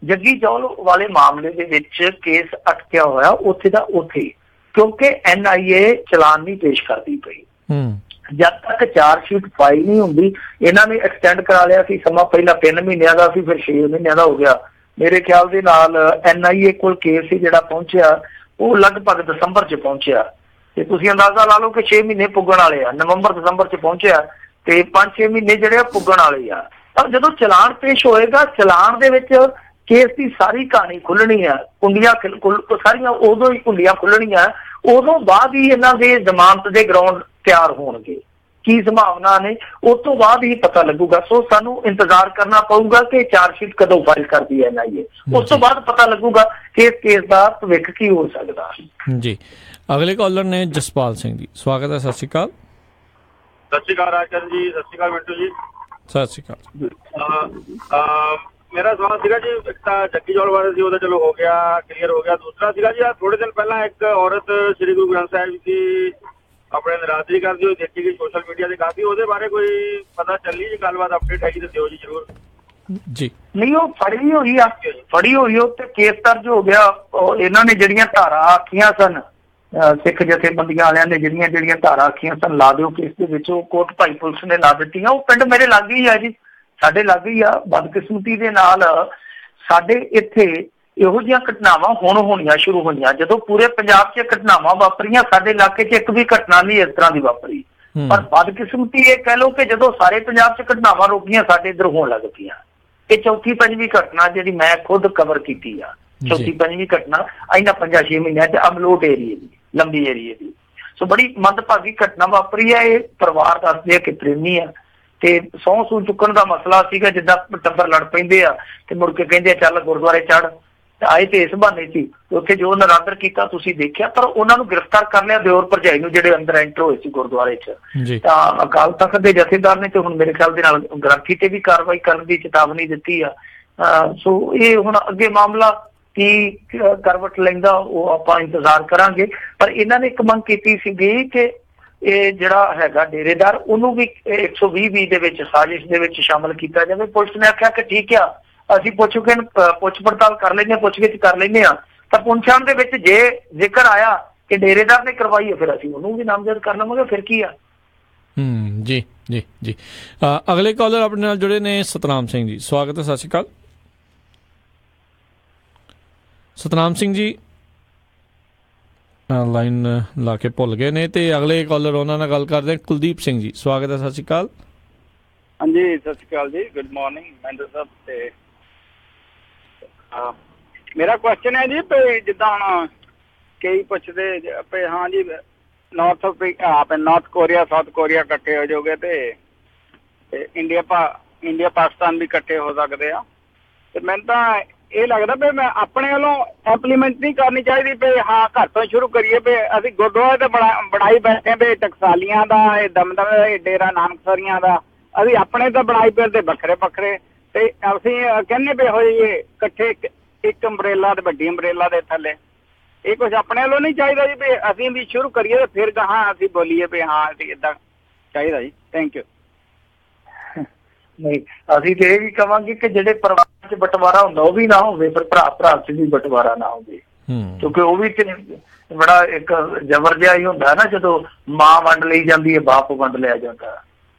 ਜੱਗੀ ਚੌਲ ਵਾਲੇ ਮਾਮਲੇ ਦੇ ਵਿੱਚ ਕੇਸ ਅਟਕਿਆ ਹੋਇਆ ਉੱਥੇ ਦਾ ਉੱਥੇ, ਕਿਉਂਕਿ NIA ਚਲਾਨ ਨਹੀਂ ਪੇਸ਼ ਕਰਦੀ ਪਈ। ਜਦ ਤੱਕ ਚਾਰਜ ਸ਼ੀਟ ਫਾਈਲ ਨਹੀਂ ਹੁੰਦੀ, ਇਹਨਾਂ ਨੇ ਐਕਸਟੈਂਡ ਕਰਾ ਲਿਆ ਸੀ ਸਮਾਂ, ਪਹਿਲਾਂ 3 ਮਹੀਨਿਆਂ ਦਾ ਸੀ, ਫਿਰ 6 ਮਹੀਨਿਆਂ ਦਾ ਹੋ ਗਿਆ। ਮੇਰੇ ਖਿਆਲ ਦੇ ਨਾਲ NIA ਕੋਲ ਕੇਸ ਸੀ ਜਿਹੜਾ ਪਹੁੰਚਿਆ ਉਹ ਲਗਭਗ ਦਸੰਬਰ 'ਚ ਪਹੁੰਚਿਆ, ਤੇ ਤੁਸੀਂ ਅੰਦਾਜ਼ਾ ਲਾ ਲਓ ਕਿ 6 ਮਹੀਨੇ ਪੁੱਗਣ ਵਾਲੇ ਆ। ਨਵੰਬਰ ਦਸੰਬਰ 'ਚ ਪਹੁੰਚਿਆ ਤੇ 5-6 ਮਹੀਨੇ ਜਿਹੜੇ ਆ ਪੁੱਗਣ ਵਾਲੇ ਆ। ਤਾਂ ਜਦੋਂ ਚਲਾਨ ਪੇਸ਼ ਹੋਏਗਾ, ਚਲਾਨ ਦੇ ਵਿੱਚ ਕੇਸ ਦੀ ਸਾਰੀ ਕਹਾਣੀ ਖੁੱਲਣੀ ਆ, ਕੁੰਡੀਆਂ ਸਾਰੀਆਂ ਉਦੋਂ ਹੀ ਕੁੰਡੀਆਂ ਖੁੱਲਣੀਆਂ, ਉਦੋਂ ਬਾਅਦ ਹੀ ਇਹਨਾਂ ਦੇ ਜ਼ਮਾਨਤ ਦੇ ਗਰਾਊਂਡ ਤਿਆਰ ਹੋਣਗੇ। ਕੀ ਸੰਭਾਵਨਾ ਨੇ ਉਸ ਤੋਂ ਬਾਅਦ ਹੀ ਪਤਾ ਲੱਗੂਗਾ। ਸੋ ਸਾਨੂੰ ਇੰਤਜ਼ਾਰ ਕਰਨਾ ਪਊਗਾ ਕਿ ਚਾਰਜਸ਼ੀਟ ਕਦੋਂ ਫਾਈਲ ਕਰਦੀ ਹੈ NIA, ਉਸ ਤੋਂ ਬਾਅਦ ਪਤਾ ਲੱਗੂਗਾ ਕਿ ਇਸ ਕੇਸ ਦਾ ਭਵਿੱਖ ਕੀ ਹੋ ਸਕਦਾ। ਜੀ ਅਗਲੇ ਕਾਲਰ ਨੇ ਜਸਪਾਲ ਸਿੰਘ ਜੀ, ਸਵਾਗਤ ਹੈ। ਸਤਿ ਸ਼੍ਰੀ ਅਕਾਲ। ਸਤਿ ਸ਼੍ਰੀ ਅਕਾਲ ਰਾਜਕਰਨ ਜੀ। ਸਤਿ ਸ਼੍ਰੀ ਅਕਾਲ ਮਿੰਟੂ ਜੀ। ਸਤਿ ਸ਼੍ਰੀ ਅਕਾਲ। ਮੇਰਾ ਸਵਾਲ ਸੀਗਾ ਜੀ, ਇੱਕ ਤਾਂ ਜੱਗੀ ਚੌਲ ਬਾਰੇ ਸੀ, ਉਹਦਾ ਚਲੋ ਹੋ ਗਿਆ, ਕਲੀਅਰ ਹੋ ਗਿਆ। ਦੂਸਰਾ ਸੀਗਾ ਜੀ, ਥੋੜੇ ਦਿਨ ਪਹਿਲਾਂ ਇੱਕ ਔਰਤ ਸ੍ਰੀ ਗੁਰੂ ਗ੍ਰੰਥ ਸਾਹਿਬ ਦੀ ਆਪਣੇ ਨਰਾਜ਼ਗੀ ਕਰਦੀ ਹੋਈ ਦੇਖੀ ਗਈ ਸੋਸ਼ਲ ਮੀਡੀਆ ਤੇ ਕਾਫੀ, ਉਹਦੇ ਬਾਰੇ ਕੋਈ ਪਤਾ ਚੱਲੀ ਜੀ? ਗੱਲਬਾਤ ਅਪਡੇਟ ਹੈਗੀ ਤਾਂ ਦਿਓ ਜੀ ਜ਼ਰੂਰ। ਜੀ ਨਹੀਂ, ਉਹ ਫੜੀ ਹੋਈ ਆ, ਫੜੀ ਹੋਈ ਉਹ ਤੇ ਕੇਸ ਦਰਜ ਹੋ ਗਿਆ। ਇਹਨਾਂ ਨੇ ਜਿਹੜੀਆਂ ਧਾਰਾ ਆਖੀਆਂ ਸਨ, ਸਿੱਖ ਜਥੇਬੰਦੀਆਂ ਵਾਲਿਆਂ ਨੇ ਜਿਹੜੀਆਂ ਧਾਰਾ ਆਖੀਆਂ ਸਨ ਲਾ ਦਿਓ ਕੇਸ ਦੇ ਵਿੱਚ, ਉਹ ਕੋਟ ਭਾਈ ਪੁਲਿਸ ਨੇ ਲਾ ਦਿੱਤੀਆਂ। ਉਹ ਪਿੰਡ ਮੇਰੇ ਲਾਗੇ ਹੀ ਆ ਜੀ, ਸਾਡੇ ਲਾਗੇ ਹੀ ਆ। ਬਦਕਿਸਮਤੀ ਦੇ ਨਾਲ ਸਾਡੇ ਇੱਥੇ ਇਹੋ ਜਿਹੀਆਂ ਘਟਨਾਵਾਂ ਹੁਣ ਹੋਣੀਆਂ ਸ਼ੁਰੂ ਹੋਈਆਂ। ਜਦੋਂ ਪੂਰੇ ਪੰਜਾਬ 'ਚ ਘਟਨਾਵਾਂ ਵਾਪਰੀਆਂ, ਸਾਡੇ ਇਲਾਕੇ 'ਚ ਇੱਕ ਵੀ ਘਟਨਾ ਨਹੀਂ ਇਸ ਤਰ੍ਹਾਂ ਦੀ ਵਾਪਰੀ। ਪਰ ਬਦਕਿਸਮਤੀ ਇਹ ਕਹਿ ਲਓ ਕਿ ਜਦੋਂ ਸਾਰੇ ਪੰਜਾਬ 'ਚ ਘਟਨਾਵਾਂ ਰੁਕੀਆਂ, ਸਾਡੇ ਇੱਧਰ ਹੋਣ ਲੱਗ ਪਈਆਂ। ਇਹ ਚੌਥੀ ਪੰਜਵੀਂ ਘਟਨਾ ਜਿਹੜੀ ਮੈਂ ਖੁਦ ਕਵਰ ਕੀਤੀ ਆ, ਚੌਥੀ ਪੰਜਵੀਂ ਘਟਨਾ ਇਹਨਾਂ 5-6 ਮਹੀਨਿਆਂ 'ਚ ਅਮਲੋਟ ਏਰੀਏ ਦੀ, ਲੰਬੀ ਏਰੀਏ ਦੀ। ਸੋ ਬੜੀ ਮੰਦਭਾਗੀ ਘਟਨਾ ਵਾਪਰੀ ਹੈ। ਇਹ ਪਰਿਵਾਰ ਦੱਸਦੇ ਆ ਕਿ ਪ੍ਰੇਮੀ ਆ, ਤੇ ਸਹੁੰ ਚੁੱਕਣ ਦਾ ਮਸਲਾ ਸੀਗਾ, ਜਿੱਦਾਂ ਟੱਬਰ ਲੜ ਪੈਂਦੇ ਆ ਤੇ ਮੁੜ ਕੇ ਕਹਿੰਦੇ ਚੱਲ ਗੁਰਦੁਆਰੇ ਚੜ੍ਹ। ਆਏ ਤੇ ਇਸ ਬਹਾਨੇ ਸੀ, ਉੱਥੇ ਜੋ ਨਰਾਦਰ ਕੀਤਾ ਤੁਸੀਂ ਦੇਖਿਆ। ਪਰ ਉਹਨਾਂ ਨੂੰ ਗ੍ਰਿਫਤਾਰ ਕਰ ਲਿਆ, ਦਿਓਰ ਭਰਜਾਈ ਨੂੰ, ਜਿਹੜੇ ਅੰਦਰ ਐਂਟਰ ਹੋਏ ਸੀ ਗੁਰਦੁਆਰੇ 'ਚ। ਤਾਂ ਅਕਾਲ ਤਖਤ ਦੇ ਜਥੇਦਾਰ ਨੇ ਤੇ ਹੁਣ ਮੇਰੇ ਖਿਆਲ ਦੇ ਨਾਲ ਗ੍ਰੰਥੀ ਤੇ ਵੀ ਕਾਰਵਾਈ ਕਰਨ ਦੀ ਚੇਤਾਵਨੀ ਦਿੱਤੀ ਆ। ਸੋ ਇਹ ਹੁਣ ਅੱਗੇ ਮਾਮਲਾ ਕੀ ਕਰਵਟ ਲੈਂਦਾ ਉਹ ਆਪਾਂ ਇੰਤਜ਼ਾਰ ਕਰਾਂਗੇ। ਪਰ ਇਹਨਾਂ ਨੇ ਇੱਕ ਮੰਗ ਕੀਤੀ ਸੀਗੀ ਕਿ ਇਹ ਜਿਹੜਾ ਹੈਗਾ ਡੇਰੇਦਾਰ, ਉਹਨੂੰ ਵੀ 120 ਦੇ ਵਿੱਚ ਸਾਜ਼ਿਸ਼ ਦੇ ਵਿੱਚ ਸ਼ਾਮਲ ਕੀਤਾ ਜਾਵੇ। ਪੁਲਿਸ ਨੇ ਆਖਿਆ ਕਿ ਠੀਕ ਆ, ਅਸੀਂ ਪੁੱਛ ਪੜਤਾਲ ਕਰ ਲੈਂਦੇ ਹਾਂ, ਪੁੱਛਗਿੱਛ ਕਰ ਲੈਂਦੇ ਹਾਂ। ਤਾਂ ਪੁੰਛਾਣ ਦੇ ਵਿੱਚ ਜੇ ਜ਼ਿਕਰ ਆਇਆ ਕਿ ਡੇਰੇਦਾਰ ਨੇ ਕਰਵਾਈ ਹੈ, ਫਿਰ ਅਸੀਂ ਉਹਨੂੰ ਵੀ ਨਾਮਜ਼ਦ ਕਰ ਲਵਾਂਗੇ। ਫਿਰ ਕੀ ਆ। ਜੀ ਜੀ ਜੀ ਅਗਲੇ ਕਾਲਰ ਆਪਣੇ ਨਾਲ ਜੁੜੇ ਨੇ ਸਤਨਾਮ ਸਿੰਘ ਜੀ, ਸਵਾਗਤ ਹੈ। ਸਤਿ ਸ਼੍ਰੀ ਅਕਾਲ ਸਤਨਾਮ ਸਿੰਘ ਜੀ। ਲਾਈਨ ਲਾ ਕੇ ਭੁੱਲ ਗਏ ਨੇ, ਤੇ ਅਗਲੇ ਕਾਲਰ ਉਹਨਾਂ ਨਾਲ ਗੱਲ ਕਰਦੇ। ਕੁਲਦੀਪ ਸਿੰਘ ਜੀ, ਸਵਾਗਤ ਹੈ। ਸਤਿ ਸ਼੍ਰੀ ਅਕਾਲ। ਹਾਂਜੀ ਸਤਿ ਸ਼੍ਰੀ ਅਕਾਲ ਜੀ, ਗੁੱਡ ਮਾਰਨਿੰਗ ਮਹਿੰਦਰ ਸਾਹਿਬ। ਤੇ ਮੇਰਾ ਕੁਐਸਚਨ ਹੈ ਜੀ, ਜਿੱਦਾਂ ਹੁਣ ਕਈ ਪੁੱਛਦੇ ਪਏ, ਹਾਂ ਜੀ ਨਾਰਥ ਕੋਰੀਆ ਸਾਊਥ ਕੋਰੀਆ ਇਕੱਠੇ ਹੋ ਜਾਓਗੇ ਤੇ ਇੰਡੀਆ ਪਾਕਿਸਤਾਨ ਵੀ ਇਕੱਠੇ ਹੋ ਸਕਦੇ ਆ। ਤੇ ਮੈਨੂੰ ਤਾਂ ਇਹ ਲੱਗਦਾ ਵੀ ਮੈਂ ਆਪਣੇ ਵੱਲੋਂ ਇੰਪਲੀਮੈਂਟ ਨਹੀਂ ਕਰਨੀ ਚਾਹੀਦੀ ਵੀ ਹਾਂ ਘਰ ਤੋਂ ਸ਼ੁਰੂ ਕਰੀਏ ਵੀ ਅਸੀਂ ਗੁਰਦੁਆਰੇ ਤੇ ਬਣਾਈ ਬੈਠੇ ਵੀ ਟਕਸਾਲੀਆਂ ਦਾ, ਇਹ ਦਮਦਮੇ ਦਾ, ਇਹ ਡੇਰਾ ਨਾਨਕਸਰੀਆਂ ਦਾ, ਅਸੀਂ ਆਪਣੇ ਤਾਂ ਬਣਾਈ ਫਿਰਦੇ ਵੱਖਰੇ ਵੱਖਰੇ, ਤੇ ਅਸੀਂ ਕਹਿੰਦੇ ਵੀ ਹੋਈਏ ਇਕੱਠੇ ਇੱਕ ਅੰਬਰੇਲਾ ਤੇ ਵੱਡੀ ਅੰਬਰੇਲਾ ਦੇ ਥੱਲੇ। ਇਹ ਕੁਛ ਆਪਣੇ ਵੱਲੋਂ ਨਹੀਂ ਚਾਹੀਦਾ ਜੀ ਵੀ ਅਸੀਂ ਵੀ ਸ਼ੁਰੂ ਕਰੀਏ ਤੇ ਫਿਰ ਗਾਹਾਂ ਅਸੀਂ ਬੋਲੀਏ ਵੀ ਹਾਂ ਅਸੀਂ ਏਦਾਂ ਚਾਹੀਦਾ ਜੀ। Thank you. ਨਹੀਂ, ਅਸੀਂ ਤੇ ਇਹ ਵੀ ਕਵਾਂਗੇ ਕਿ ਜਿਹੜੇ ਪਰਿਵਾਰ ਚ ਬਟਵਾਰਾ ਹੁੰਦਾ ਉਹ ਵੀ ਨਾ ਹੋਵੇ, ਪਰ ਭਰਾ ਭਰਾ ਚ ਵੀ ਬਟਵਾਰਾ ਨਾ ਹੋਵੇ, ਕਿਉਂਕਿ ਉਹ ਵੀ ਤੇ ਬੜਾ ਇੱਕ ਜ਼ਬਰ ਜਿਹਾ ਹੀ ਹੁੰਦਾ ਨਾ, ਜਦੋਂ ਮਾਂ ਵੰਡ ਲਈ ਜਾਂਦੀ ਹੈ ਬਾਪ ਵੰਡ ਲਿਆ ਜਾਂਦਾ।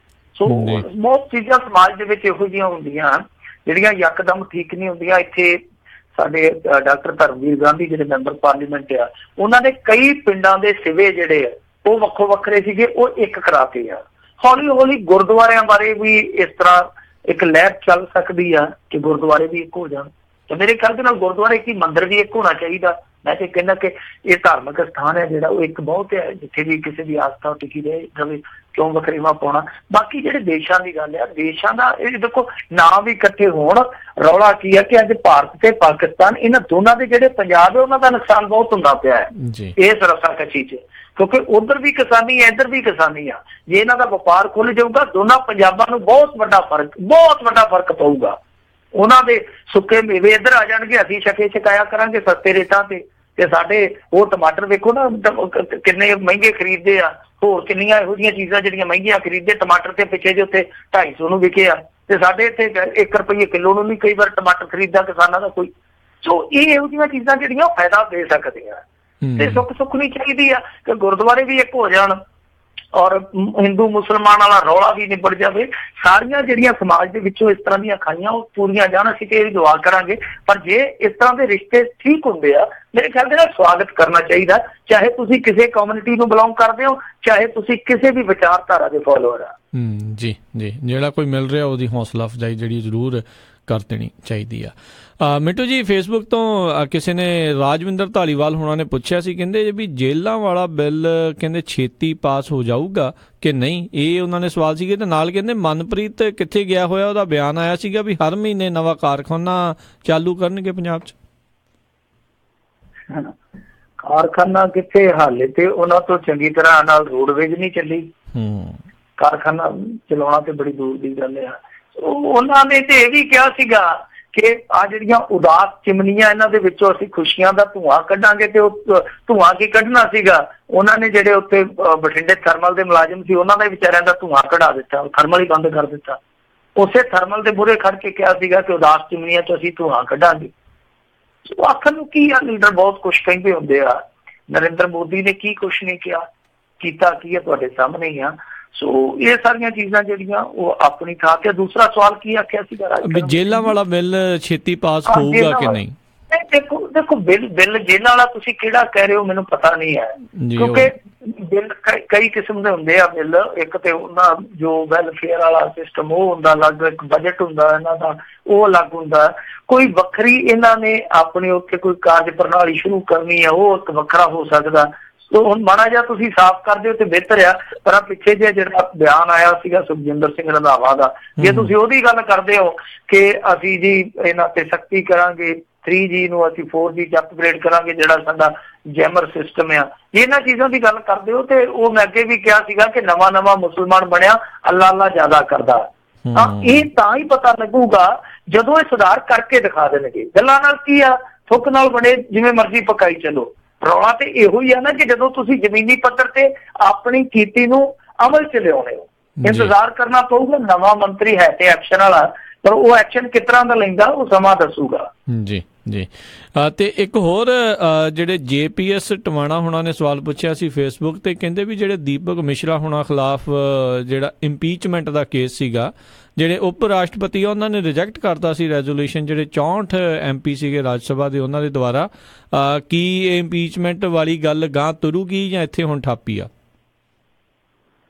ਸੋ ਬਹੁਤ ਚੀਜ਼ਾਂ ਸਮਾਜ ਦੇ ਵਿੱਚ ਇਹੋ ਜਿਹੀਆਂ ਹੁੰਦੀਆਂ ਜਿਹੜੀਆਂ ਯਕਦਮ ਠੀਕ ਨਹੀਂ ਹੁੰਦੀਆਂ। ਇੱਥੇ ਸਾਡੇ ਡਾਕਟਰ ਧਰਮਵੀਰ ਗਾਂਧੀ ਜਿਹੜੇ ਮੈਂਬਰ ਪਾਰਲੀਮੈਂਟ ਆ, ਉਹਨਾਂ ਨੇ ਕਈ ਪਿੰਡਾਂ ਦੇ ਸਿਵੇ ਜਿਹੜੇ ਆ ਉਹ ਵੱਖੋ ਵੱਖਰੇ ਸੀਗੇ, ਉਹ ਇੱਕ ਕਰਾਤੇ ਆ। ਹੌਲੀ ਹੌਲੀ ਗੁਰਦੁਆਰਿਆਂ ਬਾਰੇ ਵੀ ਇਸ ਤਰ੍ਹਾਂ ਇੱਕ ਲਹਿਰ ਚੱਲ ਸਕਦੀ ਆ ਕਿ ਗੁਰਦੁਆਰੇ ਵੀ ਇੱਕ ਹੋ ਜਾਣ। ਤੇ ਮੇਰੇ ਖਿਆਲ ਦੇ ਨਾਲ ਗੁਰਦੁਆਰੇ ਕੀ ਮੰਦਿਰ ਵੀ ਇੱਕ ਹੋਣਾ ਚਾਹੀਦਾ। ਮੈਂ ਤੇ ਕਹਿੰਦਾ ਕਿ ਇਹ ਧਾਰਮਿਕ ਸਥਾਨ ਹੈ ਜਿਹੜਾ ਉਹ ਇੱਕ ਬਹੁਤ ਹੈ, ਜਿੱਥੇ ਵੀ ਕਿਸੇ ਦੀ ਆਸਥਾ ਟਿਕੀ ਰਹੇ, ਕਿਉਂ ਵਖਰੇਵਾ ਪਾਉਣਾ। ਬਾਕੀ ਜਿਹੜੇ ਦੇਸ਼ਾਂ ਦੀ ਗੱਲ ਆ, ਦੇਸ਼ਾਂ ਦਾ ਇਹ ਦੇਖੋ ਨਾਂ ਵੀ ਇਕੱਠੇ ਹੋਣ। ਰੌਲਾ ਕੀ ਹੈ ਕਿ ਅੱਜ ਭਾਰਤ ਤੇ ਪਾਕਿਸਤਾਨ, ਇਹਨਾਂ ਦੋਨਾਂ ਦੇ ਜਿਹੜੇ ਪੰਜਾਬ ਹੈ ਉਹਨਾਂ ਦਾ ਨੁਕਸਾਨ ਬਹੁਤ ਹੁੰਦਾ ਪਿਆ ਹੈ ਇਸ ਰਸਾਕਸ਼ੀ 'ਚ, ਕਿਉਂਕਿ ਉਧਰ ਵੀ ਕਿਸਾਨੀ ਹੈ ਇੱਧਰ ਵੀ ਕਿਸਾਨੀ ਆ। ਜੇ ਇਹਨਾਂ ਦਾ ਵਪਾਰ ਖੁੱਲ ਜਾਊਗਾ ਦੋਨਾਂ ਪੰਜਾਬਾਂ ਨੂੰ ਬਹੁਤ ਵੱਡਾ ਫਰਕ ਪਊਗਾ। ਉਹਨਾਂ ਦੇ ਸੁੱਕੇ ਮੇਵੇ ਇੱਧਰ ਆ ਜਾਣਗੇ, ਅਸੀਂ ਛਕਾਇਆ ਕਰਾਂਗੇ ਸਸਤੇ ਰੇਟਾਂ ਤੇ ਸਾਡੇ ਉਹ ਟਮਾਟਰ ਵੇਖੋ ਨਾ ਕਿੰਨੇ ਮਹਿੰਗੇ ਖਰੀਦਦੇ ਆ। ਹੋਰ ਕਿੰਨੀਆਂ ਇਹੋ ਜਿਹੀਆਂ ਚੀਜ਼ਾਂ ਜਿਹੜੀਆਂ ਮਹਿੰਗੀਆਂ ਖਰੀਦਦੇ। ਟਮਾਟਰ ਤੇ ਪਿੱਛੇ ਜੇ ਉੱਥੇ 250 ਨੂੰ ਵਿਕੇ ਆ, ਤੇ ਸਾਡੇ ਇੱਥੇ 1 ਰੁਪਏ ਕਿਲੋ ਨੂੰ ਨਹੀਂ ਕਈ ਵਾਰ ਟਮਾਟਰ ਖਰੀਦਦਾ ਕਿਸਾਨਾਂ ਦਾ ਕੋਈ। ਸੋ ਇਹ ਇਹੋ ਜਿਹੀਆਂ ਚੀਜ਼ਾਂ ਜਿਹੜੀਆਂ ਫਾਇਦਾ ਦੇ ਸਕਦੀਆਂ ਤੇ ਸੁੱਖ ਨਹੀਂ ਚਾਹੀਦੀ ਆ ਕਿ ਗੁਰਦੁਆਰੇ ਵੀ ਇੱਕ ਹੋ ਜਾਣ ਔਰ ਹਿੰਦੂ ਮੁਸਲਮਾਨ ਵਾਲਾ ਰੌਲਾ ਵੀ ਨਿਬੜ ਜਾਵੇ। ਸਾਰੀਆਂ ਜਿਹੜੀਆਂ ਸਮਾਜ ਦੇ ਵਿੱਚੋਂ ਇਸ ਤਰ੍ਹਾਂ ਦੀਆਂ ਖਾਈਆਂ ਉਹ ਪੂਰੀਆਂ ਜਾਣ। ਅਸੀਂ ਤੇ ਇਹ ਦੁਆ ਕਰਾਂਗੇ, ਪਰ ਜੇ ਇਸ ਤਰ੍ਹਾਂ ਦੇ ਰਿਸ਼ਤੇ ਠੀਕ ਹੁੰਦੇ ਆ, ਮੇਰੇ ਖਿਆਲ ਦੇ ਨਾਲ ਸਵਾਗਤ ਕਰਨਾ ਚਾਹੀਦਾ, ਚਾਹੇ ਤੁਸੀਂ ਕਿਸੇ ਕਮਿਊਨਿਟੀ ਨੂੰ ਬਿਲੋਂਗ ਕਰਦੇ ਹੋ, ਚਾਹੇ ਤੁਸੀਂ ਕਿਸੇ ਵੀ ਵਿਚਾਰਧਾਰਾ ਦੇ ਫੋਲੋਅਰ ਆ। ਜੀ, ਜਿਹੜਾ ਕੋਈ ਮਿਲ ਰਿਹਾ ਉਹਦੀ ਹੌਸਲਾ ਅਫਜ਼ਾਈ ਜਿਹੜੀ ਜ਼ਰੂਰ ਕਰ ਦੇਣੀ ਚਾਹੀਦੀ ਆ। ਮਿੰਟੂ ਜੀ, ਫੇਸਬੁੱਕ ਤੋਂ ਕਿਸੇ ਨੇ ਰਾਜਵਿੰਦਰ ਧਾਲੀਵਾਲ ਹੋਣਾ ਨੇ ਪੁੱਛਿਆ ਸੀ, ਕਹਿੰਦੇ ਵੀ ਜੇਲਾਂ ਵਾਲਾ ਬਿੱਲ ਕਹਿੰਦੇ ਛੇਤੀ ਪਾਸ ਹੋ ਜਾਊਗਾ ਕਿ ਨਹੀਂ, ਇਹ ਉਹਨਾਂ ਨੇ ਸਵਾਲ ਸੀਗੇ। ਤੇ ਨਾਲ ਕਹਿੰਦੇ ਮਨਪ੍ਰੀਤ ਕਿੱਥੇ ਗਿਆ ਹੋਇਆ, ਉਹਦਾ ਬਿਆਨ ਆਇਆ ਸੀਗਾ ਵੀ ਹਰ ਮਹੀਨੇ ਨਵਾਂ ਕਾਰਖਾਨਾ ਚਾਲੂ ਕਰਨਗੇ ਪੰਜਾਬ 'ਚ। ਕਾਰਖਾਨਾ ਕਿੱਥੇ, ਹਾਲੇ ਤੇ ਉਹਨਾਂ ਤੋਂ ਚੰਗੀ ਤਰ੍ਹਾਂ ਨਾਲ ਰੋਡਵੇਜ਼ ਨਹੀਂ ਚੱਲੀ। ਕਾਰਖਾਨਾ ਚਲਾਉਣਾ ਤੇ ਬੜੀ ਦੂਰ ਦੀ ਗੱਲ ਆ। ਉਹਨਾਂ ਨੇ ਤੇ ਇਹ ਵੀ ਕਿਹਾ ਸੀਗਾ ਕਿ ਆ ਜਿਹੜੀਆਂ ਉਦਾਸ ਚਿਮਨੀਆਂ ਇਹਨਾਂ ਦੇ ਵਿੱਚੋਂ ਅਸੀਂ ਖੁਸ਼ੀਆਂ ਦਾ ਧੂੰਆਂ ਕੱਢਾਂਗੇ, ਤੇ ਉਹ ਧੂੰਆਂ ਕੀ ਕੱਢਣਾ ਸੀਗਾ, ਉਹਨਾਂ ਨੇ ਜਿਹੜੇ ਉੱਥੇ ਬਠਿੰਡੇ ਥਰਮਲ ਦੇ ਮੁਲਾਜ਼ਮ ਸੀ ਉਹਨਾਂ ਦੇ ਵਿਚਾਰਿਆਂ ਦਾ ਧੂੰਆਂ ਕਢਾ ਦਿੱਤਾ, ਥਰਮਲ ਹੀ ਬੰਦ ਕਰ ਦਿੱਤਾ। ਉਸੇ ਥਰਮਲ ਦੇ ਮੂਹਰੇ ਖੜ ਕੇ ਕਿਹਾ ਸੀਗਾ ਕਿ ਉਦਾਸ ਚਿਮਨੀਆਂ ਤੋਂ ਅਸੀਂ ਧੂੰਆਂ ਕੱਢਾਂਗੇ। ਉਹ ਆਖਰ ਨੂੰ ਕੀ ਆ, ਲੀਡਰ ਬਹੁਤ ਕੁਛ ਕਹਿੰਦੇ ਹੁੰਦੇ ਆ। ਨਰਿੰਦਰ ਮੋਦੀ ਨੇ ਕੀ ਕੁਛ ਨਹੀਂ ਕਿਹਾ, ਕੀਤਾ ਕੀ ਹੈ ਤੁਹਾਡੇ ਸਾਹਮਣੇ ਹੀ ਆ। ਸੋ ਇਹ ਸਾਰੀਆਂ ਚੀਜ਼ਾਂ ਜਿਹੜੀਆਂ ਉਹ ਆਪਣੀ ਥਾਂ ਤੇ। ਦੂਸਰਾ ਸਵਾਲ ਕੀ ਆਖਿਆ ਸੀਗਾ, ਜੇਲਾਂ ਵਾਲਾ ਬਿੱਲ ਛੇਤੀ ਪਾਸ ਹੋਊਗਾ ਕਿ ਨਹੀਂ? ਦੇਖੋ ਬਿੱਲ ਜੇਲਾਂ ਵਾਲਾ ਤੁਸੀਂ ਕਿਹੜਾ ਕਹਿ ਰਹੇ ਹੋ ਮੈਨੂੰ ਪਤਾ ਨਹੀਂ ਹੈ, ਕਿਉਂਕਿ ਬਿੱਲ ਕਈ ਕਿਸਮ ਦੇ ਹੁੰਦੇ ਆ ਬਿੱਲ। ਇੱਕ ਤੇ ਉਹਨਾਂ ਜੋ ਵੈਲਫੇਅਰ ਵਾਲਾ ਸਿਸਟਮ ਉਹ ਹੁੰਦਾ ਅਲੱਗ, ਇੱਕ ਬਜਟ ਹੁੰਦਾ ਇਹਨਾਂ ਦਾ ਉਹ ਅਲੱਗ ਹੁੰਦਾ, ਕੋਈ ਵੱਖਰੀ ਇਹਨਾਂ ਨੇ ਆਪਣੀ ਉੱਥੇ ਕੋਈ ਕਾਰਜ ਪ੍ਰਣਾਲੀ ਸ਼ੁਰੂ ਕਰਨੀ ਹੈ ਉਹ ਇੱਕ ਵੱਖਰਾ ਹੋ ਸਕਦਾ। ਹੁਣ ਮਾੜਾ ਜਿਹਾ ਤੁਸੀਂ ਸਾਫ਼ ਕਰ ਦਿਓ ਤੇ ਬਿਹਤਰ ਆ। ਪਰ ਪਿੱਛੇ ਜਿਹਾ ਜਿਹੜਾ ਬਿਆਨ ਆਇਆ ਸੀਗਾ ਸੁਖਜਿੰਦਰ ਸਿੰਘ ਰੰਧਾਵਾ ਦਾ, ਜੇ ਤੁਸੀਂ ਉਹਦੀ ਗੱਲ ਕਰਦੇ ਹੋ ਕਿ ਅਸੀਂ ਜੀ ਇਹਨਾਂ ਤੇ ਸਖਤੀ ਕਰਾਂਗੇ, 3G ਨੂੰ ਅਸੀਂ 4G ਚ ਅਪਗ੍ਰੇਡ ਕਰਾਂਗੇ, ਜਿਹੜਾ ਸਾਡਾ ਜੈਮਰ ਸਿਸਟਮ ਆ, ਇਹਨਾਂ ਚੀਜ਼ਾਂ ਦੀ ਗੱਲ ਕਰਦੇ ਹੋ। ਤੇ ਉਹ ਮੈਂ ਅੱਗੇ ਵੀ ਕਿਹਾ ਸੀਗਾ ਕਿ ਨਵਾਂ ਮੁਸਲਮਾਨ ਬਣਿਆ ਅੱਲਾ ਜ਼ਿਆਦਾ ਕਰਦਾ। ਇਹ ਤਾਂ ਹੀ ਪਤਾ ਲੱਗੂਗਾ ਜਦੋਂ ਇਹ ਸੁਧਾਰ ਕਰਕੇ ਦਿਖਾ ਦੇਣਗੇ। ਗੱਲਾਂ ਨਾਲ ਕੀ ਆ, ਥੁੱਕ ਨਾਲ ਬਣੇ ਜਿਵੇਂ ਮਰਜ਼ੀ ਪਕਾਈ ਚਲੋ। ਰੌਲਾ ਤੇ ਇਹੋ ਹੀ ਆ ਨਾ ਕਿ ਜਦੋਂ ਤੁਸੀਂ ਜ਼ਮੀਨੀ ਪੱਧਰ ਤੇ ਆਪਣੀ ਕੀਤੀ ਨੂੰ ਅਮਲ ਚ ਲਿਆਉਣੇ ਹੋ, ਇੰਤਜ਼ਾਰ ਕਰਨਾ ਪਊਗਾ। ਨਵਾਂ ਮੰਤਰੀ ਹੈ ਤੇ ਐਕਸ਼ਨ ਵਾਲਾ, ਪਰ ਉਹ ਐਕਸ਼ਨ ਕਿਸ ਤਰ੍ਹਾਂ ਦਾ ਲੈਂਦਾ ਉਹ ਸਮਾਂ ਦੱਸੂਗਾ। ਜੀ ਤੇ ਇੱਕ ਹੋਰ ਜਿਹੜੇ JPS ਟਵਾਣਾ ਹੋਣਾ ਨੇ ਸਵਾਲ ਪੁੱਛਿਆ ਸੀ ਫੇਸਬੁੱਕ ਤੇ, ਕਹਿੰਦੇ ਵੀ ਜਿਹੜੇ ਦੀਪਕ ਮਿਸ਼ਰਾ ਹੋਣਾ ਖਿਲਾਫ ਜਿਹੜਾ ਇੰਪੀਚਮੈਂਟ ਦਾ ਕੇਸ ਸੀਗਾ, ਜਿਹੜੇ ਉਪ ਰਾਸ਼ਟਰਪਤੀ ਆ ਉਹਨਾਂ ਨੇ ਰਿਜੈਕਟ ਕਰਤਾ ਸੀ ਰੈਜ਼ੋਲੂਸ਼ਨ, ਜਿਹੜੇ 64 MP ਸੀਗੇ ਰਾਜ ਸਭਾ ਦੇ ਉਹਨਾਂ ਦੇ ਦੁਆਰਾ। ਕੀ ਇਹ ਇੰਪੀਚਮੈਂਟ ਵਾਲੀ ਗੱਲ ਗਾਂ ਤੁਰੂਗੀ ਜਾਂ ਇੱਥੇ ਹੁਣ ਠਾਪੀ ਆ?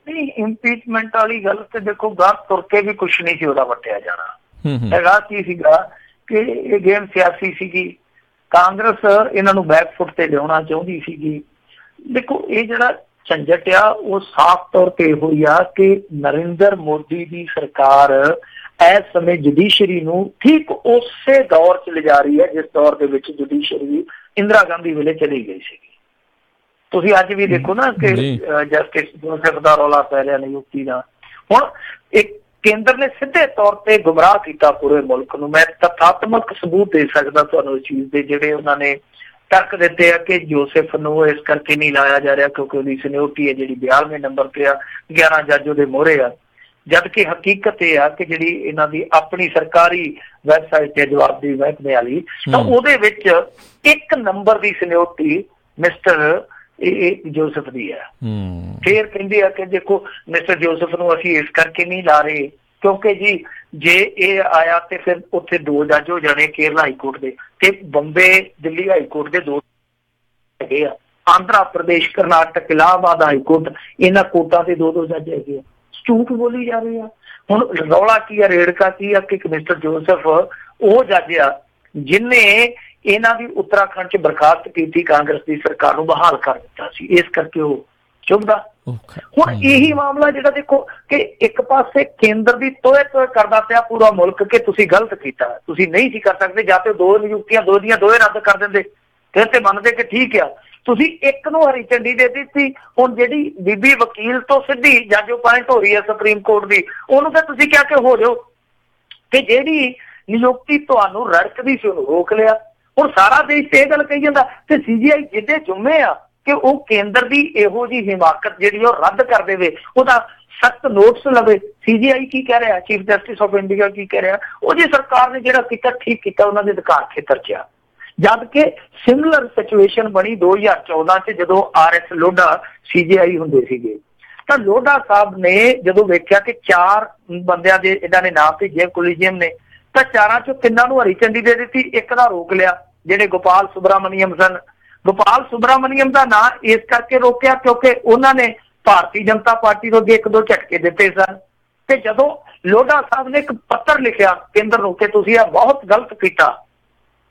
ਨਹੀਂ, ਇੰਪੀਚਮੈਂਟ ਵਾਲੀ ਗੱਲ ਤੇ ਦੇਖੋ ਗਾਂ ਤੁਰ ਕੇ ਵੀ ਕੁਛ ਨਹੀਂ ਸੀ ਉਹਦਾ ਵੱਟਿਆ ਜਾਣਾ। ਹੈਗਾ ਕੀ ਸੀਗਾ ਕਿ ਇਹ ਗੇਮ ਸਿਆਸੀ ਸੀਗੀ, ਕਾਂਗਰਸ ਇਹਨਾਂ ਨੂੰ ਬੈਕਫੁੱਟ ਤੇ ਲਿਆਉਣਾ ਚਾਹੁੰਦੀ ਸੀਗੀ। ਦੇਖੋ ਇਹ ਜਿਹੜਾ ਝੰਜਟ ਆ ਉਹ ਸਾਫ਼ ਤੌਰ ਤੇ ਇਹੋ ਹੀ ਆ ਕਿ ਨਰਿੰਦਰ ਮੋਦੀ ਦੀ ਸਰਕਾਰ ਇਸ ਸਮੇਂ ਜੁਡੀਸ਼ਰੀ ਨੂੰ ਠੀਕ ਉਸੇ ਦੌਰ 'ਚ ਲਿਜਾ ਰਹੀ ਹੈ ਜਿਸ ਦੌਰ ਦੇ ਵਿੱਚ ਜੁਡੀਸ਼ਰੀ ਇੰਦਰਾ ਗਾਂਧੀ ਵੇਲੇ ਚਲੀ ਗਈ ਸੀਗੀ। ਤੁਸੀਂ ਅੱਜ ਵੀ ਦੇਖੋ ਨਾ ਕਿ ਜਸਟਿਸ ਜੋਸਫ ਦਾ ਰੌਲਾ ਪੈ ਰਿਹਾ ਨਿਯੁਕਤੀ ਦਾ। ਹੁਣ ਇੱਕ ਕੇਂਦਰ ਨੇ ਸਿੱਧੇ ਤੌਰ ਤੇ ਗੁੰਮਰਾਹ ਕੀਤਾ ਪੂਰੇ ਮੁਲਕ ਨੂੰ। ਮੈਂ ਤਥਾਤਮਕ ਸਬੂਤ ਦੇ ਸਕਦਾ ਤੁਹਾਨੂੰ ਇਸ ਚੀਜ਼ ਦੇ, ਜਿਹੜੇ ਉਹਨਾਂ ਨੇ ਤਰਕ ਦਿੱਤੇ ਆ ਕਿ ਜੋਸਫ ਨੂੰ ਇਸ ਕਰਕੇ ਨਹੀਂ ਲਾਇਆ ਜਾ ਰਿਹਾ ਕਿਉਂਕਿ ਉਹਦੀ ਸੀਨੀਅਰਟੀ ਹੈ ਜਿਹੜੀ 42ਵੇਂ ਨੰਬਰ ਤੇ ਆ, 11 ਜੱਜ ਉਹਦੇ ਮੋਹਰੇ ਆ। ਜਦ ਕਿ ਹਕੀਕਤ ਇਹ ਆ ਕਿ ਜਿਹੜੀ ਇਹਨਾਂ ਦੀ ਆਪਣੀ ਸਰਕਾਰੀ ਵੈਬਸਾਈਟ ਤੇ ਜਵਾਬਦੇਹੀ ਮਹਿਕਮੇ ਵਾਲੀ, ਤਾਂ ਉਹਦੇ ਵਿੱਚ 1 ਨੰਬਰ ਦੀ ਸੀਨੀਅਰਟੀ ਮਿਸਟਰ ਜੋਸਫ ਦੀ ਹੈ। ਫਿਰ ਕਹਿੰਦੇ ਆ ਕਿ ਦੇਖੋ ਮਿਸਟਰ ਜੋਸਫ ਨੂੰ ਅਸੀਂ ਇਸ ਕਰਕੇ ਨਹੀਂ ਲਾ ਰਹੇ ਕਿਉਂਕਿ ਜੀ ਜੇ ਇਹ ਆਇਆ ਤੇ ਫਿਰ ਉੱਥੇ 2 ਜੱਜ ਹੋ ਜਾਣੇ ਕੇਰਲਾ ਹਾਈ ਕੋਰਟ ਦੇ, ਤੇ ਬੰਬੇ ਦਿੱਲੀ ਹਾਈ ਕੋਰਟ ਦੇ 2 ਹੈਗੇ ਆ, ਆਂਧਰਾ ਪ੍ਰਦੇਸ਼, ਕਰਨਾਟਕ, ਇਲਾਹਾਬਾਦ ਹਾਈ ਕੋਰਟ, ਇਹਨਾਂ ਕੋਰਟਾਂ ਦੇ 2-2 ਜੱਜ ਹੈਗੇ ਆ। ਝੂਠ ਬੋਲੀ ਜਾ ਰਹੀ ਆ। ਹੁਣ ਰੌਲਾ ਕੀ ਆ, ਰੇੜਕਾ ਕੀ ਆ ਕਿ ਮਿਸਟਰ ਜੋਸਫ ਉਹ ਜੱਜ ਆ ਜਿਹਨੇ ਇਹਨਾਂ ਦੀ ਉੱਤਰਾਖੰਡ 'ਚ ਬਰਖਾਸਤ ਕੀਤੀ ਕਾਂਗਰਸ ਦੀ ਸਰਕਾਰ ਨੂੰ, ਬਹਾਲ ਕਰ ਦਿੱਤਾ ਸੀ, ਇਸ ਕਰਕੇ ਉਹ ਚੁੱਭਦਾ। ਹੁਣ ਇਹੀ ਮਾਮਲਾ ਜਿਹੜਾ ਦੇਖੋ ਕਿ ਇੱਕ ਪਾਸੇ ਕੇਂਦਰ ਦੀ ਤੋਏ ਕਰਦਾ ਪਿਆ ਪੂਰਾ ਮੁਲਕ ਕਿ ਤੁਸੀਂ ਗਲਤ ਕੀਤਾ, ਤੁਸੀਂ ਨਹੀਂ ਸੀ ਕਰ ਸਕਦੇ, ਜਾਂ ਤੇ 2 ਨਿਯੁਕਤੀਆਂ 2 ਦੀਆਂ 2 ਰੱਦ ਕਰ ਦਿੰਦੇ ਫਿਰ ਤੇ ਮੰਨਦੇ ਕਿ ਠੀਕ ਆ। ਤੁਸੀਂ 1 ਨੂੰ ਹਰੀ ਝੰਡੀ ਦੇ ਦਿੱਤੀ। ਹੁਣ ਜਿਹੜੀ ਬੀਬੀ ਵਕੀਲ ਤੋਂ ਸਿੱਧੀ ਜੱਜ ਅਪਾਇੰਟ ਹੋ ਰਹੀ ਹੈ ਸੁਪਰੀਮ ਕੋਰਟ ਦੀ, ਉਹਨੂੰ ਤਾਂ ਤੁਸੀਂ ਕਿਹਾ ਕਿ ਹੋ ਜਾਓ, ਤੇ ਜਿਹੜੀ ਨਿਯੁਕਤੀ ਤੁਹਾਨੂੰ ਰੜਕਦੀ ਸੀ ਉਹਨੂੰ ਰੋਕ ਲਿਆ। ਹੁਣ ਸਾਰਾ ਦੇਸ਼ ਤੇ ਇਹ ਗੱਲ ਕਹੀ ਜਾਂਦਾ ਤੇ CGI ਜਿਹਦੇ ਜੁੰਮੇ ਆ ਕਿ ਉਹ ਕੇਂਦਰ ਦੀ ਇਹੋ ਜਿਹੀ ਹਿਮਾਕਤ ਜਿਹੜੀ ਉਹ ਰੱਦ ਕਰ ਦੇਵੇ, ਉਹਦਾ ਸਖਤ ਨੋਟਿਸ ਲਵੇ। CGI ਕੀ ਕਹਿ ਰਿਹਾ, ਚੀਫ ਜਸਟਿਸ ਆਫ ਇੰਡੀਆ ਕੀ ਕਹਿ ਰਿਹਾ, ਉਹ ਜੀ ਸਰਕਾਰ ਨੇ ਜਿਹੜਾ ਕੀਤਾ ਠੀਕ ਕੀਤਾ ਉਹਨਾਂ ਦੇ ਅਧਿਕਾਰ ਖੇਤਰ 'ਚ ਆ। ਜਦ ਕਿ ਸਿਮਿਲਰ ਸਿਚੁਏਸ਼ਨ ਬਣੀ 2014 'ਚ ਜਦੋਂ RS ਲੋਢਾ CGI ਹੁੰਦੇ ਸੀਗੇ, ਤਾਂ ਲੋਢਾ ਸਾਹਿਬ ਨੇ ਜਦੋਂ ਵੇਖਿਆ ਕਿ 4 ਬੰਦਿਆਂ ਦੇ ਇਹਨਾਂ ਨੇ ਨਾਮ ਭੇਜੇ ਕੋਲੀਜੀਅਮ ਨੇ, ਤਾਂ 4 'ਚੋਂ 3 ਨੂੰ ਹਰੀ ਝੰਡੀ ਦੇ ਦਿੱਤੀ, 1 ਦਾ ਰੋਕ ਲਿਆ, ਜਿਹੜੇ ਗੋਪਾਲ ਸੁਬਰਾਮਨੀਅਮ ਸਨ। ਗੋਪਾਲ ਸੁਬਰਾਮਨੀਅਮ ਦਾ ਨਾਂ ਇਸ ਕਰਕੇ ਰੋਕਿਆ ਕਿਉਂਕਿ ਉਹਨਾਂ ਨੇ ਭਾਰਤੀ ਜਨਤਾ ਪਾਰਟੀ ਨੂੰ 1-2 ਝਟਕੇ ਦਿੱਤੇ ਸਨ। ਤੇ ਜਦੋਂ ਲੋਢਾ ਸਾਹਿਬ ਨੇ ਇੱਕ ਪੱਤਰ ਲਿਖਿਆ ਕੇਂਦਰ ਨੂੰ ਕਿ ਤੁਸੀਂ ਇਹ ਬਹੁਤ ਗਲਤ ਕੀਤਾ,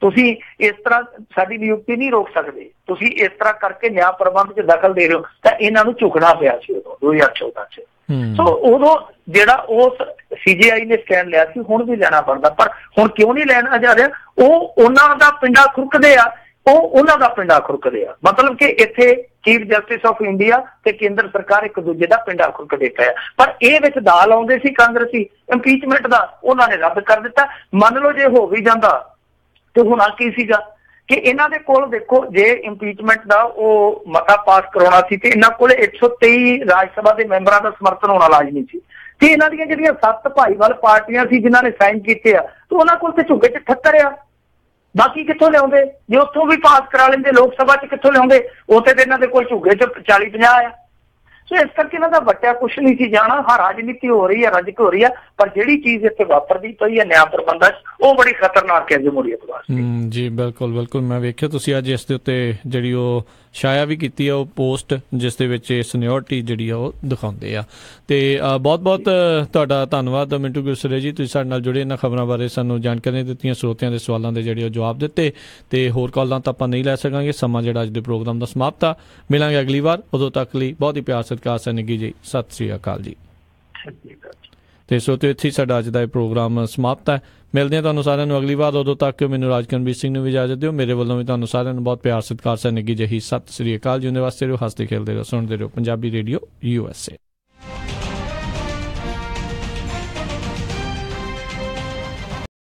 ਤੁਸੀਂ ਇਸ ਤਰ੍ਹਾਂ ਸਾਡੀ ਨਿਯੁਕਤੀ ਨਹੀਂ ਰੋਕ ਸਕਦੇ, ਤੁਸੀਂ ਇਸ ਤਰ੍ਹਾਂ ਕਰਕੇ ਨਿਆਂ ਪ੍ਰਬੰਧ 'ਚ ਦਖਲ ਦੇ ਰਹੇ ਹੋ, ਤਾਂ ਇਹਨਾਂ ਨੂੰ ਝੁਕਣਾ ਪਿਆ ਸੀ ਉਦੋਂ 2014 'ਚ। ਸੋ ਉਦੋਂ ਜਿਹੜਾ ਉਸ CGI ਨੇ ਸਟੈਂਡ ਲਿਆ ਸੀ, ਹੁਣ ਵੀ ਲੈਣਾ ਬਣਦਾ। ਪਰ ਹੁਣ ਕਿਉਂ ਨਹੀਂ ਲੈਣਾ ਜਾ ਰਿਹਾ? ਉਹ ਉਹਨਾਂ ਦਾ ਪਿੰਡਾ ਖੁਰਕਦੇ ਆ, ਉਹ ਉਹਨਾਂ ਦਾ ਪਿੰਡਾ ਖੁਰਕਦੇ ਆ। ਮਤਲਬ ਕਿ ਇੱਥੇ ਚੀਫ ਜਸਟਿਸ ਆਫ ਇੰਡੀਆ ਤੇ ਕੇਂਦਰ ਸਰਕਾਰ ਇੱਕ ਦੂਜੇ ਦਾ ਪਿੰਡਾ ਖੁਰਕਦੇ ਪਏ। ਪਰ ਇਹ ਵਿੱਚ ਦਾਲ ਆਉਂਦੇ ਸੀ ਕਾਂਗਰਸੀ ਇੰਪੀਚਮੈਂਟ ਦਾ, ਉਹਨਾਂ ਨੇ ਰੱਦ ਕਰ ਦਿੱਤਾ। ਮੰਨ ਲਓ ਜੇ ਹੋ ਵੀ ਜਾਂਦਾ ਤੇ ਹੋਣਾ ਕੀ ਸੀਗਾ ਕਿ ਇਹਨਾਂ ਦੇ ਕੋਲ ਦੇਖੋ ਜੇ ਇੰਪੀਚਮੈਂਟ ਦਾ ਉਹ ਮਤਾ ਪਾਸ ਕਰਾਉਣਾ ਸੀ ਤੇ ਇਹਨਾਂ ਕੋਲ 123 ਰਾਜ ਸਭਾ ਦੇ ਮੈਂਬਰਾਂ ਦਾ ਸਮਰਥਨ ਹੋਣਾ ਲਾਜ਼ਮੀ ਸੀ, ਤੇ ਇਹਨਾਂ ਦੀਆਂ ਜਿਹੜੀਆਂ 7 ਭਾਈਵਾਲ ਪਾਰਟੀਆਂ ਸੀ ਜਿਨ੍ਹਾਂ ਨੇ ਸਾਈਨ ਕੀਤੇ ਆ, ਤੇ ਉਹਨਾਂ ਕੋਲ ਤੇ ਝੁੱਗੇ 'ਚ 78 ਆ। ਬਾਕੀ ਕਿੱਥੋਂ ਲਿਆਉਂਦੇ? ਜੇ ਉੱਥੋਂ ਵੀ ਪਾਸ ਕਰਾ ਲੈਂਦੇ ਲੋਕ ਸਭਾ 'ਚ ਕਿੱਥੋਂ ਲਿਆਉਂਦੇ? ਉੱਥੇ ਤੇ ਇਹਨਾਂ ਦੇ ਕੋਲ ਝੁੱਗੇ 'ਚ 40-50 ਆ। ਸੋ ਇਸ ਕਰਕੇ ਇਹਨਾਂ ਦਾ ਵੱਟਿਆ ਕੁਛ ਨਹੀਂ ਸੀ ਜਾਣਾ। ਹਾਂ, ਰਾਜਨੀਤੀ ਹੋ ਰਹੀ ਹੈ, ਰੰਜਕ ਹੋ ਰਹੀ ਹੈ, ਪਰ ਜਿਹੜੀ ਚੀਜ਼ ਇੱਥੇ ਵਾਪਰਦੀ ਪਈ ਹੈ ਨਿਆਂ ਪ੍ਰਬੰਧਾਂ 'ਚ, ਉਹ ਬੜੀ ਖਤਰਨਾਕ ਹੈ ਜਮਹੂਰੀਅਤ ਵਾਸਤੇ। ਜੀ ਬਿਲਕੁਲ ਮੈਂ ਵੇਖਿਆ ਤੁਸੀਂ ਅੱਜ ਇਸ ਦੇ ਉੱਤੇ ਜਿਹੜੀ ਉਹ ਛਾਇਆ ਵੀ ਕੀਤੀ ਆ ਉਹ ਪੋਸਟ, ਜਿਸ ਦੇ ਵਿੱਚ ਸੀਨੀਅਰਟੀ ਜਿਹੜੀ ਆ ਉਹ ਦਿਖਾਉਂਦੇ ਆ। ਤੇ ਬਹੁਤ ਤੁਹਾਡਾ ਧੰਨਵਾਦ ਮਿੰਟੂ ਗੁਰਸਰੇ ਜੀ, ਤੁਸੀਂ ਸਾਡੇ ਨਾਲ ਜੁੜੇ, ਇਹਨਾਂ ਖਬਰਾਂ ਬਾਰੇ ਸਾਨੂੰ ਜਾਣਕਾਰੀਆਂ ਦਿੱਤੀਆਂ, ਸਰੋਤਿਆਂ ਦੇ ਸਵਾਲਾਂ ਦੇ ਜਿਹੜੇ ਉਹ ਜਵਾਬ ਦਿੱਤੇ। ਤੇ ਹੋਰ ਕਾਲਾਂ ਤਾਂ ਆਪਾਂ ਨਹੀਂ ਲੈ ਸਕਾਂਗੇ, ਸਮਾਂ ਜਿਹੜਾ ਅੱਜ ਦੇ ਪ੍ਰੋਗਰਾਮ ਦਾ ਸਮਾਪਤ ਆ। ਮਿਲਾਂਗੇ ਅਗਲੀ ਵਾਰ, ਉਦੋਂ ਤੱਕ ਲਈ ਬਹੁਤ ਹੀ ਪਿਆਰ ਸਤਿਕਾਰ ਸਨਿੱਘੀ ਜੀ, ਸਤਿ ਸ੍ਰੀ ਅਕਾਲ ਜੀ। ਤੇ ਸਰੋਤਿਓ, ਇੱਥੇ ਸਾਡਾ ਅੱਜ ਦਾ ਇਹ ਪ੍ਰੋਗਰਾਮ ਸਮਾਪਤ ਹੈ। ਮਿਲਦੇ ਹਾਂ ਤੁਹਾਨੂੰ ਸਾਰਿਆਂ ਨੂੰ ਅਗਲੀ ਵਾਰ, ਉਦੋਂ ਤੱਕ ਮੈਨੂੰ ਰਾਜਕਰਨਵੀਰ ਸਿੰਘ ਨੂੰ ਵੀ ਇਜਾਜ਼ਤ ਦਿਓ। ਮੇਰੇ ਵੱਲੋਂ ਵੀ ਤੁਹਾਨੂੰ ਸਾਰਿਆਂ ਨੂੰ ਬਹੁਤ ਪਿਆਰ ਸਤਿਕਾਰ ਸਨਿੱਘੀ ਜਿਹੀ ਸਤਿ ਸ੍ਰੀ ਅਕਾਲ। ਜਿਉਂਦੇ ਵਾਸਤੇ ਰਹੋ, ਹੱਸਦੇ ਖੇਲਦੇ ਰਹੋ, ਸੁਣਦੇ ਰਹੋ ਪੰਜਾਬੀ ਰੇਡੀਓ USA।